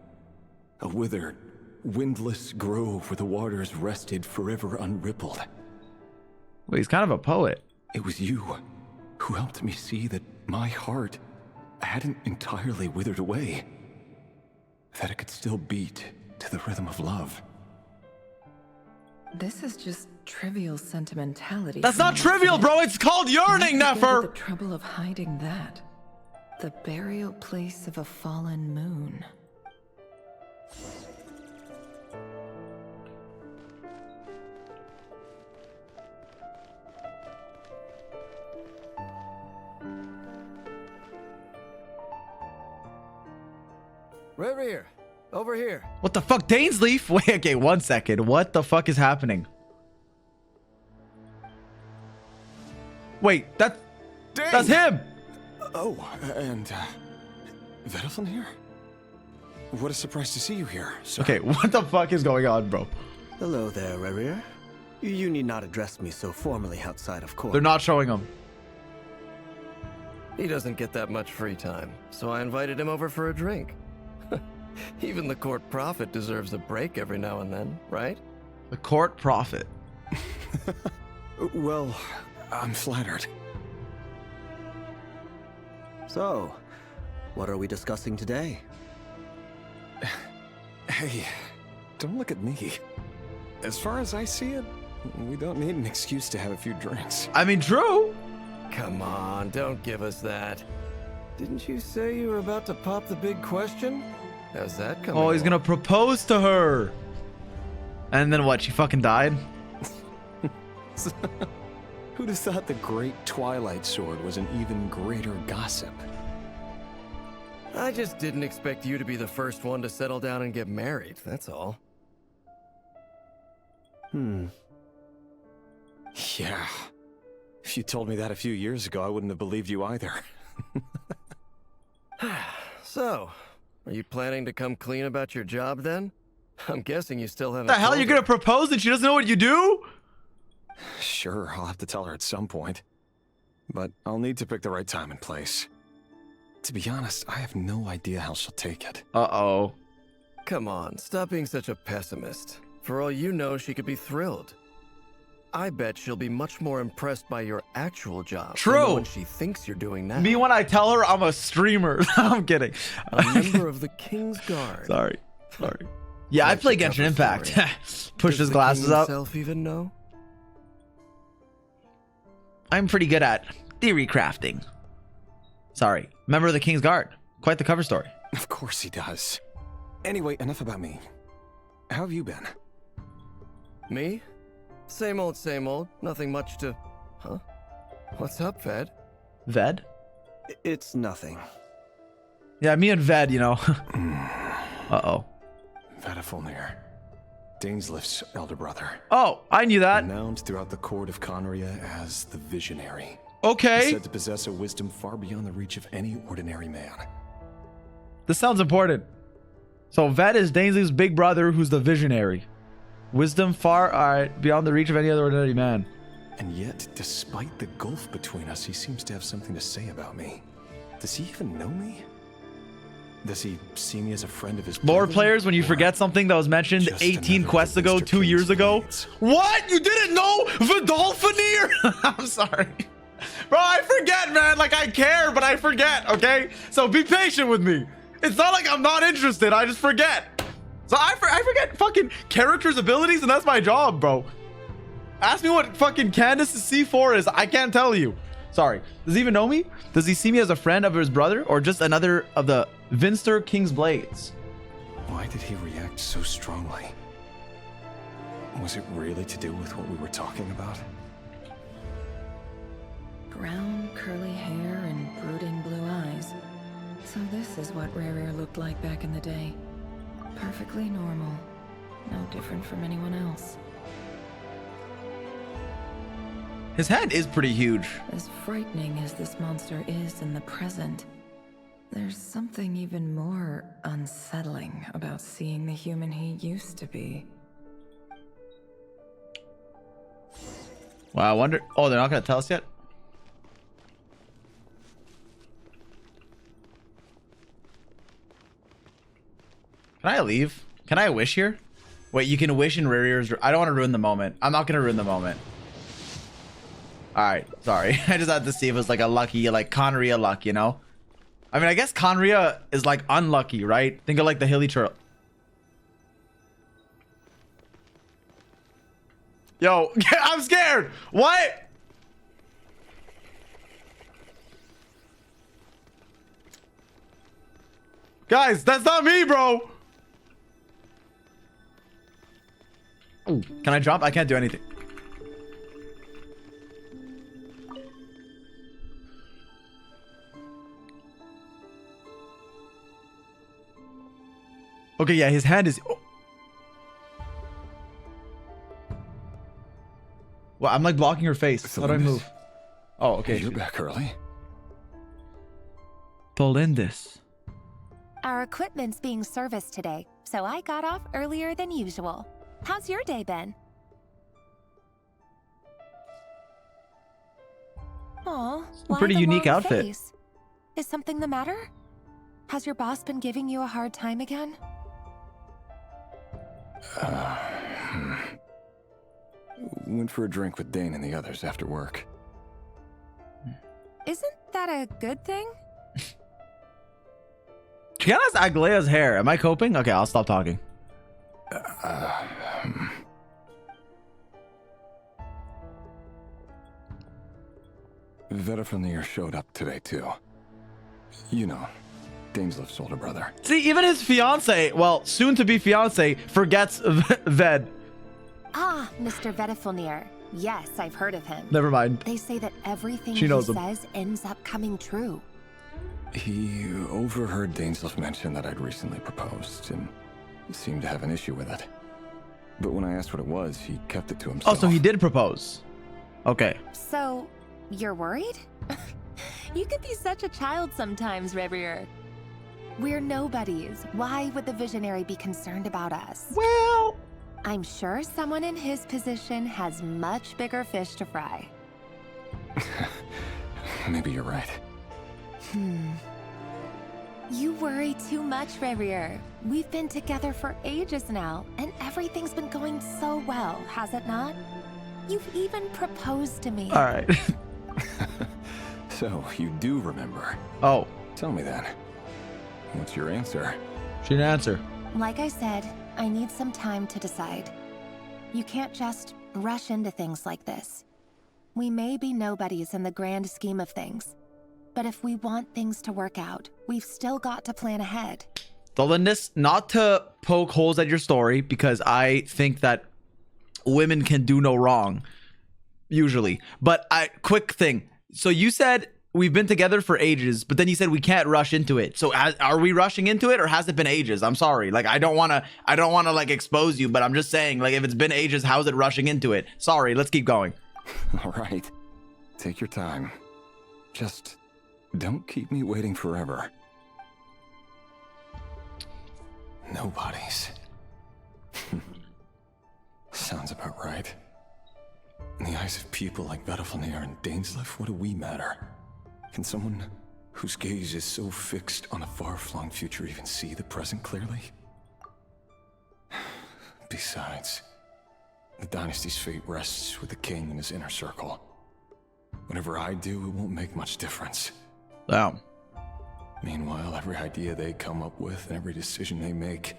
A withered, windless grove where the waters rested forever unrippled. Well, he's kind of a poet. It was you who helped me see that my heart hadn't entirely withered away. That it could still beat to the rhythm of love. This is just trivial sentimentality. That's not trivial, bro. It's called yearning, Nefer. The trouble of hiding that. The burial place of a fallen moon. Right here. Over here. What the fuck, Dainsleif? Wait, okay, 1 second. What the fuck is happening? Wait, that's him! Oh, and, Vedelfin here? What a surprise to see you here. So okay, what the fuck is going on, bro? Hello there, Rerir. You need not address me so formally outside of court. They're not showing him. He doesn't get that much free time, so I invited him over for a drink. Even the court prophet deserves a break every now and then, right? The court prophet. Well, I'm flattered. So, what are we discussing today? Hey, don't look at me. As far as I see it, we don't need an excuse to have a few drinks. I mean, true. Come on, don't give us that. Didn't you say you were about to pop the big question? How's that coming? Oh, he's gonna propose to her. And then what? She fucking died? Who'd have thought the great Twilight Sword was an even greater gossip? I just didn't expect you to be the first one to settle down and get married, that's all. Yeah. If you told me that a few years ago, I wouldn't have believed you either. So, are you planning to come clean about your job then? I'm guessing you still haven't. What the hell? You're gonna propose and she doesn't know what you do? Sure, I'll have to tell her at some point. But I'll need to pick the right time and place. To be honest, I have no idea how she'll take it. Uh-oh. Come on, stop being such a pessimist. For all you know, she could be thrilled. I bet she'll be much more impressed by your actual job than the one she thinks you're doing now. Me when I tell her I'm a streamer. I'm kidding. A member of the King's Guard. Sorry. Yeah, I play Genshin Impact. Push his glasses up. Does the king himself even know? I'm pretty good at theory crafting. Sorry. Member of the King's Guard. Quite the cover story. Of course he does. Anyway, enough about me. How have you been? Me? Same old, same old. Nothing much to... Huh? What's up, Ved? Ved? It's nothing. Yeah, me and Ved, you know. Uh-oh. Vedafilnir. Dainsleif's elder brother. Oh, I knew that. Renowned throughout the court of Khaenri'ah as the Visionary. Okay. He's said to possess a wisdom far beyond the reach of any ordinary man. This sounds important. So Ved is Dainsleif's big brother who's the Visionary. Wisdom far beyond the reach of any other ordinary man. And yet, despite the gulf between us, he seems to have something to say about me. Does he even know me? Does he see me as a friend of his Lore brother? players, when you forget something that was mentioned Just 18 another quests ago, Mr. 2 years King's ago. blades. What? You didn't know Vidolfinir? I'm sorry. Bro, I forget, man. Like, I care, but I forget, okay? So be patient with me. It's not like I'm not interested. I just forget. So I forget fucking characters' abilities, and that's my job, bro. Ask me what fucking Candace's C4 is. I can't tell you. Sorry. Does he even know me? Does he see me as a friend of his brother or just another of the Vinster King's Blades? Why did he react so strongly? Was it really to do with what we were talking about? Brown, curly hair and brooding blue eyes. So this is what Rare looked like back in the day. Perfectly normal. No different from anyone else. His head is pretty huge. As frightening as this monster is in the present, there's something even more unsettling about seeing the human he used to be. Wow, I wonder... Oh, they're not going to tell us yet? Can I leave? Can I wish here? Wait, you can wish in Rarier's... I don't want to ruin the moment. I'm not going to ruin the moment. Alright, sorry. I just had to see if it was like a lucky, like Conria luck, you know? I mean, I guess Conria is like unlucky, right? Think of like the hilly turtle. Yo, I'm scared. What? Guys, that's not me, bro. Ooh, can I jump? I can't do anything. Okay, yeah, his hand is... Oh. Well, I'm like blocking her face. How do I move? Oh, okay. You're back early. Flins. Our equipment's being serviced today, so I got off earlier than usual. How's your day been? Aw, why pretty the unique long outfit. face? Is something the matter? Has your boss been giving you a hard time again? Went for a drink with Dane and the others after work. Isn't that a good thing? Kiana's Aglea's hair. Am I coping? Okay, I'll stop talking. Vedafamir showed up today too. You know, Daneslif's older brother. See, even his fiance, well, soon to be fiance, forgets Ved. Ah, Mr. Vedafamir. Yes, I've heard of him. Never mind. They say that everything She knows he him. says ends up coming true. He overheard Daneslif mention that I'd recently proposed and seemed to have an issue with it. But when I asked what it was, he kept it to himself. Oh, so he did propose. Okay. So, you're worried? You could be such a child sometimes, Revier. We're nobodies. Why would the Visionary be concerned about us? Well... I'm sure someone in his position has much bigger fish to fry. Maybe you're right. You worry too much, Revier. We've been together for ages now, and everything's been going so well, has it not? You've even proposed to me. All right. So, you do remember. Oh. Tell me then. What's your answer? She didn't answer. Like I said, I need some time to decide. You can't just rush into things like this. We may be nobodies in the grand scheme of things, but if we want things to work out, we've still got to plan ahead. Flins, not to poke holes at your story, because I think that women can do no wrong, usually. But quick thing. So you said we've been together for ages, but then you said we can't rush into it. So are we rushing into it, or has it been ages? I'm sorry. Like, I don't want to like expose you, but I'm just saying, like, if it's been ages, how's it rushing into it? Sorry, let's keep going. All right. Take your time. Just don't keep me waiting forever. Nobody's. Sounds about right. In the eyes of people like Vedafamir and Daneslif, what do we matter? Can someone whose gaze is so fixed on a far-flung future even see the present clearly? Besides, the dynasty's fate rests with the king and his inner circle. Whatever I do, it won't make much difference. Wow. Meanwhile, every idea they come up with and every decision they make,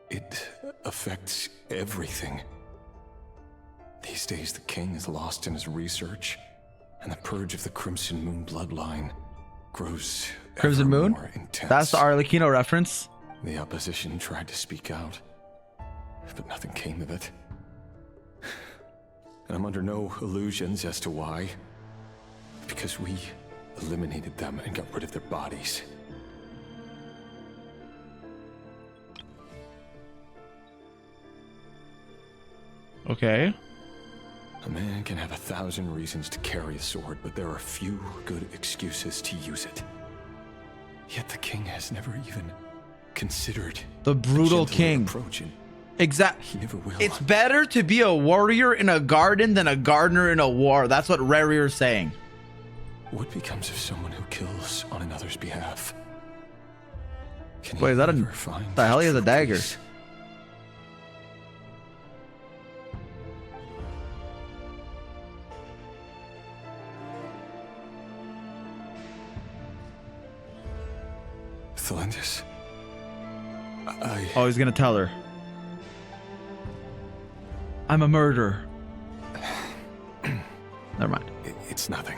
it affects everything. These days, the king is lost in his research, and the purge of the Crimson Moon bloodline grows Crimson Moon? more intense. That's the Arlecchino reference. The opposition tried to speak out, but nothing came of it. And I'm under no illusions as to why. Because we eliminated them and got rid of their bodies. Okay. A man can have 1,000 reasons to carry a sword, but there are few good excuses to use it. Yet the king has never even considered the brutal king. Exactly. He never will. It's better to be a warrior in a garden than a gardener in a war. That's what Rerir's saying. What becomes of someone who kills on another's behalf? Wait, is that the hell? He has a dagger. Peace? Flins. Oh, he's gonna tell her. I'm a murderer. Never mind. It's nothing.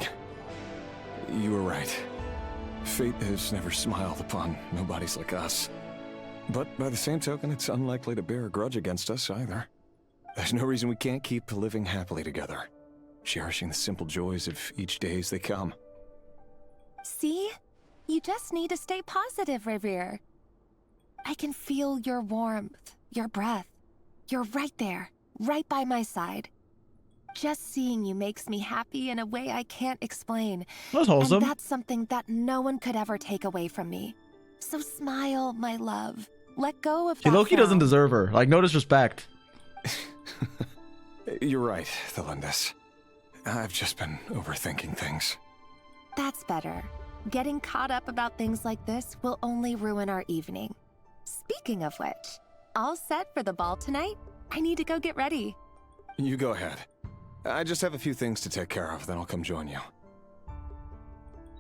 You were right. Fate has never smiled upon nobodies like us. But by the same token, it's unlikely to bear a grudge against us either. There's no reason we can't keep living happily together, cherishing the simple joys of each day as they come. See? You just need to stay positive, Rerir. I can feel your warmth, your breath. You're right there, right by my side. Just seeing you makes me happy in a way I can't explain. That's wholesome. And that's something that no one could ever take away from me. So smile, my love. Let go of that. Loki doesn't deserve her. Like, no disrespect. You're right, Thelindis. I've just been overthinking things. That's better. Getting caught up about things like this will only ruin our evening. Speaking of which, all set for the ball tonight? I need to go get ready. You go ahead. I just have a few things to take care of, then I'll come join you.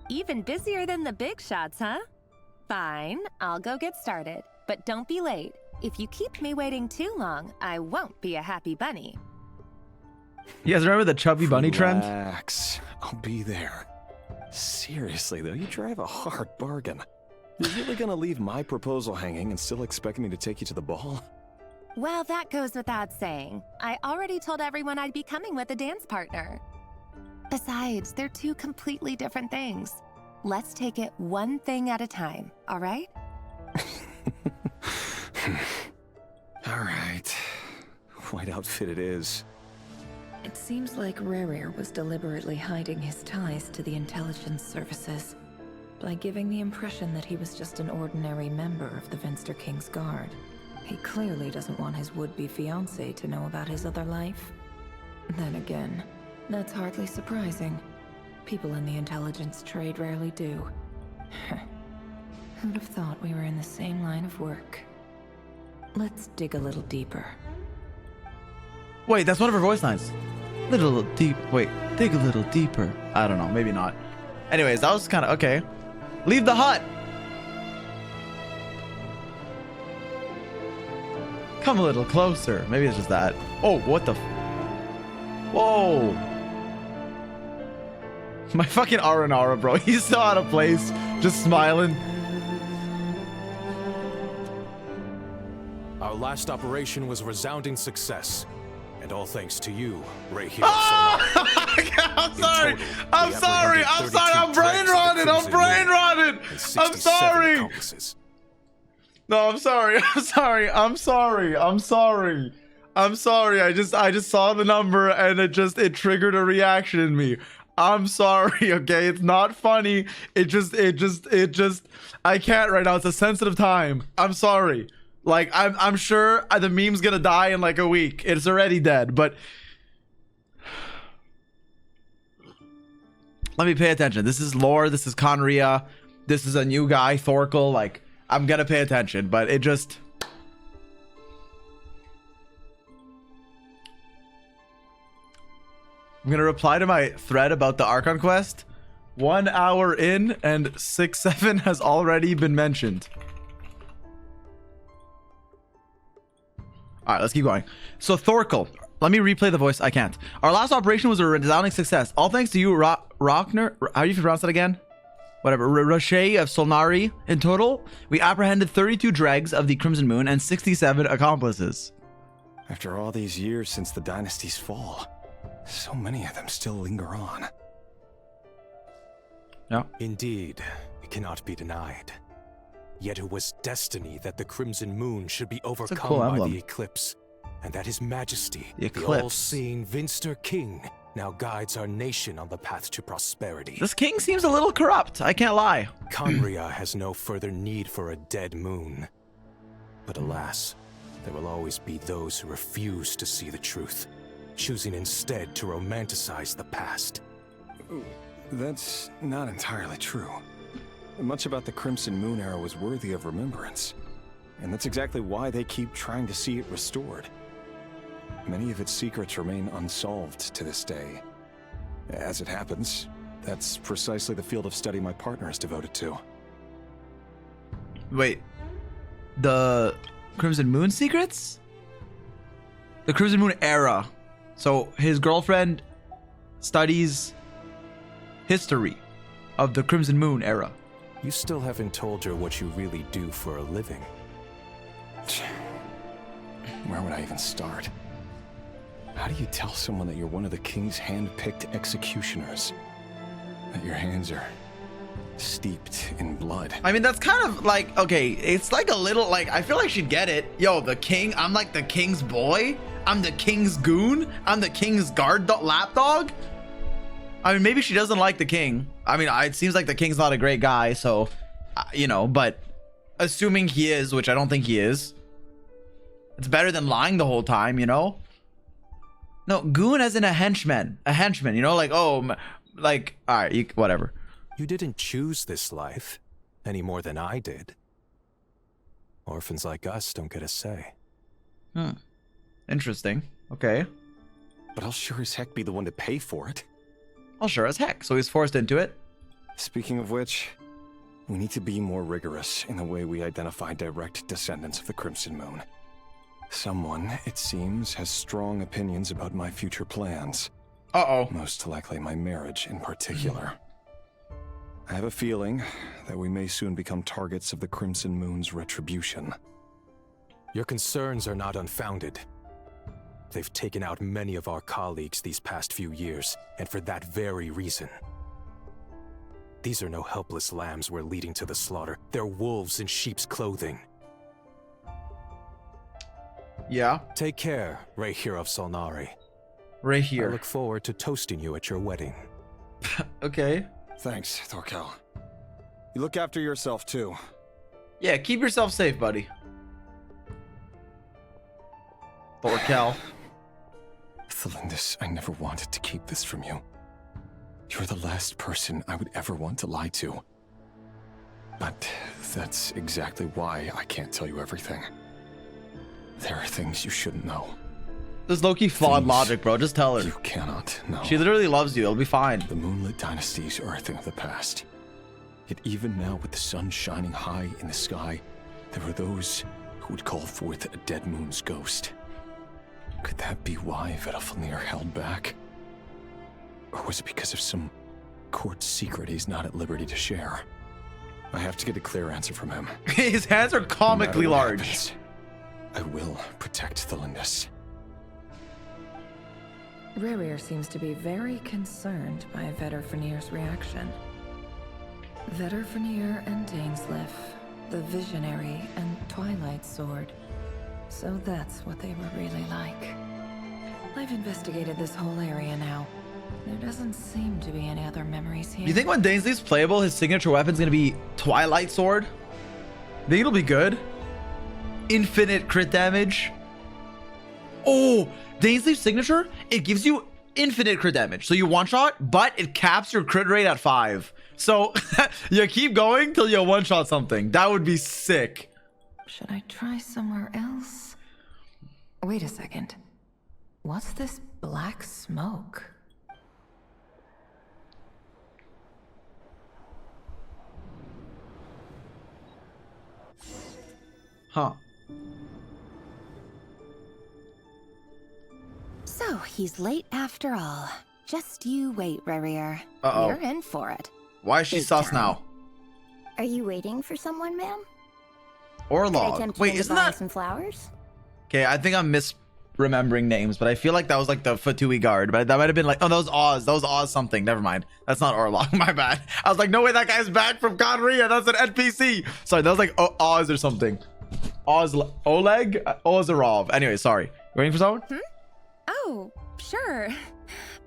Even busier than the big shots, huh? Fine, I'll go get started. But don't be late. If you keep me waiting too long, I won't be a happy bunny. You guys remember the chubby bunny trend? Relax. I'll be there. Seriously, though, you drive a hard bargain. You're really gonna leave my proposal hanging and still expect me to take you to the ball? Well, that goes without saying. I already told everyone I'd be coming with a dance partner. Besides, they're two completely different things. Let's take it one thing at a time, all right? All right. White outfit it is. It seems like Rerir was deliberately hiding his ties to the intelligence services by giving the impression that he was just an ordinary member of the Venster King's Guard. He clearly doesn't want his would-be fiancé to know about his other life. Then again, that's hardly surprising. People in the intelligence trade rarely do. Who'd have thought we were in the same line of work? Let's dig a little deeper. Wait, that's one of her voice lines. Little deep. Wait, dig a little deeper. I don't know, maybe not. Anyways, that was kind of okay. Leave the hut. Come a little closer. Maybe it's just that. Oh, what the? Whoa. My fucking Aranara, bro. He's so out of place. Just smiling. Our last operation was a resounding success. And all thanks to you, right here. I'm sorry. I'm sorry. I'm sorry. I'm brain rotted. I'm brain rotted. I'm sorry. No, I'm sorry. I'm sorry. I'm sorry. I'm sorry. I'm sorry. I just saw the number and it triggered a reaction in me. I'm sorry. Okay, it's not funny. It just I can't right now. It's a sensitive time. I'm sorry. Like, I'm sure the meme's gonna die in like a week. It's already dead, but let me pay attention. This is lore. This is Conria. This is a new guy, Thorkel. Like, I'm gonna pay attention, but it just... I'm gonna reply to my thread about the Archon quest. 1 hour in and 6-7 has already been mentioned. All right, let's keep going. So Thorkel, let me replay the voice. I can't. Our last operation was a resounding success. All thanks to you, Rockner. How do you pronounce that again? Whatever. Roche of Solnari. In total, we apprehended 32 dregs of the Crimson Moon and 67 accomplices. After all these years since the dynasty's fall, so many of them still linger on. Yeah. Indeed, it cannot be denied. Yet it was destiny that the Crimson Moon should be overcome by the eclipse, and that His Majesty, the all-seeing Vinster King, now guides our nation on the path to prosperity. This king seems a little corrupt, I can't lie. Conria has no further need for a dead moon. But alas, there will always be those who refuse to see the truth, choosing instead to romanticize the past. That's not entirely true. Much about the Crimson Moon era was worthy of remembrance, and that's exactly why they keep trying to see it restored. Many of its secrets remain unsolved to this day. As it happens, that's precisely the field of study my partner is devoted to. Wait, the Crimson Moon secrets? The Crimson Moon era. So his girlfriend studies history of the Crimson Moon era. You still haven't told her what you really do for a living. Where would I even start? How do you tell someone that you're one of the king's hand-picked executioners? That your hands are steeped in blood? I mean, that's kind of like, okay, it's like a little, like, I feel like she'd get it. Yo, the king, I'm like the king's boy. I'm the king's goon. I'm the king's lapdog. I mean, maybe she doesn't like the king. I mean, it seems like the king's not a great guy, so, you know, but assuming he is, which I don't think he is, it's better than lying the whole time, you know? No, goon as in a henchman, you know, like, oh, like, all right, whatever. You didn't choose this life any more than I did. Orphans like us don't get a say. Interesting. Okay. But I'll sure as heck be the one to pay for it. Well, sure as heck. So he's forced into it. Speaking of which, we need to be more rigorous in the way we identify direct descendants of the Crimson Moon. Someone, it seems, has strong opinions about my future plans. Uh-oh. Most likely my marriage in particular. I have a feeling that we may soon become targets of the Crimson Moon's retribution. Your concerns are not unfounded. They've taken out many of our colleagues these past few years, and for that very reason. These are no helpless lambs we're leading to the slaughter. They're wolves in sheep's clothing. Yeah. Take care, Rahir of Solnari. Rahir. I look forward to toasting you at your wedding. Okay. Thanks, Thorkel. You look after yourself, too. Yeah, keep yourself safe, buddy. Thorkel. Thelindis, I never wanted to keep this from you. You're the last person I would ever want to lie to. But that's exactly why I can't tell you everything. There are things you shouldn't know. This is low-key flawed logic, bro. Just tell her. You cannot know. She literally loves you. It'll be fine. The Moonlit dynasties are a thing of the past. Yet even now, with the sun shining high in the sky, there are those who would call forth a dead moon's ghost. Could that be why Vedalfnir held back? Or was it because of some court secret he's not at liberty to share? I have to get a clear answer from him. His hands are comically large. Happens, I will protect Thelindis. Rahir seems to be very concerned by Vedalfnir's reaction. Vedalfnir and Dainsleif, the Visionary and Twilight Sword. So that's what they were really like. I've investigated this whole area now. There doesn't seem to be any other memories here. You think when Dainsleif's playable, his signature weapon's gonna be Twilight Sword? Think it'll be good? Infinite crit damage. Oh, Dainsleif's signature, it gives you infinite crit damage. So you one shot, but it caps your crit rate at 5. So you keep going till you one shot something. That would be sick. Should I try somewhere else? Wait a second. What's this black smoke? Huh. So he's late after all. Just you wait, Rarier. Uh-oh. You're in for it. Why is she sus now? Are you waiting for someone, ma'am? Orlog. Wait, isn't that some flowers? Okay, I think I'm misremembering names, but I feel like that was like the Fatui guard, but that might have been like, oh, that was Oz. That was Oz something. Never mind. That's not Orlog. My bad. I was like, no way, that guy's back from Conria. That's an NPC. Sorry, that was like Oz or something. Oleg? Ozarov. Anyway, sorry. You waiting for someone? Oh, sure.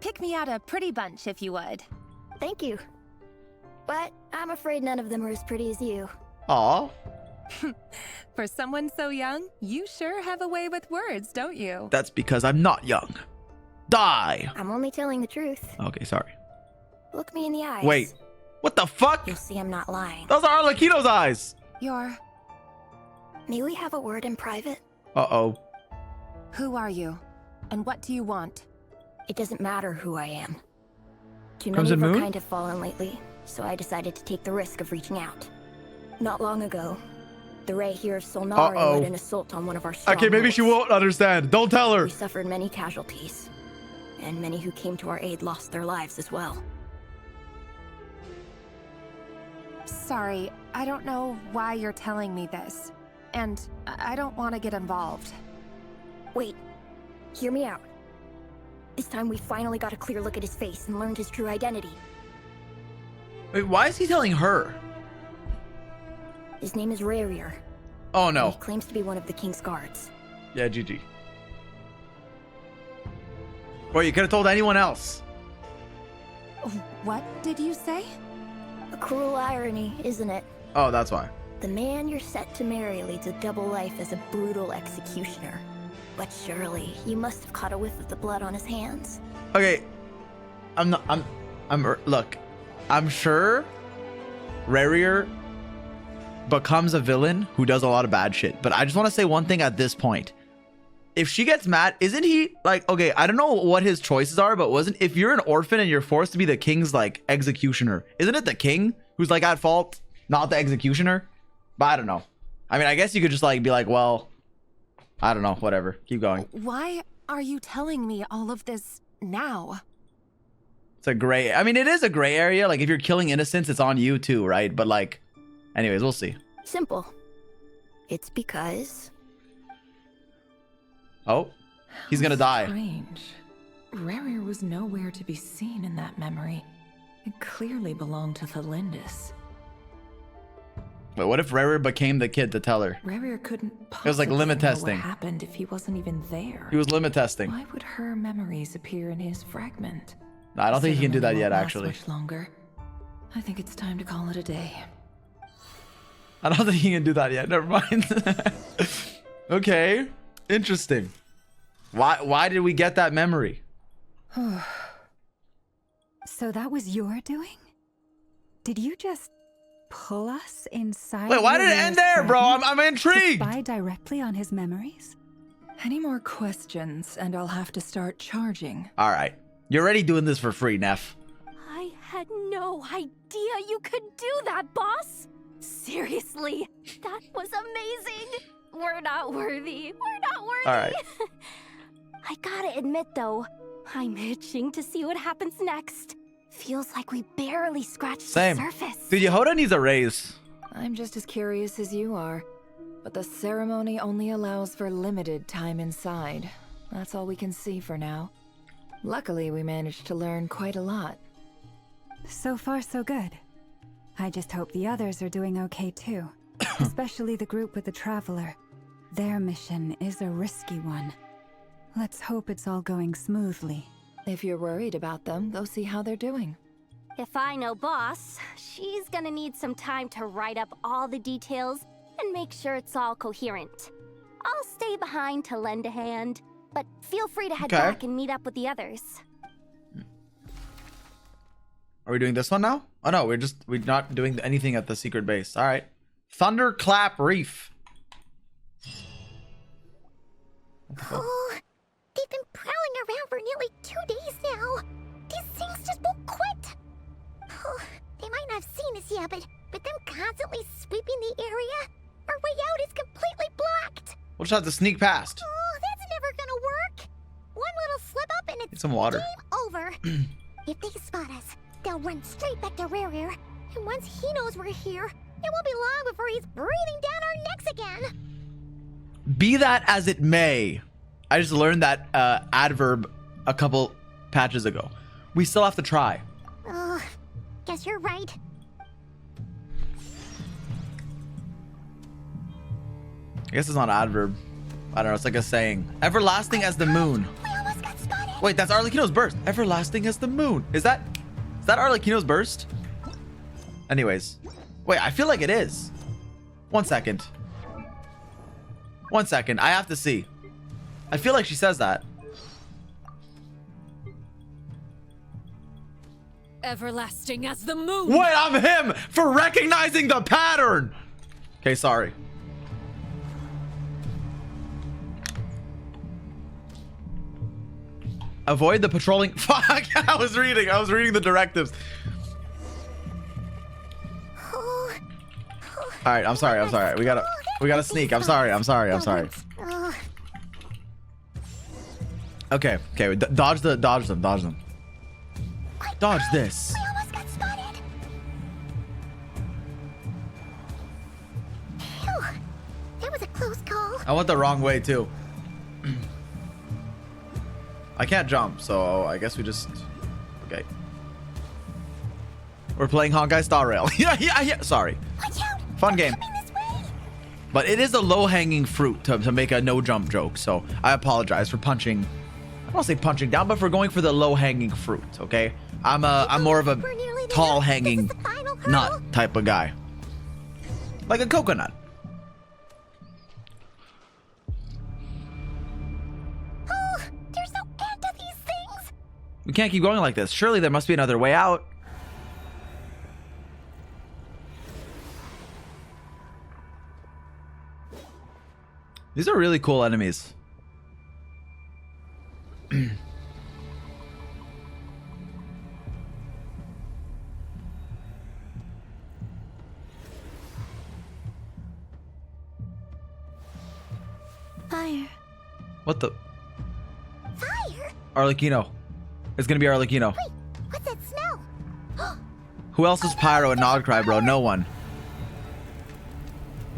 Pick me out a pretty bunch if you would. Thank you. But I'm afraid none of them are as pretty as you. Aw. For someone so young, you sure have a way with words, don't you? That's because I'm not young. Die. I'm only telling the truth. Okay, sorry. Look me in the eyes. Wait. What the fuck? You'll see I'm not lying. Those are Arlecchino's eyes. May we have a word in private? Uh-oh. Who are you? And what do you want? It doesn't matter who I am. Too Crimson many of our Moon? kind have fallen lately, so I decided to take the risk of reaching out. Not long ago, the Ray here of Solnari led an assault on one of our strongholds. Okay, maybe she won't understand. Don't tell her. We suffered many casualties, and many who came to our aid lost their lives as well. Sorry, I don't know why you're telling me this. And I don't want to get involved. Wait, hear me out. This time we finally got a clear look at his face and learned his true identity. Wait, why is he telling her? His name is Rarier. Oh no. He claims to be one of the King's guards. Yeah, GG. Well, you could have told anyone else. What did you say? A cruel irony, isn't it? Oh, that's why. The man you're set to marry leads a double life as a brutal executioner. But surely, you must have caught a whiff of the blood on his hands. Okay. Look, I'm sure Rarier becomes a villain who does a lot of bad shit. But I just want to say one thing at this point. If she gets mad, isn't he like, okay, I don't know what his choices are, but if you're an orphan and you're forced to be the king's like executioner, isn't it the king who's like at fault, not the executioner? But I don't know. I mean, I guess you could just like be like, well, I don't know, whatever. Keep going. Why are you telling me all of this now? It's a gray, I mean, it is a gray area. Like if you're killing innocents, it's on you too, right? But like, anyways, we'll see. Simple. It's because... Oh, he's gonna die. Strange. Rarier was nowhere to be seen in that memory. It clearly belonged to Thelindis. But what if Rarier became the kid to tell her? Rarier couldn't It was like limit possibly know testing. what happened if he wasn't even there. He was limit testing. Why would her memories appear in his fragment? No, I don't think he can do that yet, actually. Much longer. I think it's time to call it a day. I don't think he can do that yet. Never mind. Okay, interesting. Why did we get that memory? So that was your doing? Did you just pull us inside? Wait, why did it end there, bro? I'm intrigued. To spy directly on his memories? Any more questions, and I'll have to start charging. All right, you're already doing this for free, Neff. I had no idea you could do that, boss. Seriously, that was amazing. We're not worthy. We're not worthy. All right. I gotta admit, though, I'm itching to see what happens next. Feels like we barely scratched the surface. Dude, Yehoda needs a raise. I'm just as curious as you are, but the ceremony only allows for limited time inside. That's all we can see for now. Luckily, we managed to learn quite a lot. So far, so good. I just hope the others are doing okay too. Especially the group with the Traveler. Their mission is a risky one. Let's hope it's all going smoothly. If you're worried about them, go see how they're doing. If I know boss, she's gonna need some time to write up all the details and make sure it's all coherent. I'll stay behind to lend a hand, but feel free to head back and meet up with the others. Are we doing this one now? Oh no, we're not doing anything at the secret base. All right. Thunderclap Reef. Oh, they've been prowling around for nearly 2 days now. These things just won't quit. Oh, they might not have seen us yet, but them constantly sweeping the area, our way out is completely blocked. We'll just have to sneak past. Oh, that's never gonna work. One little slip up and it's Need some water. game over. If they spot us, they'll run straight back to Rare. And once he knows we're here, it won't be long before he's breathing down our necks again. Be that as it may, I just learned that adverb a couple patches ago. We still have to try. Guess you're right. I guess it's not an adverb. I don't know. It's like a saying. Everlasting as the moon. We almost got spotted. Wait, that's Arlecchino's burst. Everlasting as the moon. Is that Arlecchino's burst? Anyways. Wait, I feel like it is. 1 second. 1 second. I have to see. I feel like she says that. Everlasting as the moon. Wait, I'm him for recognizing the pattern. Okay, sorry. Avoid the patrolling. Fuck, I was reading the directives. All right, I'm sorry. We gotta sneak. I'm sorry. Okay, dodge them. Dodge this. We almost got spotted. Phew, that was a close call. I went the wrong way too. I can't jump, so I guess we just... Okay. We're playing Honkai Star Rail. yeah. Sorry. Watch out. Fun game. But it is a low-hanging fruit to make a no-jump joke, so I apologize for punching... I don't want to say punching down, but for going for the low-hanging fruit, okay? I'm more of a tall-hanging nut type of guy. Like a coconut. There's no end to these things. We can't keep going like this. Surely there must be another way out. These are really cool enemies. Fire. What the? Fire? Arlecchino. It's gonna be Arlecchino. Wait, what's that smell? Who else is Pyro and Nod-Krai, bro? No one.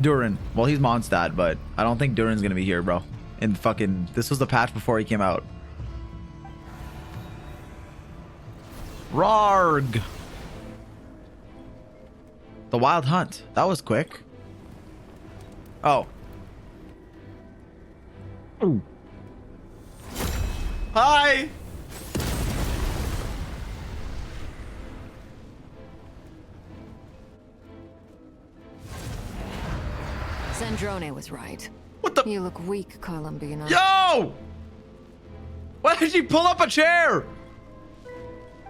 Durin. Well, he's Mondstadt, but I don't think Durin's gonna be here, bro. And fucking, this was the patch before he came out. Rarg. The Wild Hunt. That was quick. Oh. Ooh. Hi. Sandrone was right. What the? You look weak, Columbina. Yo! Why did she pull up a chair?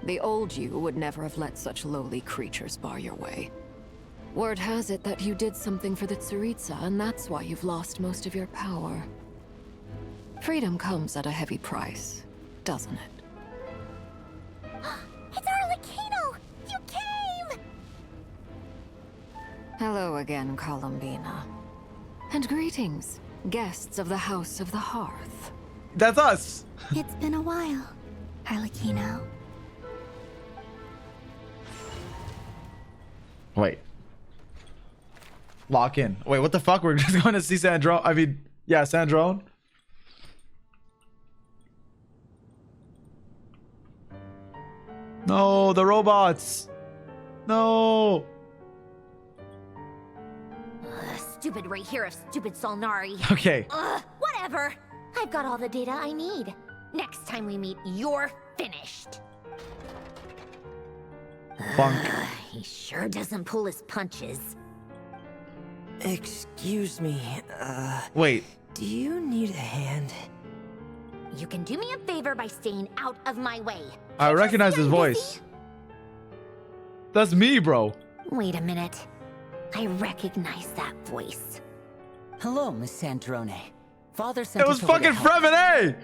The old you would never have let such lowly creatures bar your way. Word has it that you did something for the Zy0x, and that's why you've lost most of your power. Freedom comes at a heavy price, doesn't it? It's Arlecchino! You came! Hello again, Columbina. And greetings, guests of the House of the Hearth. That's us. It's been a while, Arlecchino. Wait. Lock in. Wait, what the fuck? We're just going to see Sandrone. I mean, yeah, Sandrone. No, the robots. No. Stupid right here of stupid Solnari. Okay. Whatever. I've got all the data I need. Next time we meet, you're finished. Bunk. He sure doesn't pull his punches. Excuse me, Wait. do you need a hand? You can do me a favor by staying out of my way. I recognize his voice. That's me, bro. Wait a minute. I recognize that voice. Hello, Miss Sandrone. Father sent It was us over to fucking help. Fremine!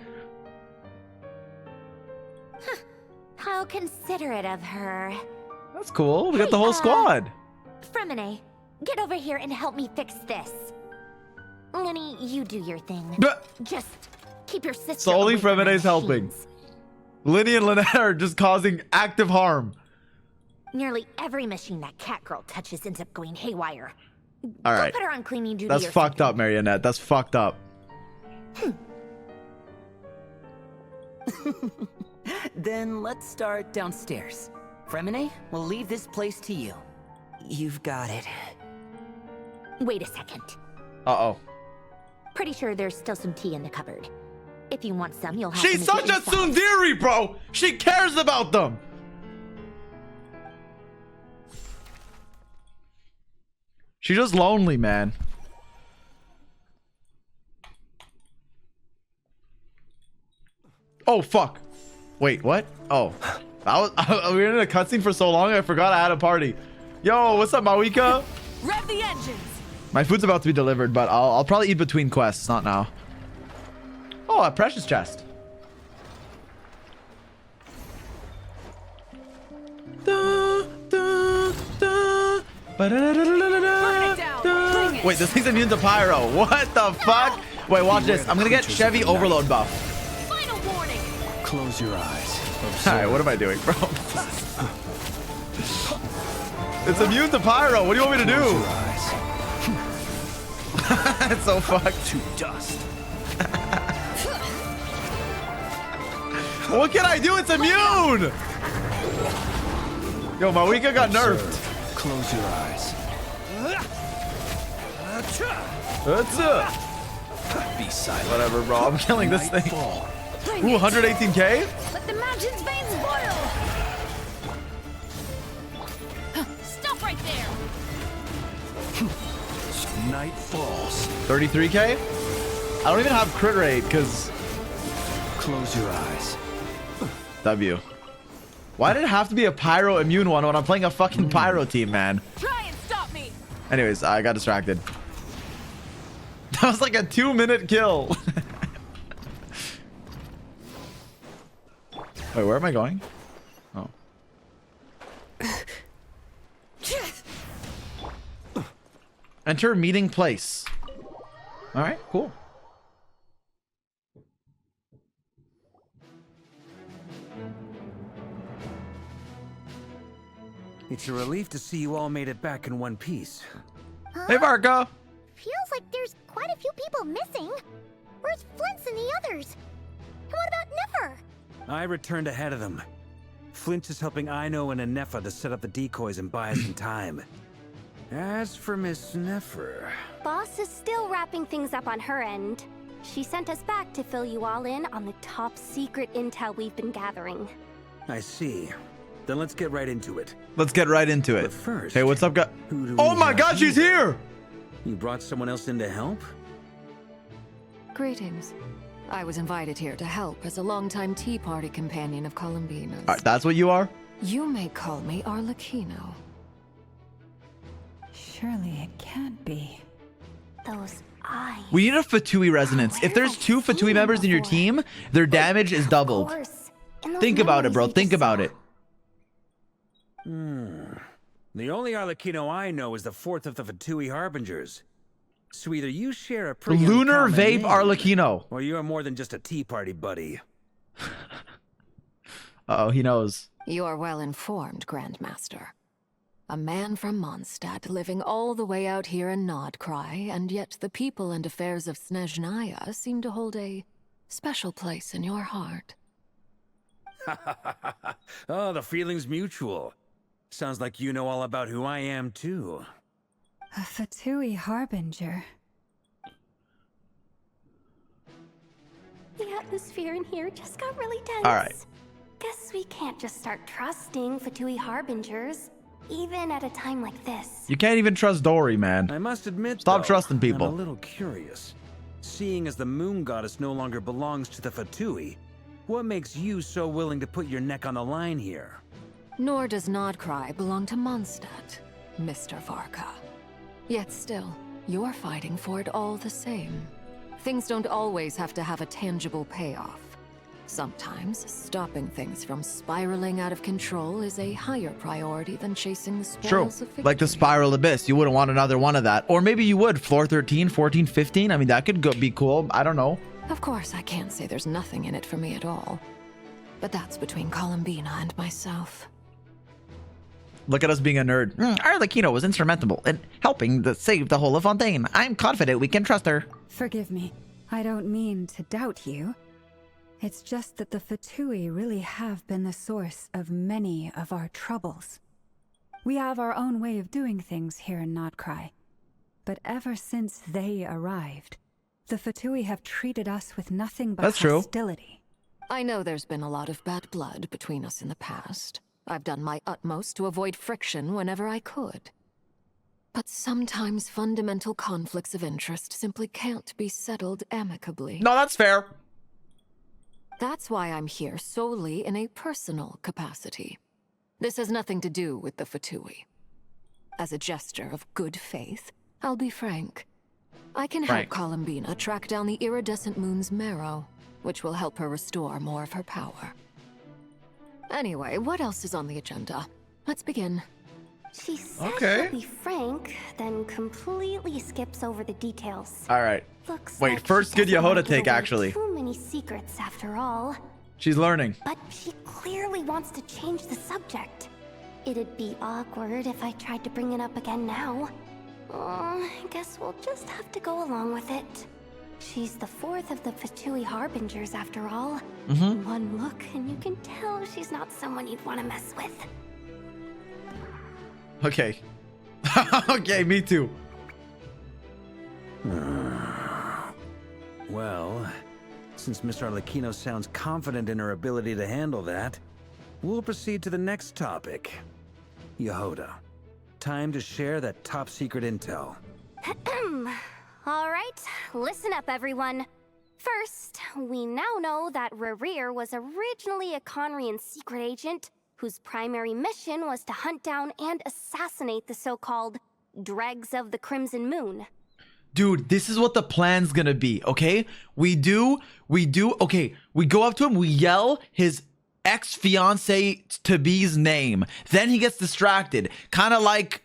How considerate of her. That's cool. We got the whole squad. Fremine, get over here and help me fix this. Lenny, you do your thing. Just keep your sister So only away from the Fremine's helping. machines. Linny and Lynette are just causing active harm. Nearly every machine that Catgirl touches ends up going haywire. All Go right. put her on cleaning duty That's or fucked up, Marionette. That's fucked up. Then let's start downstairs. Fremine, we'll leave this place to you. You've got it. Wait a second. Uh-oh. Pretty sure there's still some tea in the cupboard. If you want some, you'll have She's to make such it a yourself. tsundere, bro! She cares about them! She's just lonely, man. Oh, fuck. Wait, what? Oh. We were in a cutscene for so long, I forgot I had a party. Yo, what's up, Mawika? Rev the engines. My food's about to be delivered, but I'll probably eat between quests, not now. Oh, a precious chest. Wait, this thing's immune to pyro. What the fuck? Wait, watch this. I'm gonna get Chevy overload buff. Final warning. Close your eyes. Alright, what am I doing, bro? It's immune to pyro. What do you want me to do? It's so fucked. To dust. What can I do? It's immune! Yo, Mawika got nerfed. Close your eyes. That's it. Be silent. Whatever, bro. I'm killing this thing. Ooh, 118k? Let the mountain's veins boil. Stop right there. Night falls. 33k? I don't even have crit rate, because... Close your eyes. W. Why did it have to be a pyro immune one when I'm playing a fucking pyro team, man? Try and stop me. Anyways, I got distracted. That was like a 2-minute kill. Wait, where am I going? Oh. Enter meeting place. All right, cool. It's a relief to see you all made it back in one piece. Hey, Marco. Feels like there's quite a few people missing. Where's Flins and the others? And what about Nefer? I returned ahead of them. Flint is helping Ino and Anefa to set up the decoys and buy us some time. As for Miss Nefer... Boss is still wrapping things up on her end. She sent us back to fill you all in on the top secret intel we've been gathering. I see. Then let's get right into it. Let's get right into it. But first, hey, what's up, guys? who do Oh we my have God, she's here! You brought someone else in to help? Greetings. I was invited here to help as a longtime Tea Party companion of Columbina's. All right, that's what you are? You may call me Arlecchino. Surely it can't be. Those eyes. We need a Fatui resonance. If there's 2 Fatui members in your team, their damage is doubled. Think about it, bro. Think about it. The only Arlecchino I know is the 4th of the Fatui Harbingers. So either you share a pretty Lunar uncommon Vape name, Arlecchino. or you are more than just a Tea Party buddy. Uh-oh, he knows. You are well informed, Grandmaster. A man from Mondstadt living all the way out here in Nod-Krai, and yet the people and affairs of Snezhnaya seem to hold a special place in your heart. Oh, the feeling's mutual. Sounds like you know all about who I am, too. A Fatui Harbinger. The atmosphere in here just got really tense. All right. Guess we can't just start trusting Fatui Harbingers, even at a time like this. You can't even trust Dory, man. I must admit, Stop though, trusting people. I'm a little curious. Seeing as the moon goddess no longer belongs to the Fatui, what makes you so willing to put your neck on the line here? Nor does Nod-Krai belong to Mondstadt, Mr. Varka. Yet still, you're fighting for it all the same. Things don't always have to have a tangible payoff. Sometimes, stopping things from spiraling out of control is a higher priority than chasing the spoils of victory. Like the Spiral Abyss. You wouldn't want another one of that. Or maybe you would. Floor 13, 14, 15. I mean, that could be cool. I don't know. Of course, I can't say there's nothing in it for me at all. But that's between Columbina and myself. Look at us being a nerd. Arlecchino was instrumental in helping to save the whole of Fontaine. I'm confident we can trust her. Forgive me. I don't mean to doubt you. It's just that the Fatui really have been the source of many of our troubles. We have our own way of doing things here in Nod-Krai. But ever since they arrived, the Fatui have treated us with nothing but hostility. I know there's been a lot of bad blood between us in the past. I've done my utmost to avoid friction whenever I could. But sometimes fundamental conflicts of interest simply can't be settled amicably. No, that's fair. That's why I'm here solely in a personal capacity. This has nothing to do with the Fatui. As a gesture of good faith, I'll be frank. I can help Columbina track down the iridescent moon's marrow, which will help her restore more of her power. Anyway, what else is on the agenda? Let's begin. She says she'll be frank, then completely skips over the details. All right. Looks Wait, like first good Yehoda take, actually. Too many secrets after all. She's learning. But she clearly wants to change the subject. It'd be awkward if I tried to bring it up again now. I guess we'll just have to go along with it. She's the fourth of the Fatui Harbingers after all. One look and you can tell she's not someone you'd want to mess with. Okay. Okay, me too. Well, since Miss Arlecchino sounds confident in her ability to handle that, we'll proceed to the next topic. Yehoda, time to share that top secret intel. Alright, listen up everyone. First, we now know that Rerir was originally a Conrian secret agent whose primary mission was to hunt down and assassinate the so-called Dregs of the Crimson Moon. Dude, this is what the plan's gonna be, okay? We go up to him, we yell his ex-fiance to be's name. Then he gets distracted. Kind of like,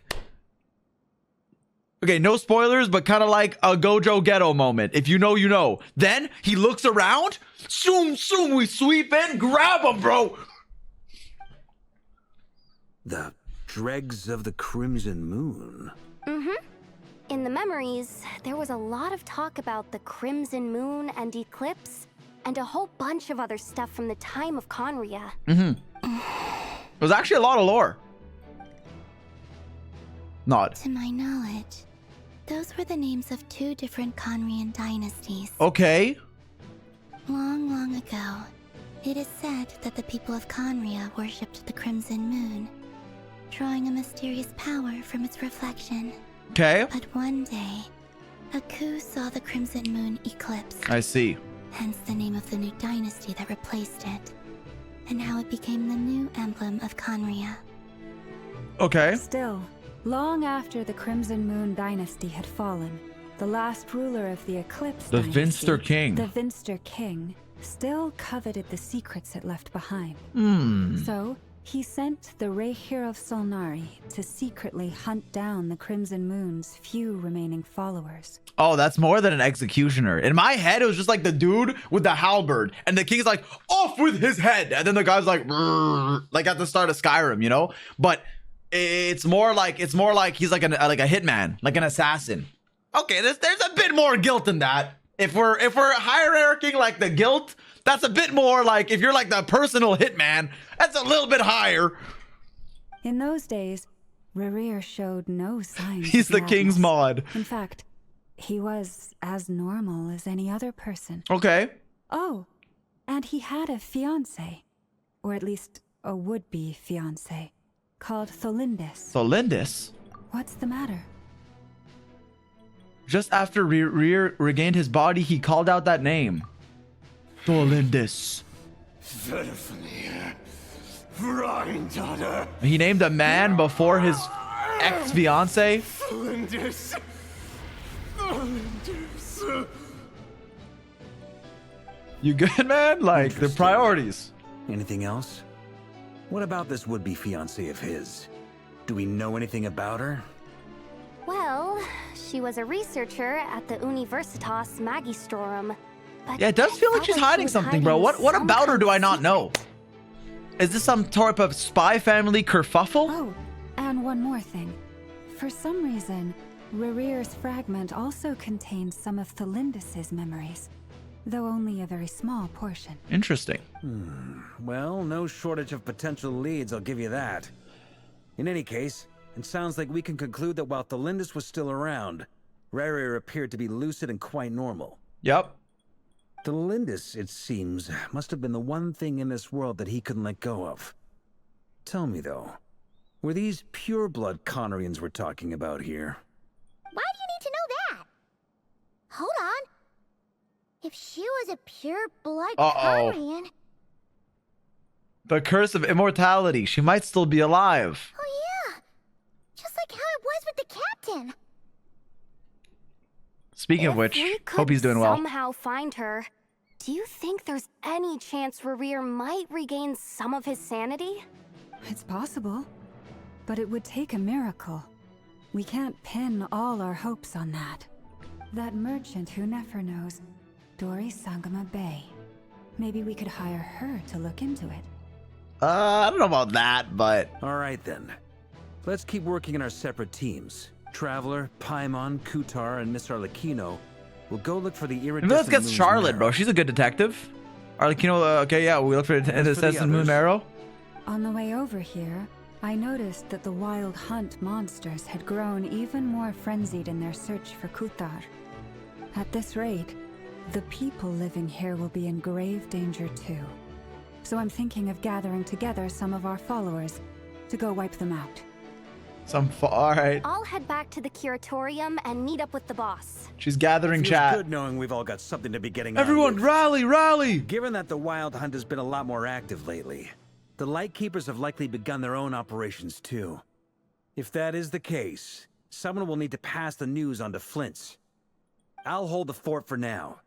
okay, no spoilers, but kind of like a Gojo Ghetto moment. If you know, you know. Then he looks around, zoom, we sweep in, grab him, bro. The Dregs of the Crimson Moon. In the memories, there was a lot of talk about the Crimson Moon and Eclipse, and a whole bunch of other stuff from the time of Conria. There's actually a lot of lore. Nod. To my knowledge, those were the names of two different Conrian dynasties. Okay. Long, long ago, it is said that the people of Conria worshipped the Crimson Moon, drawing a mysterious power from its reflection. Okay. But one day, a coup saw the Crimson Moon eclipse. I see. Hence the name of the new dynasty that replaced it, and how it became the new emblem of Conria. Okay. Still, long after the Crimson Moon dynasty had fallen, the last ruler of the Eclipse The dynasty, Vinster King. the Vinster King, still coveted the secrets it left behind. So, he sent the Rehir of Solnari to secretly hunt down the Crimson Moon's few remaining followers. Oh, that's more than an executioner. In my head, it was just like the dude with the halberd, and the king's like, off with his head, and then the guy's like at the start of Skyrim, you know? But it's more like he's like a hitman, like an assassin. Okay, there's a bit more guilt than that. If we're hierarching like the guilt, that's a bit more like if you're like the personal hitman, that's a little bit higher. In those days, Rerir showed no signs. He's of the king's mod. In fact, he was as normal as any other person. Okay. Oh, and he had a fiancé, or at least a would-be fiancé, called Tholindis. Tholindis? What's the matter? Just after Reir regained his body, he called out that name. Tholindis. Granddaughter. He named a man before his ex-fiance. Flinders. Flinders. You good, man? Like, the priorities. Anything else? What about this would-be fiancée of his? Do we know anything about her? Well, she was a researcher at the Universitas Magistrorum. But Yeah, it does feel like she's hiding something, bro. What about her do I not know? Is this some type of spy family kerfuffle? Oh, and one more thing. For some reason, Rerear's fragment also contains some of Thelindis' memories, though only a very small portion. Interesting. Well, no shortage of potential leads, I'll give you that. In any case, it sounds like we can conclude that while Thelindis was still around, Rerear appeared to be lucid and quite normal. Yep. Thelindis, it seems, must have been the one thing in this world that he couldn't let go of. Tell me, though, were these pure-blood Connorians we're talking about here? Why do you need to know that? Hold on. If she was a pure-blood Connorian... The curse of immortality. She might still be alive. Oh yeah, just like how it was with the captain. Speaking of which, hope he's doing well. Somehow find her. Do you think there's any chance Rerear might regain some of his sanity? It's possible, but it would take a miracle. We can't pin all our hopes on that. That merchant who Nefer knows, Dori Sangama Bay. Maybe we could hire her to look into it. I don't know about that, but... Alright then. Let's keep working in our separate teams. Traveler, Paimon, Kutar, and Miss Arlecchino will go look for the iridescent Let's get moon's Charlotte, marrow. bro. She's a good detective. Arlecchino, okay, yeah, we look for the iridescent moon marrow. On the way over here, I noticed that the wild hunt monsters had grown even more frenzied in their search for Kutar. At this rate, the people living here will be in grave danger too. So I'm thinking of gathering together some of our followers to go wipe them out. Alright. I'll head back to the curatorium and meet up with the boss. She's gathering Feels chat. good knowing we've all got something to be getting Everyone, on with. rally, rally! Given that the Wild Hunt has been a lot more active lately, the Lightkeepers have likely begun their own operations too. If that is the case, someone will need to pass the news on to Flins. I'll hold the fort for now,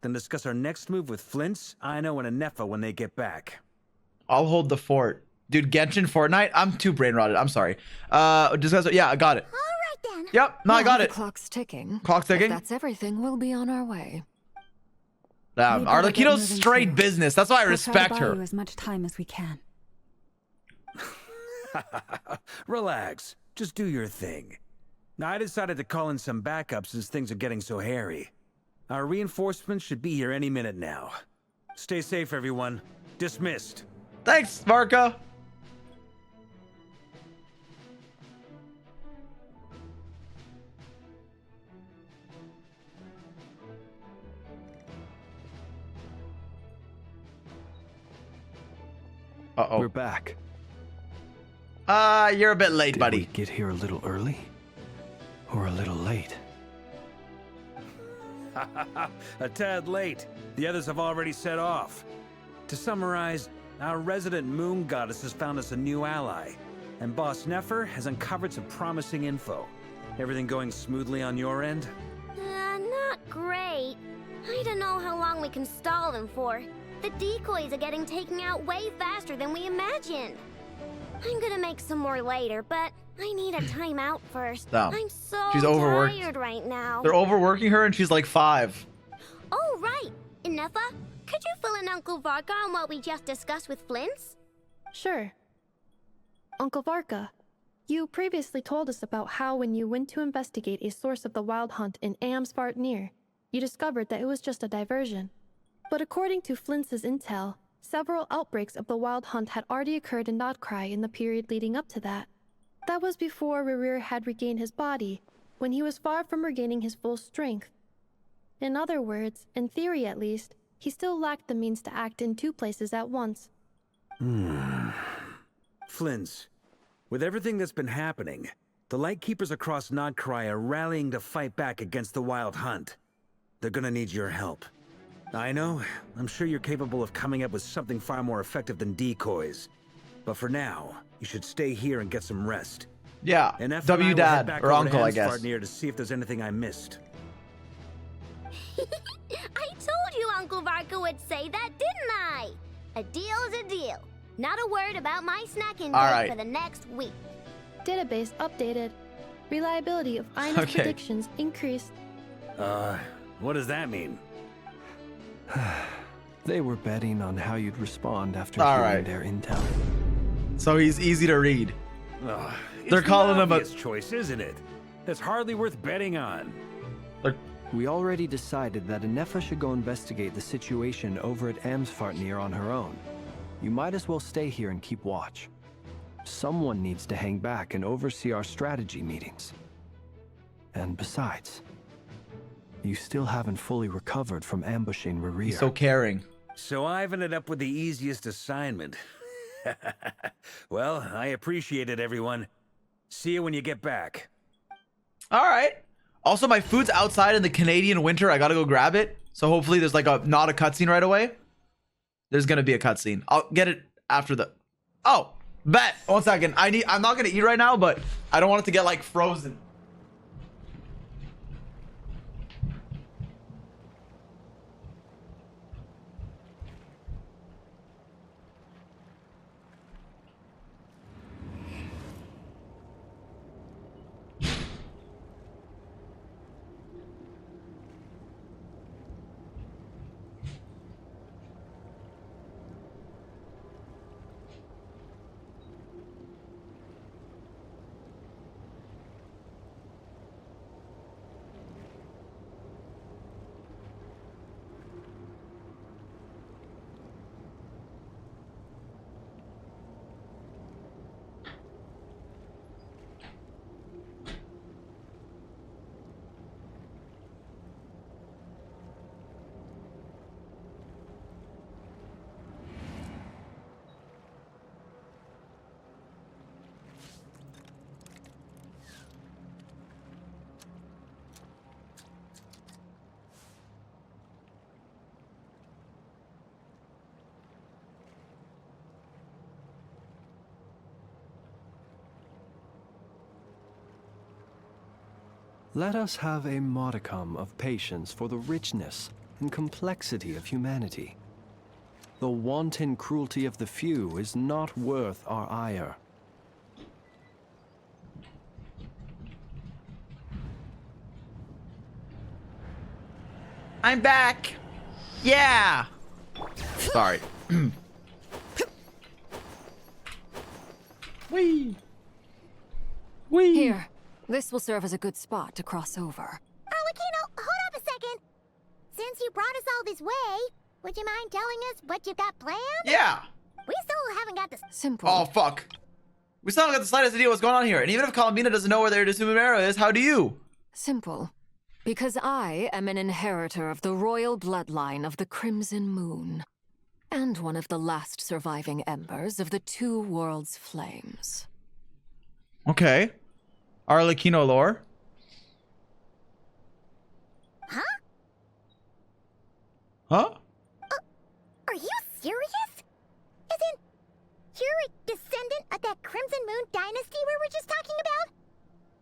then discuss our next move with Flins, Aino, and Anefa when they get back. I'll hold the fort. Dude, Genshin Fortnite? I'm too brain rotted. I'm sorry. Discuss. Yeah, I got it. All right then. Yep, no, I got it. The clock's ticking. Clock's ticking? If that's everything, we'll be on our way. Arlecchino's straight business. That's why I respect We'll try to buy her. you as much time as we can. Relax. Just do your thing. Now, I decided to call in some backup since things are getting so hairy. Our reinforcements should be here any minute now. Stay safe, everyone. Dismissed. Thanks, Marka. Uh-oh. We're back. You're a bit late, buddy. Did we get here a little early? Or a little late? A tad late. The others have already set off. To summarize, our resident moon goddess has found us a new ally, and Boss Nefer has uncovered some promising info. Everything going smoothly on your end? Not great. I don't know how long we can stall them for. The decoys are getting taken out way faster than we imagined. I'm gonna make some more later, but I need a timeout first. Damn. I'm so She's overworked. tired right now. They're overworking her and she's like 5. Oh, right. Inefa, could you fill in Uncle Varka on what we just discussed with Flins? Sure. Uncle Varka, you previously told us about how when you went to investigate a source of the Wild Hunt in Amsvartnir, you discovered that it was just a diversion. But according to Flints's intel, several outbreaks of the Wild Hunt had already occurred in Nod-Krai in the period leading up to that. That was before Rerear had regained his body, when he was far from regaining his full strength. In other words, in theory at least, he still lacked the means to act in 2 places at once. Flins, with everything that's been happening, the Lightkeepers across Nod-Krai are rallying to fight back against the Wild Hunt. They're gonna need your help. I know, I'm sure you're capable of coming up with something far more effective than decoys. But for now, you should stay here and get some rest. Yeah, And F W and I will head dad back or over to uncle, I guess. Ansfartnir to see if there's anything I missed. I told you Uncle Varka would say that, didn't I? A deal is a deal. Not a word about my snack intake for the next week. Database updated. Reliability of Ina's predictions increased. What does that mean? They were betting on how you'd respond after hearing their intel. So he's easy to read. They're calling him a choice, isn't it? That's hardly worth betting on. We already decided that Anefa should go investigate the situation over at Amsfartnir on her own. You might as well stay here and keep watch. Someone needs to hang back and oversee our strategy meetings. And besides, you still haven't fully recovered from ambushing Rerir. He's so caring. So I've ended up with the easiest assignment. Well, I appreciate it, everyone. See you when you get back. All right. Also, my food's outside in the Canadian winter. I gotta go grab it. So hopefully there's like not a cutscene right away. There's gonna be a cutscene. I'll get it after the... Oh, bet. 1 second. I'm not gonna eat right now, but I don't want it to get like frozen. Let us have a modicum of patience for the richness and complexity of humanity. The wanton cruelty of the few is not worth our ire. I'm back. Yeah. Sorry. Wee. Wee. Here. This will serve as a good spot to cross over. Arlecchino, hold up a second. Since you brought us all this way, would you mind telling us what you've got planned? Yeah. We still haven't got this. Simple. Oh, fuck. We still haven't got the slightest idea what's going on here. And even if Columbina doesn't know where their Sumimera is, how do you? Simple. Because I am an inheritor of the royal bloodline of the Crimson Moon. And one of the last surviving embers of the Two Worlds' flames. Okay. Arlecchino lore. Huh? Huh? Are you serious? Isn't you're a descendant of that Crimson Moon dynasty we were just talking about?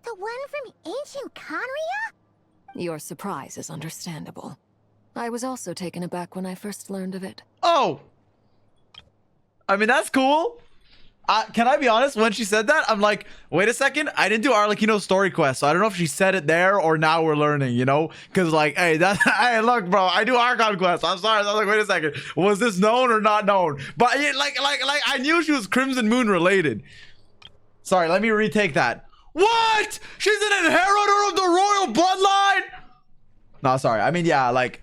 The one from ancient Conria? Your surprise is understandable. I was also taken aback when I first learned of it. Oh! I mean, that's cool. Can I be honest? When she said that, I'm like, wait a second. I didn't do Arlecchino's story quest, so I don't know if she said it there or now we're learning, you know? Because, like, hey, hey, look, bro, I do Archon quests. I'm sorry. I was like, wait a second. Was this known or not known? But, like, I knew she was Crimson Moon related. Sorry, let me retake that. What? She's an inheritor of the royal bloodline? No, sorry. I mean, yeah, like,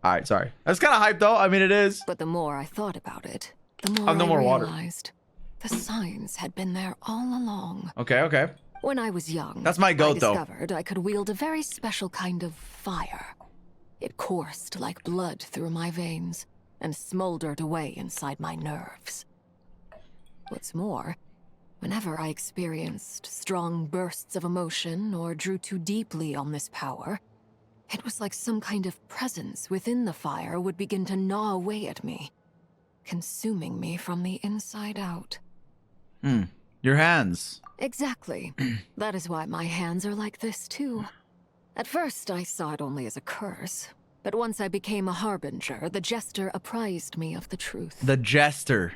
all right, sorry. That's kind of hype, though. I mean, it is. But the more I thought about it, the more I realized the signs had been there all along. Okay, okay. When I was young, that's my goat, though. I discovered I could wield a very special kind of fire. It coursed like blood through my veins and smoldered away inside my nerves. What's more, whenever I experienced strong bursts of emotion or drew too deeply on this power, it was like some kind of presence within the fire would begin to gnaw away at me, consuming me from the inside out. Your hands. Exactly. That is why my hands are like this, too. At first, I saw it only as a curse. But once I became a harbinger, the Jester apprised me of the truth. The Jester.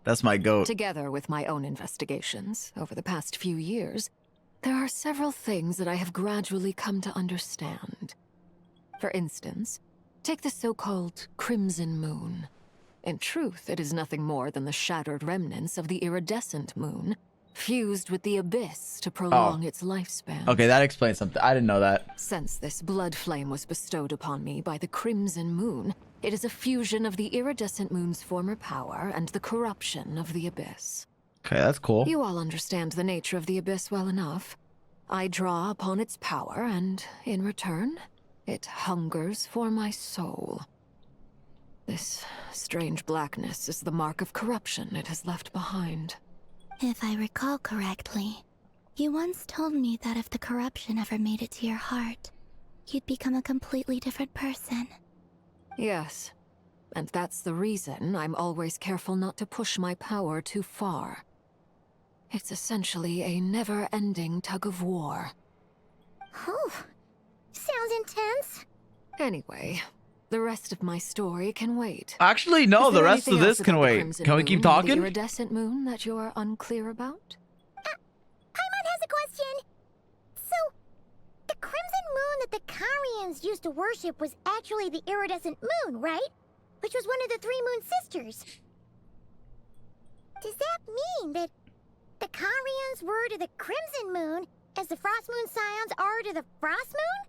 That's my goat. Together with my own investigations over the past few years, there are several things that I have gradually come to understand. For instance, take the so-called Crimson Moon. In truth, it is nothing more than the shattered remnants of the iridescent moon, fused with the abyss to prolong its lifespan. Okay, that explains something. I didn't know that. Since this blood flame was bestowed upon me by the Crimson Moon, it is a fusion of the iridescent moon's former power and the corruption of the abyss. Okay, that's cool. You all understand the nature of the abyss well enough. I draw upon its power, and in return, it hungers for my soul. This strange blackness is the mark of corruption it has left behind. If I recall correctly, you once told me that if the corruption ever made it to your heart, you'd become a completely different person. Yes, and that's the reason I'm always careful not to push my power too far. It's essentially a never-ending tug-of-war. Oh, sounds intense. Anyway, the rest of my story can wait. Actually, no, Is the there rest of anything this else can about the wait. Crimson Can we Moon keep and the talking? iridescent moon that you're unclear about? Paimon has a question. So, the Crimson Moon that the Karians used to worship was actually the iridescent moon, right? Which was one of the three moon sisters. Does that mean that the Karians were to the Crimson Moon as the Frost Moon Scions are to the Frost Moon?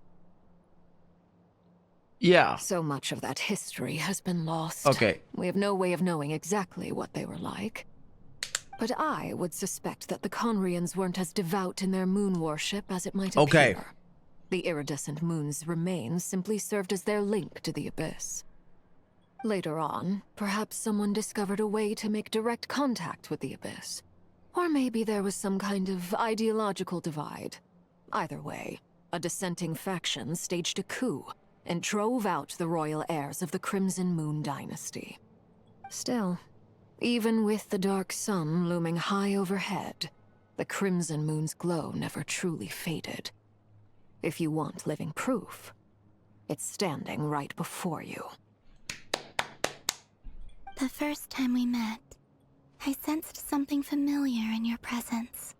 Yeah. So much of that history has been lost. Okay. We have no way of knowing exactly what they were like. But I would suspect that the Conrians weren't as devout in their moon worship as it might Okay. appear. The iridescent moon's remains simply served as their link to the abyss. Later on, perhaps someone discovered a way to make direct contact with the abyss. Or maybe there was some kind of ideological divide. Either way, a dissenting faction staged a coup and drove out the royal heirs of the Crimson Moon dynasty. Still, even with the dark sun looming high overhead, the Crimson Moon's glow never truly faded. If you want living proof, it's standing right before you. The first time we met, I sensed something familiar in your presence.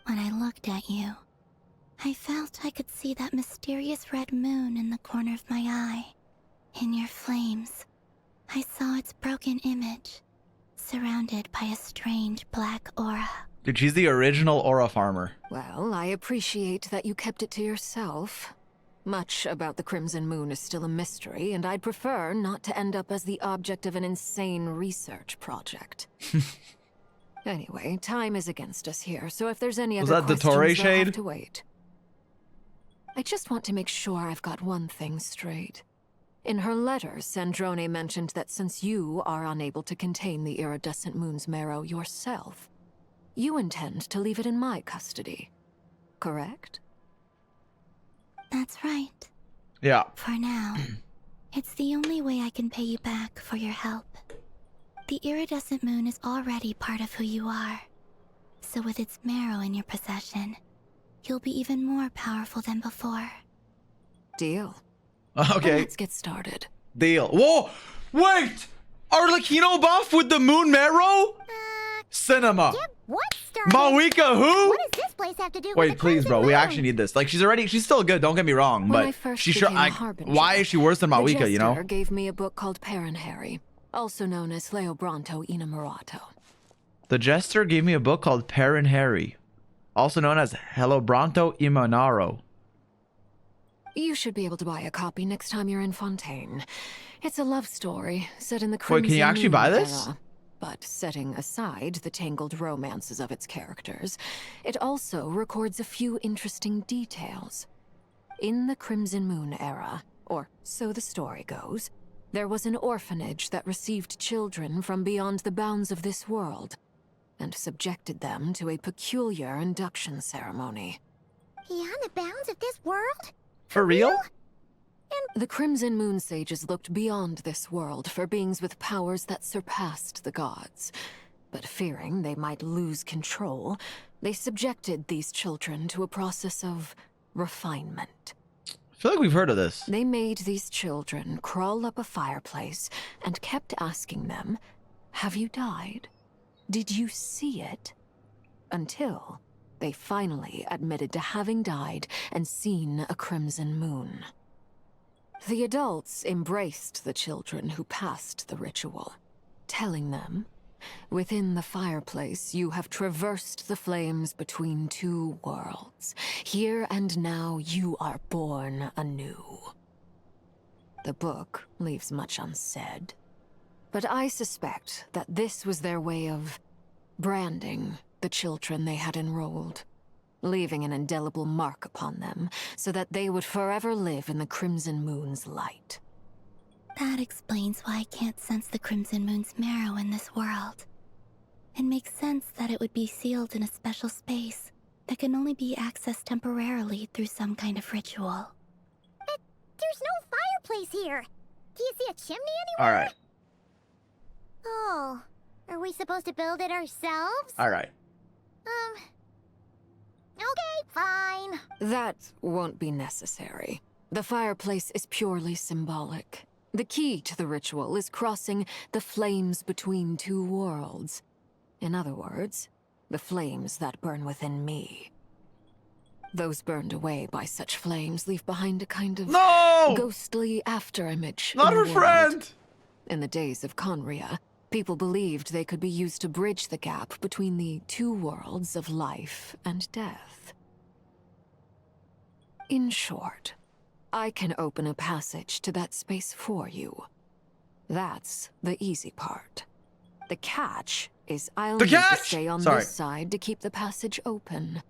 When I looked at you, I felt I could see that mysterious red moon in the corner of my eye. In your flames, I saw its broken image, surrounded by a strange black aura. Dude, she's the original aura farmer. Well, I appreciate that you kept it to yourself. Much about the Crimson Moon is still a mystery, and I'd prefer not to end up as the object of an insane research project. Anyway, time is against us here, so if there's any Was other that the questions, Torre they'll shade? have to wait. I just want to make sure I've got one thing straight. In her letter, Sandrone mentioned that since you are unable to contain the iridescent moon's marrow yourself, you intend to leave it in my custody. Correct? That's right. Yeah. For now, it's the only way I can pay you back for your help. The iridescent moon is already part of who you are. So with its marrow in your possession, you'll be even more powerful than before. Deal. Okay. Then let's get started. Deal. Whoa! Wait! Arlecchino buff with the moon marrow? Cinema. What started? Mawika who? What does this place have to do with Wait, the please, bro. We actually need this. Like, she's still good. Don't get me wrong, When I but first she's sure. became a harbinger, Why is she worse than Mawika? the You know? Jester gave me a book called Harry, also known as Leobranto Inamorato. The Jester gave me a book called Harry, also known as Helobranto Imanaro. You should be able to buy a copy next time you're in Fontaine. It's a love story set in the Wait, Crimson can you actually Moon buy this? era. But setting aside the tangled romances of its characters, it also records a few interesting details. In the Crimson Moon era, or so the story goes, there was an orphanage that received children from beyond the bounds of this world, and subjected them to a peculiar induction ceremony. Beyond the bounds of this world? For real? The Crimson Moon Sages looked beyond this world for beings with powers that surpassed the gods. But fearing they might lose control, they subjected these children to a process of refinement. I feel like we've heard of this. They made these children crawl up a fireplace and kept asking them, "Have you died? Did you see it?" Until they finally admitted to having died and seen a crimson moon. The adults embraced the children who passed the ritual, telling them, "Within the fireplace, you have traversed the flames between two worlds. Here and now, you are born anew." The book leaves much unsaid, but I suspect that this was their way of branding the children they had enrolled, leaving an indelible mark upon them so that they would forever live in the Crimson Moon's light. That explains why I can't sense the Crimson Moon's marrow in this world. It makes sense that it would be sealed in a special space that can only be accessed temporarily through some kind of ritual. But there's no fireplace here. Do you see a chimney anywhere? All right. Oh, are we supposed to build it ourselves? All right. Okay, fine. That won't be necessary. The fireplace is purely symbolic. The key to the ritual is crossing the flames between two worlds. In other words, the flames that burn within me. Those burned away by such flames leave behind a kind of ghostly afterimage. Not her friend! In the days of Conria, people believed they could be used to bridge the gap between the two worlds of life and death. In short, I can open a passage to that space for you. That's the easy part. The catch is I'll need to stay on this side to keep the passage open.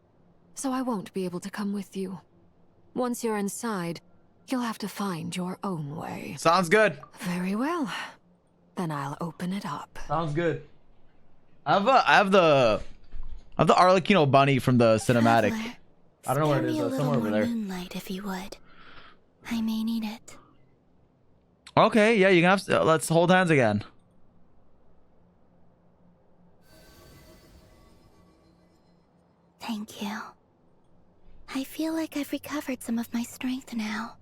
So I won't be able to come with you. Once you're inside, you'll have to find your own way. Sounds good. Very well. Then I'll open it up. Sounds good. I have the Arlecchino bunny from the cinematic. Traveler, I don't know where it is. spare me a Though. little Somewhere over more there. moonlight, if you would. I may need it. Okay, yeah, you can have. Let's hold hands again. Thank you. I feel like I've recovered some of my strength now.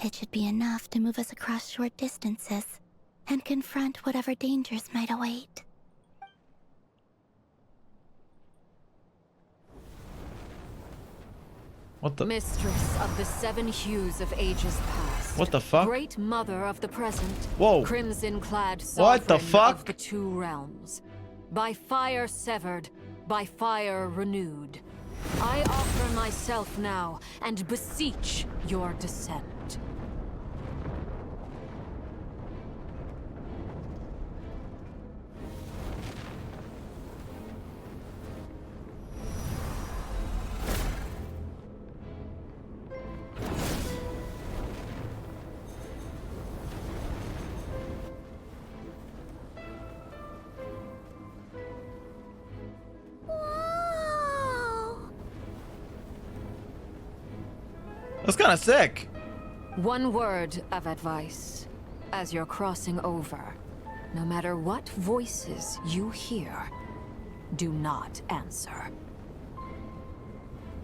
It should be enough to move us across short distances and confront whatever dangers might await. What the? Mistress of the seven hues of ages past. What the fuck? Great mother of the present. Whoa. Crimson-clad What the sovereign fuck? of the two realms. By fire severed, by fire renewed. I offer myself now and beseech your descent. That's kind of sick. One word of advice. As you're crossing over, no matter what voices you hear, do not answer.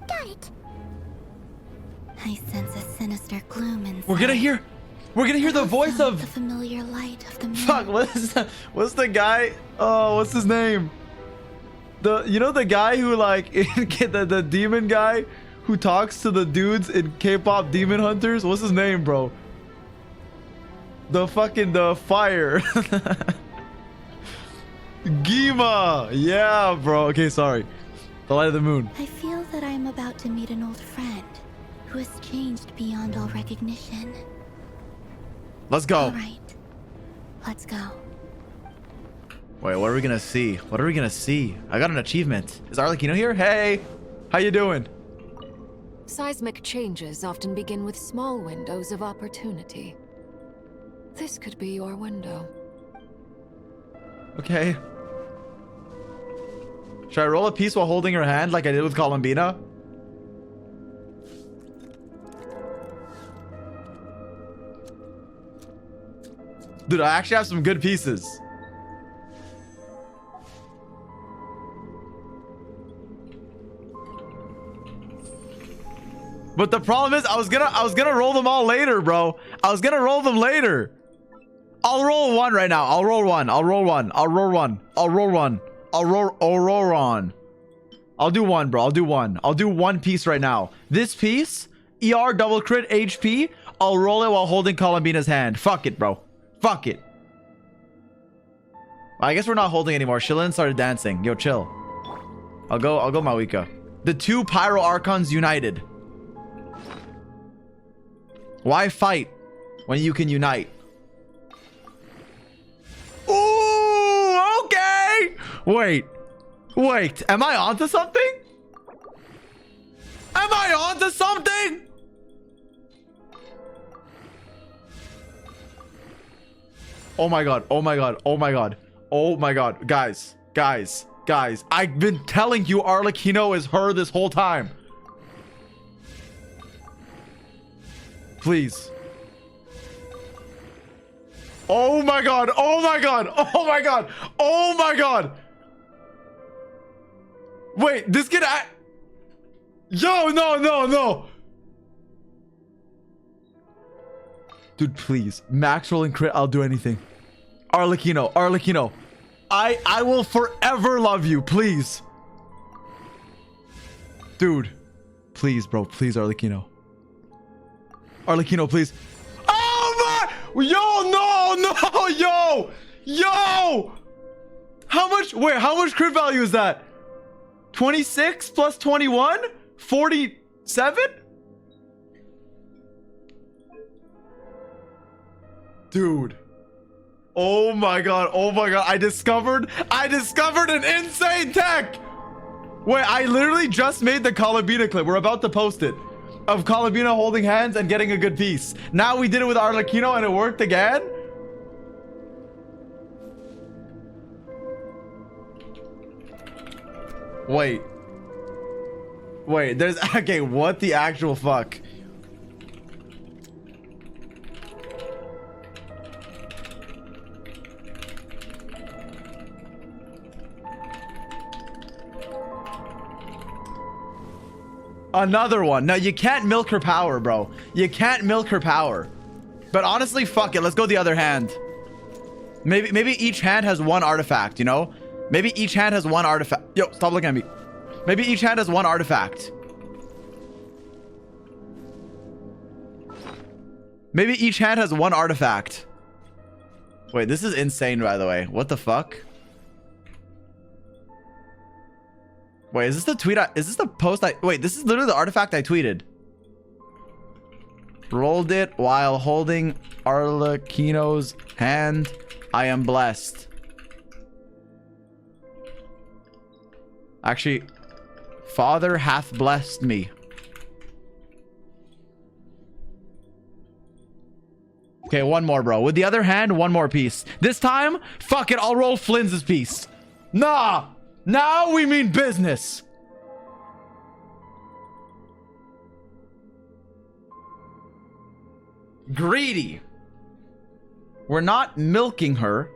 Got it. I sense a sinister gloom inside. We're gonna hear the voice of the familiar light of the moon. Fuck, what's the guy? Oh, what's his name? You know the guy who like the demon guy who talks to the dudes in K-pop Demon Hunters? What's his name, bro? The fire. Gima. Yeah, bro. Okay, sorry. The light of the moon. I feel that I am about to meet an old friend who has changed beyond all recognition. Let's go. All right. Let's go. Wait, what are we gonna see? What are we gonna see? I got an achievement. Is Arlecchino here? Hey, how you doing? Seismic changes often begin with small windows of opportunity. This could be your window. Okay. Should I roll a piece while holding her hand like I did with Columbina? Dude, I actually have some good pieces. But the problem is I was gonna roll them all later, bro. I was gonna roll them later. I'll roll one right now. I'll roll one. I'll roll one. I'll roll one. I'll roll one. I'll roll one. I'll do one, bro. I'll do one. I'll do one piece right now. This piece, ER double crit HP. I'll roll it while holding Columbina's hand. Fuck it, bro. Fuck it. I guess we're not holding anymore. Shilin started dancing. Yo, chill. I'll go Mawika. The two Pyro Archons united. Why fight when you can unite? Ooh, okay. Wait. Am I onto something? Am I onto something? Oh my god. Oh my god. Oh my god. Oh my god. Guys. I've been telling you Arlecchino is her this whole time. Please. Oh my god. Oh my god. Oh my god. Oh my god. Wait, this kid. Yo, no. Dude, please. Max roll and crit. I'll do anything. Arlecchino. I will forever love you. Please. Dude. Please, bro. Please, Arlecchino. Arlecchino, please. Oh my! Yo! How much crit value is that? 26 plus 21? 47? Dude. Oh my god. I discovered an insane tech. Wait, I literally just made the Columbina clip. We're about to post it. Of Columbina holding hands and getting a good piece. Now we did it with Arlecchino and it worked again. Wait, there's... Okay, what the actual fuck? Another one. No, you can't milk her power, bro. You can't milk her power. But honestly, fuck it. Let's go the other hand. Maybe each hand has one artifact, you know? Maybe each hand has one artifact. Yo, stop looking at me. Maybe each hand has one artifact. Maybe each hand has one artifact. Wait, this is insane, by the way. What the fuck? Wait, is this the tweet? Is this the post? Wait, this is literally the artifact I tweeted. Rolled it while holding Arlecchino's hand. I am blessed. Actually, Father hath blessed me. Okay, one more, bro. With the other hand, one more piece. This time, fuck it, I'll roll Flins' piece. Nah! Now we mean business. Greedy. We're not milking her.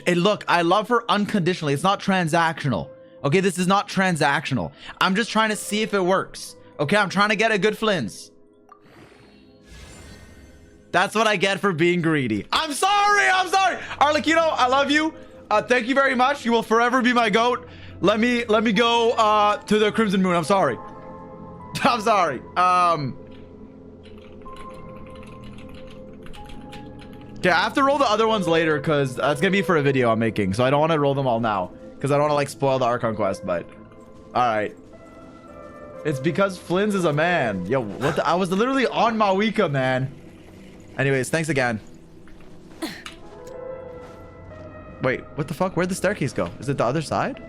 Look, I love her unconditionally. It's not transactional. Okay, this is not transactional. I'm just trying to see if it works. Okay, I'm trying to get a good Flins. That's what I get for being greedy. I'm sorry. Arlecchino, I love you. Thank you very much. You will forever be my goat. Let me go to the Crimson Moon. I'm sorry. I'm sorry. Okay, I have to roll the other ones later because that's gonna be for a video I'm making. So I don't want to roll them all now because I don't want to like spoil the Archon quest. But all right, it's because Flins is a man. Yo, what? I was literally on Mawika, man. Anyways, thanks again. Wait, what the fuck? Where'd the staircase go? Is it the other side?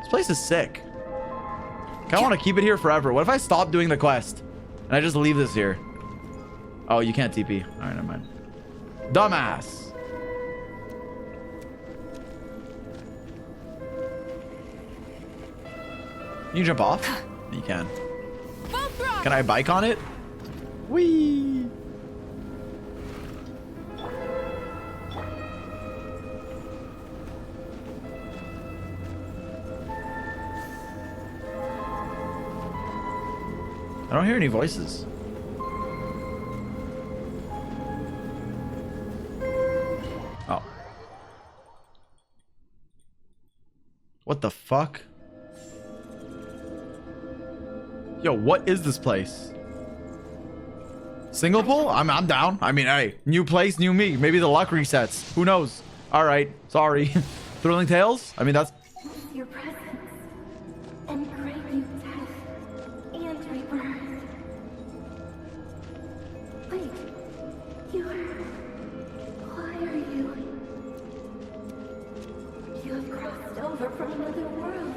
This place is sick. I want to keep it here forever. What if I stop doing the quest and I just leave this here? Oh, you can't TP. All right, never mind. Dumbass. Can you jump off? You can. Can I bike on it? Whee! I don't hear any voices. Oh. What the fuck? Yo, what is this place? Single pool? I'm down. I mean, hey, new place, new me. Maybe the luck resets. Who knows? All right, sorry. Thrilling tales? I mean, that's... Your presence and bring you death and rebirth. Wait, why are you? You have crossed over from another world,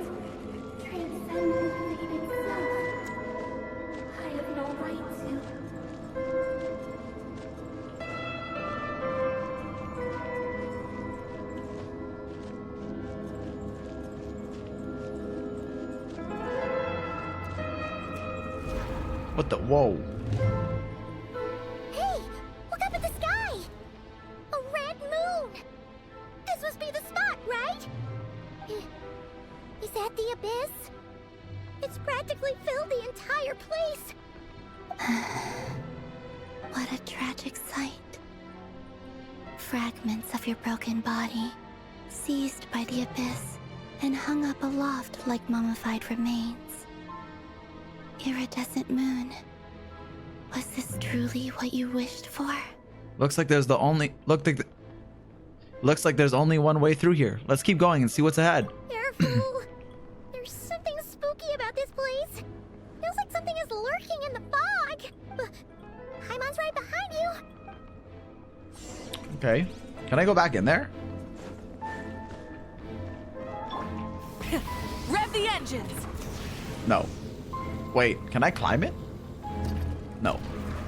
transcended fate itself. I have no right to. What the? Whoa. Hey, look up at the sky! A red moon! This must be the spot, right? Is that the abyss? It's practically filled the entire place. What a tragic sight. Fragments of your broken body, seized by the abyss, and hung up aloft like mummified remains. Iridescent moon. Was this truly what you wished for? Looks like there's looks like there's only one way through here. Let's keep going and see what's ahead. Careful. There's something spooky about this place. Feels like something is lurking in the fog. Paimon's right behind you. Okay. Can I go back in there? Rev the engines. No. Wait, can I climb it? No.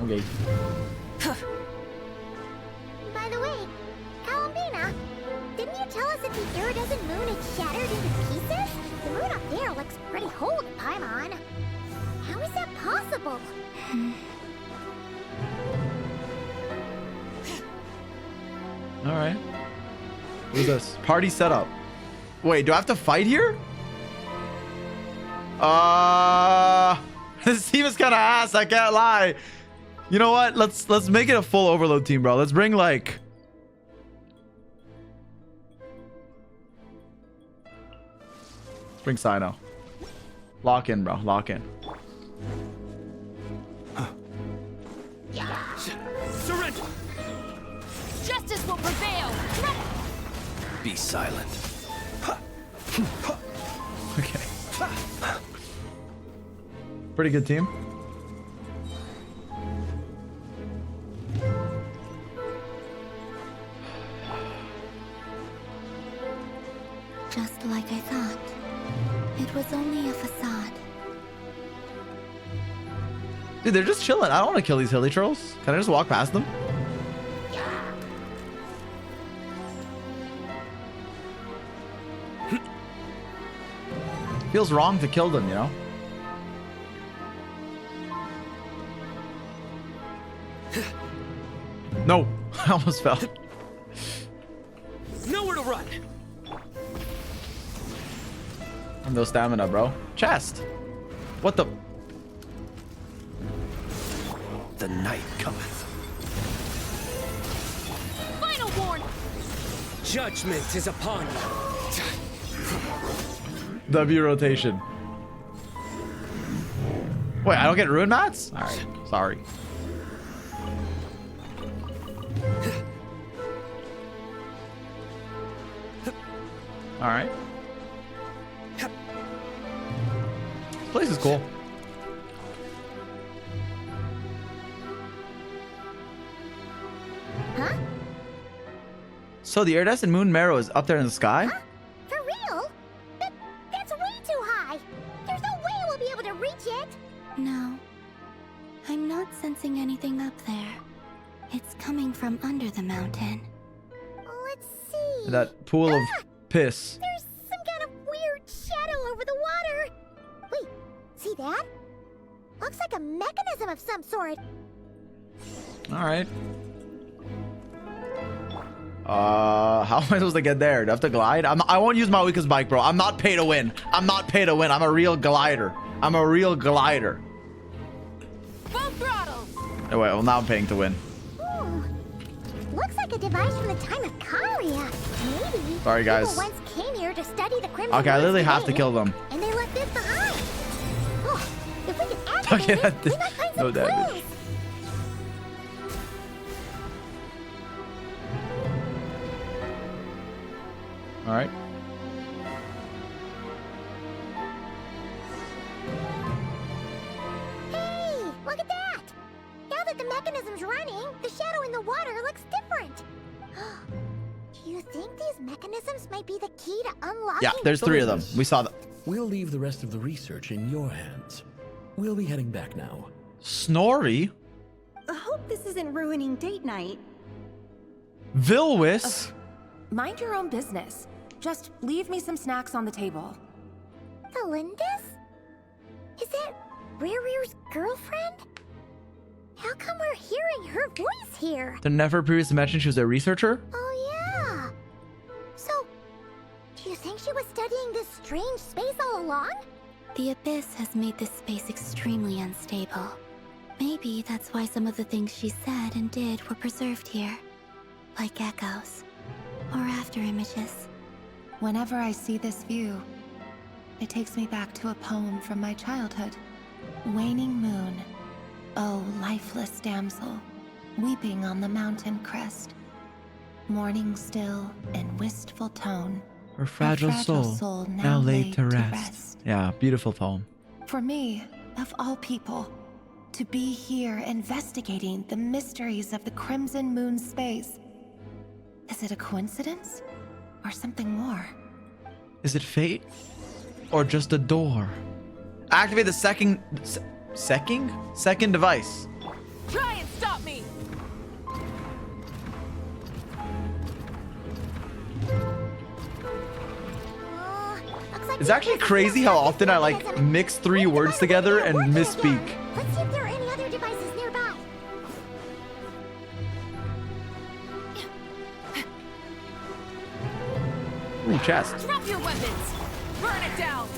Okay. By the way, Columbina, didn't you tell us that the iridescent moon had shattered into pieces? The moon up there looks pretty whole to Paimon. How is that possible? Alright. Who's this? Party setup. Wait, do I have to fight here? This team is kind of ass, I can't lie. You know what? Let's make it a full overload team, bro. Let's bring like... Let's bring Sino. Lock in, bro. Lock in. Surrender! Justice will prevail! Be silent. Okay. Pretty good team. Just like I thought. It was only a facade. Dude, they're just chilling. I don't want to kill these hilly trolls. Can I just walk past them? Feels wrong to kill them, you know? No, I almost fell. Nowhere to run. I'm no stamina, bro. Chest. What the? The night cometh. Final warning. Judgment is upon you. W rotation. Wait, I don't get ruin mats? All right, sorry. All right. This place is cool. Huh? So the iridescent moon marrow is up there in the sky? Huh? For real? That's way too high. There's no way we'll be able to reach it. No. I'm not sensing anything up there. It's coming from under the mountain. Let's see. That pool of piss. There's some kind of weird shadow over the water. Wait, see that? Looks like a mechanism of some sort. All right. How am I supposed to get there? Do I have to glide? I won't use my weakest bike, bro. I'm not pay to win. I'm not pay to win. I'm a real glider. I'm a real glider. Oh, wait, well, now I'm paying to win. Ooh. Looks like a device from the time of Karia. Maybe. Sorry, guys. People once came here to study the Crimson Okay, I literally have to today, kill them. and they left this behind. Oh, if we could activate it, we might find no some damage. clues. All right. Hey, look at that! Now that the mechanism's running, the shadow in the water looks different. Do you think these mechanisms might be the key to unlocking? Yeah, there's 3 of them. We saw that. We'll leave the rest of the research in your hands. We'll be heading back now. Snorri? I hope this isn't ruining date night. Vilwis? Mind your own business. Just leave me some snacks on the table. Felindis? Is that Rear's girlfriend? How come we're hearing her voice here? Did never previously mention she was a researcher? Oh yeah. So, do you think she was studying this strange space all along? The Abyss has made this space extremely unstable. Maybe that's why some of the things she said and did were preserved here. Like echoes. Or after images. Whenever I see this view, it takes me back to a poem from my childhood. Waning moon, oh lifeless damsel, weeping on the mountain crest. Morning still and wistful tone. Her fragile soul now laid to rest. Yeah, beautiful poem. For me, of all people, to be here investigating the mysteries of the Crimson Moon space. Is it a coincidence? Or something more? Is it fate? Or just a door? Activate the second device. Try and stop me! It's actually crazy how often I like mix 3 words together and misspeak. Let's see if there are any other devices nearby. Ooh, chest. Drop your weapons! Burn it down!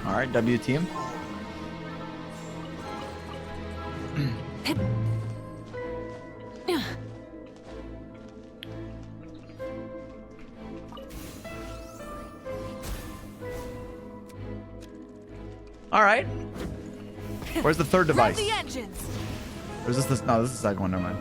All right, W team. All right. Where's the 3rd device? Grab the engines! Or is this no, this is the 2nd one, never mind.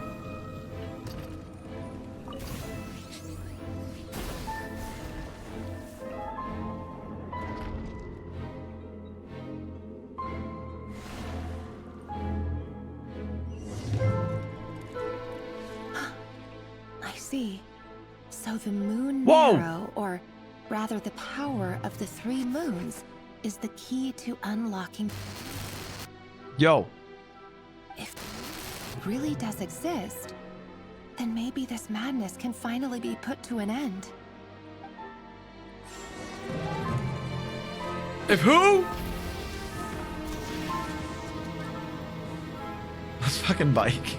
I see. So the moon Whoa! marrow, or rather the power of the 3 moons, is the key to unlocking. Yo. If it really does exist, then maybe this madness can finally be put to an end. If who? This fucking bike.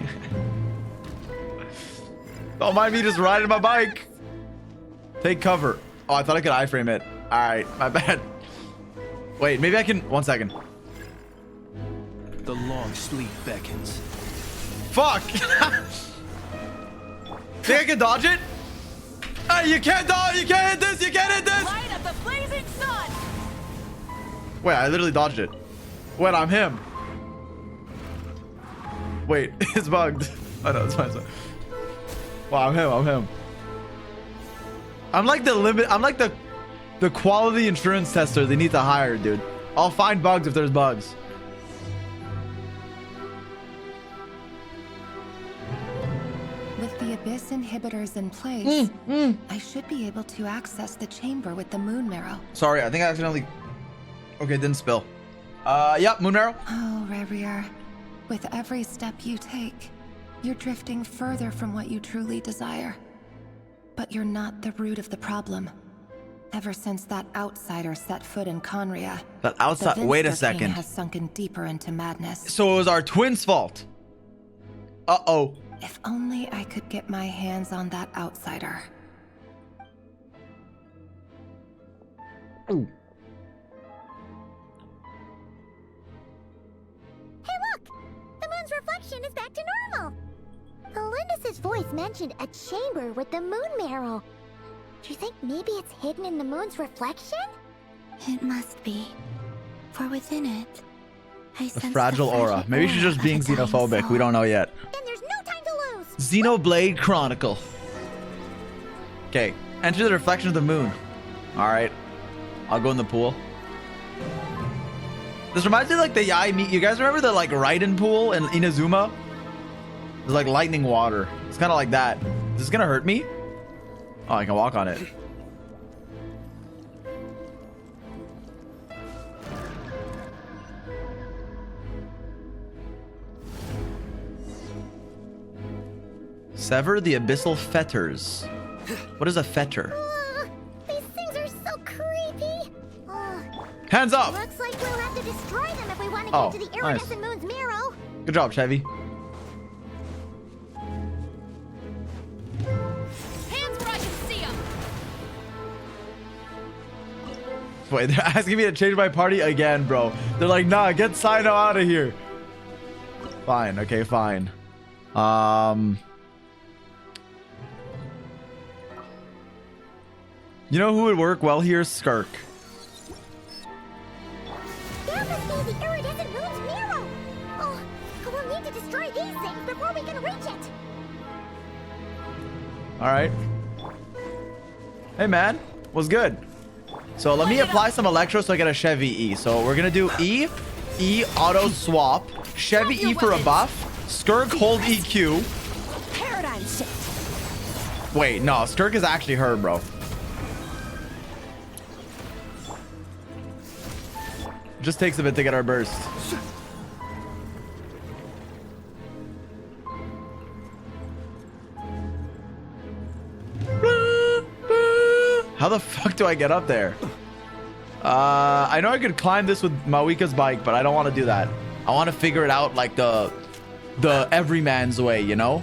Don't mind me just riding my bike. Take cover. Oh, I thought I could iframe it. All right, my bad. Wait, maybe I can. 1 second. The long sleep beckons. Fuck! Think I can dodge it? Hey, you can't dodge. You can't hit this. You can't hit this. Light up the blazing sun! Wait, I literally dodged it. Wait, I'm him. Wait, it's bugged. Oh no, it's fine. It's fine. Wow, I'm him. I'm him. I'm like the limit. I'm like the quality insurance tester they need to hire, dude. I'll find bugs if there's bugs. With the Abyss inhibitors in place, I should be able to access the chamber with the moon marrow. Sorry, I think I accidentally. Okay, didn't spill. Yep, moon marrow. Oh, Rerir. With every step you take, you're drifting further from what you truly desire. But you're not the root of the problem. Ever since that outsider set foot in Conria, That outside. the Wait a Vinster King second. has sunken deeper into madness. So it was our twins' fault. Uh-oh. If only I could get my hands on that outsider. Ooh. reflection is back to normal. Melindis' voice mentioned a chamber with the moon marrow. Do you think maybe it's hidden in the moon's reflection? It must be. For within it, I sense A fragile aura. Maybe she's just being xenophobic. We don't know yet. Then there's no time to lose. Xenoblade Chronicle. Okay. Enter the reflection of the moon. Alright. I'll go in the pool. This reminds me of like the Yai. You guys remember the like Raiden pool in Inazuma? There's like lightning water. It's kind of like that. Is this gonna hurt me? Oh, I can walk on it. Sever the abyssal fetters. What is a fetter? These things are so creepy. Hands up! Looks like we'll have to destroy them if we want to Oh, get to the nice. iridescent moon's marrow. Good job, Chevy. Hands where I can see them. Wait, they're asking me to change my party again, bro. They're like, nah, get Sino out of here. Fine, okay, fine. You know who would work well here? Skirk. There must be the iridescent moon's marrow. Oh, we'll need to destroy these things before we can reach it. Alright. Hey, man. What's good? So let me apply some Electro so I get a Chevy E. So we're gonna do E, auto swap, Chevy E for a buff, Skirk hold EQ. Paradigm shift. Wait, no, Skirk is actually her, bro. Just takes a bit to get our burst. How the fuck do I get up there? I know I could climb this with Mawika's bike, but I don't want to do that. I want to figure it out like the everyman's way, you know?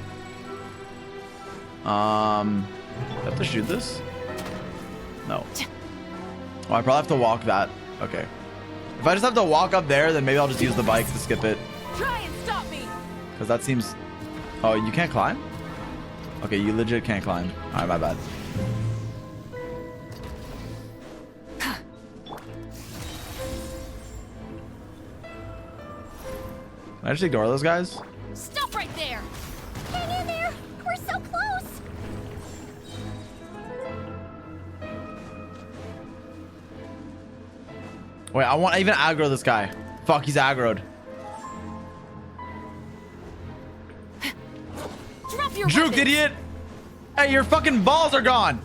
Do I have to shoot this? No. Oh, I probably have to walk that. Okay. If I just have to walk up there, then maybe I'll just use the bike to skip it. Try and stop me. Because that seems... Oh, you can't climb? Okay, you legit can't climb. Alright, my bad. Can I just ignore those guys? Stop right there. Hang in there. We're so close. Wait, I want even aggro this guy. Fuck, he's aggroed. Drop your Juke, weapons. idiot! Hey, your fucking balls are gone!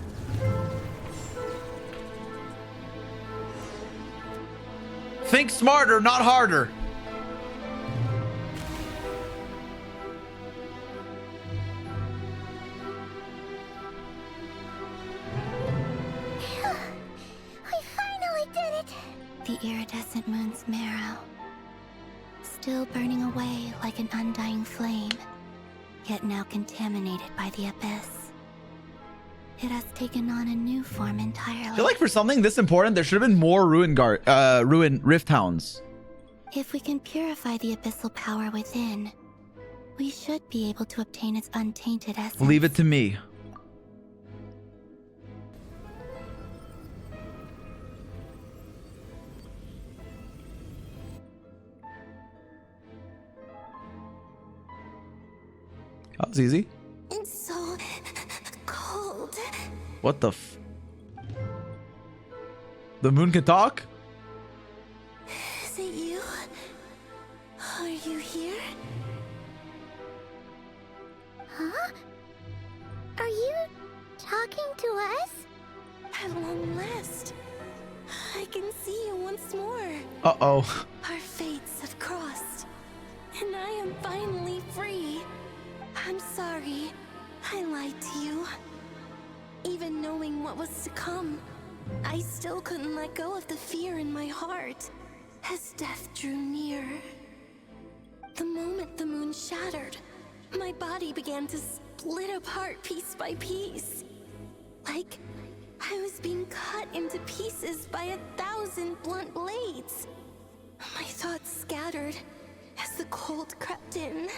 Think smarter, not harder. We finally did it. The iridescent moon's marrow, still burning away like an undying flame, yet now contaminated by the abyss. It has taken on a new form entirely. I feel like for something this important, there should have been more ruin rift hounds. If we can purify the abyssal power within, we should be able to obtain its untainted essence. Leave it to me. That was easy. It's so cold. What the f... The moon can talk? Is it you? Are you here? Huh? Are you talking to us? At long last, I can see you once more. Uh-oh. Our fates have crossed, and I am finally free. I'm sorry, I lied to you. Even knowing what was to come, I still couldn't let go of the fear in my heart as death drew near. The moment the moon shattered, my body began to split apart piece by piece. Like I was being cut into pieces by 1,000 blunt blades. My thoughts scattered as the cold crept in,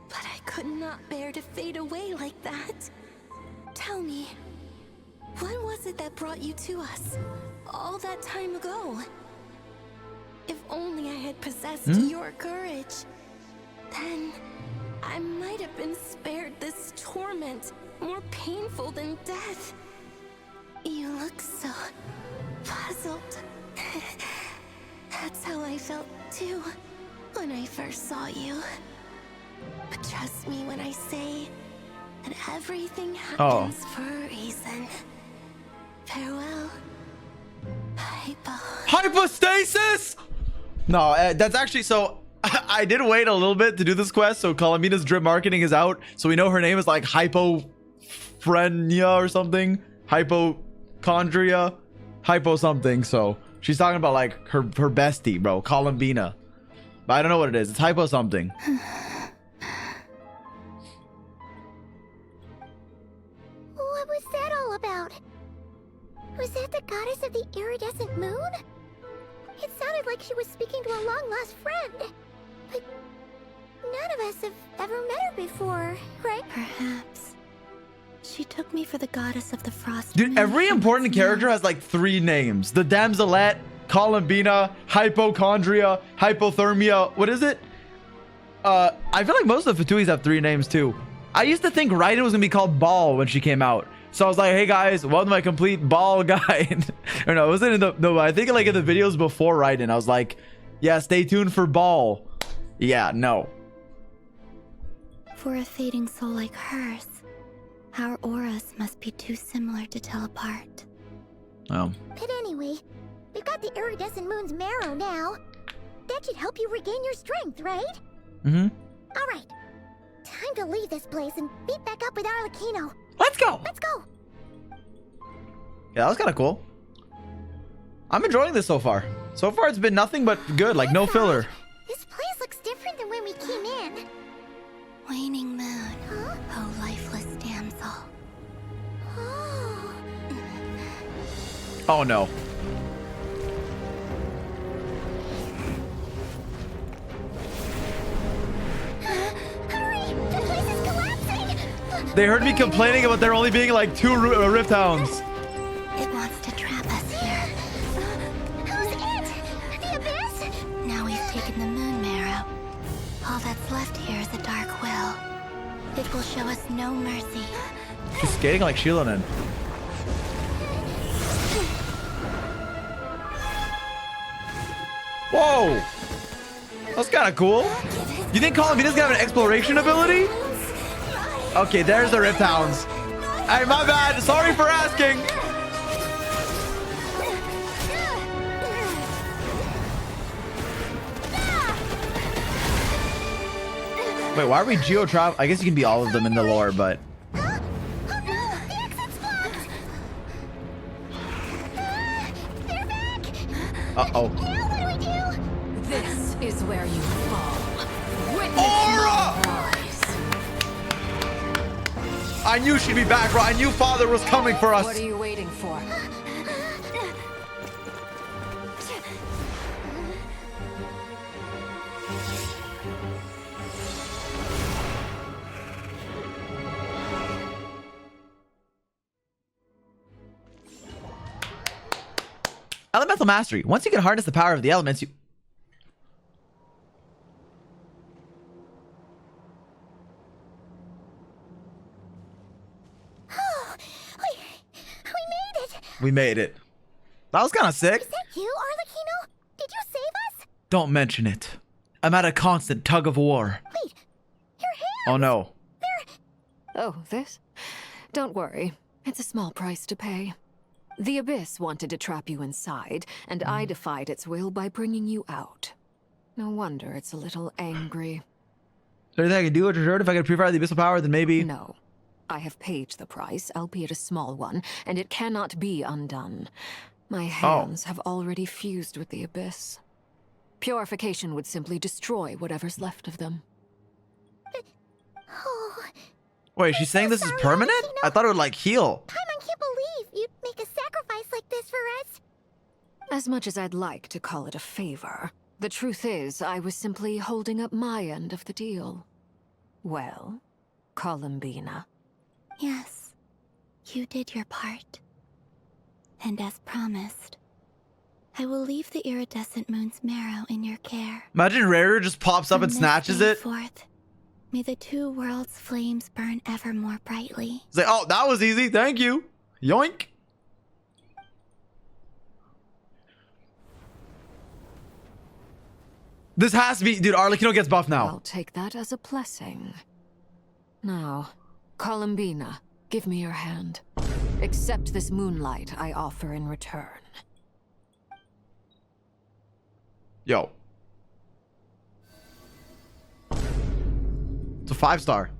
But I could not bear to fade away like that. Tell me, what was it that brought you to us all that time ago? If only I had possessed your courage, then I might have been spared this torment, more painful than death. You look so puzzled. That's how I felt too when I first saw you. But trust me when I say that everything happens for a reason. Farewell, Hypostasis? No, that's actually so. I did wait a little bit to do this quest, so Columbina's drip marketing is out, so we know her name is like Hypophrenia or something, Hypochondria, Hypo something. So she's talking about like her bestie, bro, Columbina. But I don't know what it is. It's Hypo something. What was that all about? Was that the goddess of the iridescent moon? It sounded like she was speaking to a long-lost friend. But none of us have ever met her before, right? Perhaps. She took me for the goddess of the frost. Dude, every important character has like 3 names. The Damselette, Columbina, Hypochondria, Hypothermia. What is it? I feel like most of the Fatuis have 3 names too. I used to think Raiden was gonna be called Ball when she came out. So I was like, hey guys, welcome to my complete Ball guide. Or no, it wasn't in the, no, I think like in the videos before Raiden, I was like, yeah, stay tuned for Ball. Yeah, no. For a fading soul like hers, our auras must be too similar to tell apart. Oh. But anyway, we've got the iridescent moon's marrow now. That should help you regain your strength, right? Mm-hmm. All right. Time to leave this place and meet back up with Arlecchino. Let's go! Let's go! Yeah, that was kind of cool. I'm enjoying this so far. So far, it's been nothing but good, like no filler. This place looks different than when we came in. Waning moon, oh lifeless damsel. Oh no. Hurry! The place is collapsing! They heard me complaining about there only being like 2 Rift Hounds. It wants to trap us here. Who's it? The Abyss? Now we've taken the moon marrow. All that's left here is a dark will. It will show us no mercy. She's skating like Shilonen. Whoa! That's kind of cool. You think Columbina's gonna have an exploration ability? Okay, there's the Rift Hounds. Hey, my bad. Sorry for asking. Wait, why are we geo-travel? I guess you can be all of them in the lore, but... Uh-oh. This is where you fall. Aura! I knew she'd be back, bro. I knew Father was coming for us. What are you waiting for? Elemental Mastery. Once you can harness the power of the elements, you... We made it. That was kind of sick. Is that you, Arlecchino? Did you save us? Don't mention it. I'm at a constant tug of war. Wait, your hands! Oh no. Oh, this? Don't worry. It's a small price to pay. The Abyss wanted to trap you inside, and I defied its will by bringing you out. No wonder it's a little angry. Is there anything I can do, Richard? If I could purify the abyssal power, then maybe... No. I have paid the price, albeit a small one, and it cannot be undone. My hands have already fused with the Abyss. Purification would simply destroy whatever's left of them. Wait, she's saying this is permanent? I thought it would, like, heal. I can't believe you'd make a sacrifice like this for us. As much as I'd like to call it a favor, the truth is I was simply holding up my end of the deal. Well, Columbina. Yes, you did your part. And as promised, I will leave the iridescent moon's marrow in your care. Imagine Rare just pops up and snatches it. Forth, may the two worlds' flames burn ever more brightly. It's like, oh, that was easy. Thank you. Yoink. This has to be, dude. Arlecchino gets buffed now. I'll take that as a blessing. Now, Columbina, give me your hand. Accept this moonlight I offer in return. Yo. It's a 5-star.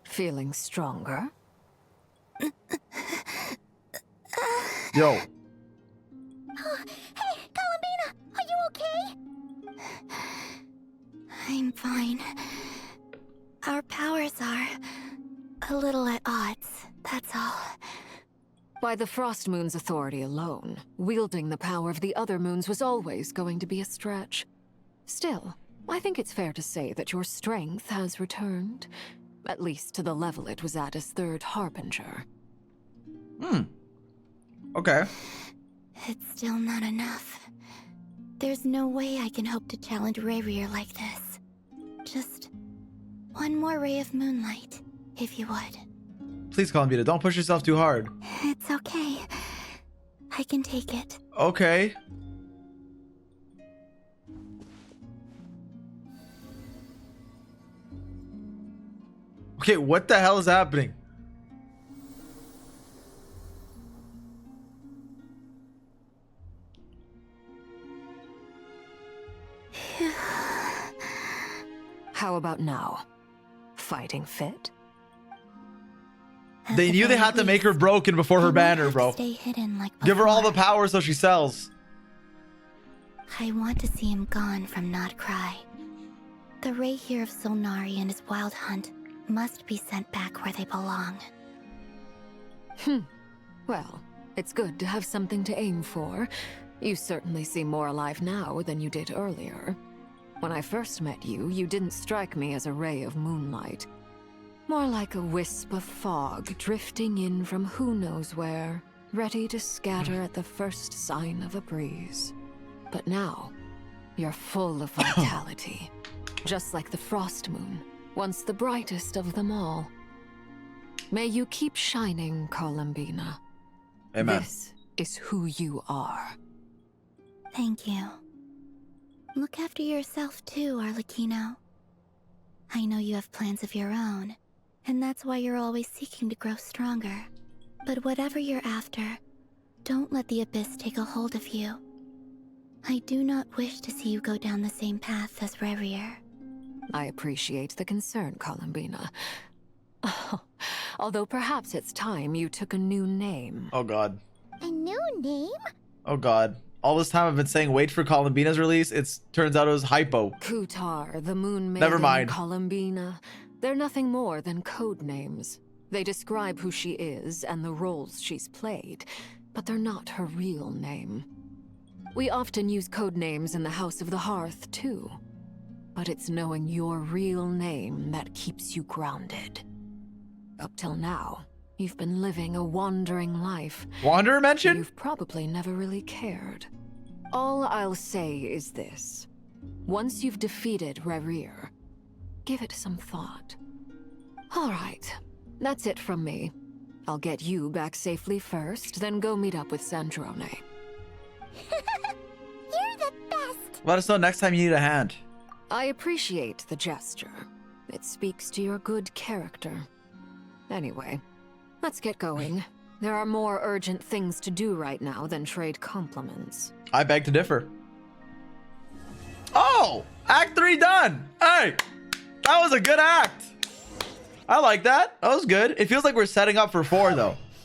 Feeling stronger? Yo. Hey, Columbina, are you okay? I'm fine. Our powers are a little at odds, that's all. By the Frost Moon's authority alone, wielding the power of the other moons was always going to be a stretch. Still, I think it's fair to say that your strength has returned. At least to the level it was at as Third Harbinger. Okay. It's still not enough. There's no way I can hope to challenge Rayrear like this. Just one more ray of moonlight, if you would. Please, Columbina, don't push yourself too hard. It's okay. I can take it. Okay. Okay, what the hell is happening? How about now? Fighting fit? They knew they had to make her broken before her banner, bro. Stay hidden like Give her all the power so she sells. I want to see him gone from Nod-Krai. The Ray here of Solnari and his wild hunt must be sent back where they belong. Well, it's good to have something to aim for. You certainly seem more alive now than you did earlier. When I first met you, you didn't strike me as a ray of moonlight. More like a wisp of fog drifting in from who knows where, ready to scatter at the first sign of a breeze. But now, you're full of vitality. Just like the Frost Moon, once the brightest of them all. May you keep shining, Columbina. Amen. This is who you are. Thank you. Look after yourself too, Arlecchino. I know you have plans of your own, and that's why you're always seeking to grow stronger. But whatever you're after, don't let the Abyss take a hold of you. I do not wish to see you go down the same path as Rayrear. I appreciate the concern, Columbina. Although perhaps it's time you took a new name. Oh god. A new name? Oh god. All this time I've been saying wait for Columbina's release. Turns out it was hypo. Kutar, the Moon Maiden, Never mind. Columbina. They're nothing more than code names. They describe who she is and the roles she's played, but they're not her real name. We often use code names in the House of the Hearth, too. But it's knowing your real name that keeps you grounded. Up till now, you've been living a wandering life. Wanderer mention? You've probably never really cared. All I'll say is this. Once you've defeated Rayrear, give it some thought. All right, that's it from me. I'll get you back safely first, then go meet up with Sandrone. You're the best! Let us know next time you need a hand. I appreciate the gesture. It speaks to your good character. Anyway, let's get going. There are more urgent things to do right now than trade compliments. I beg to differ. Oh! Act 3 done! Hey! That was a good act! I like that. That was good. It feels like we're setting up for 4, though.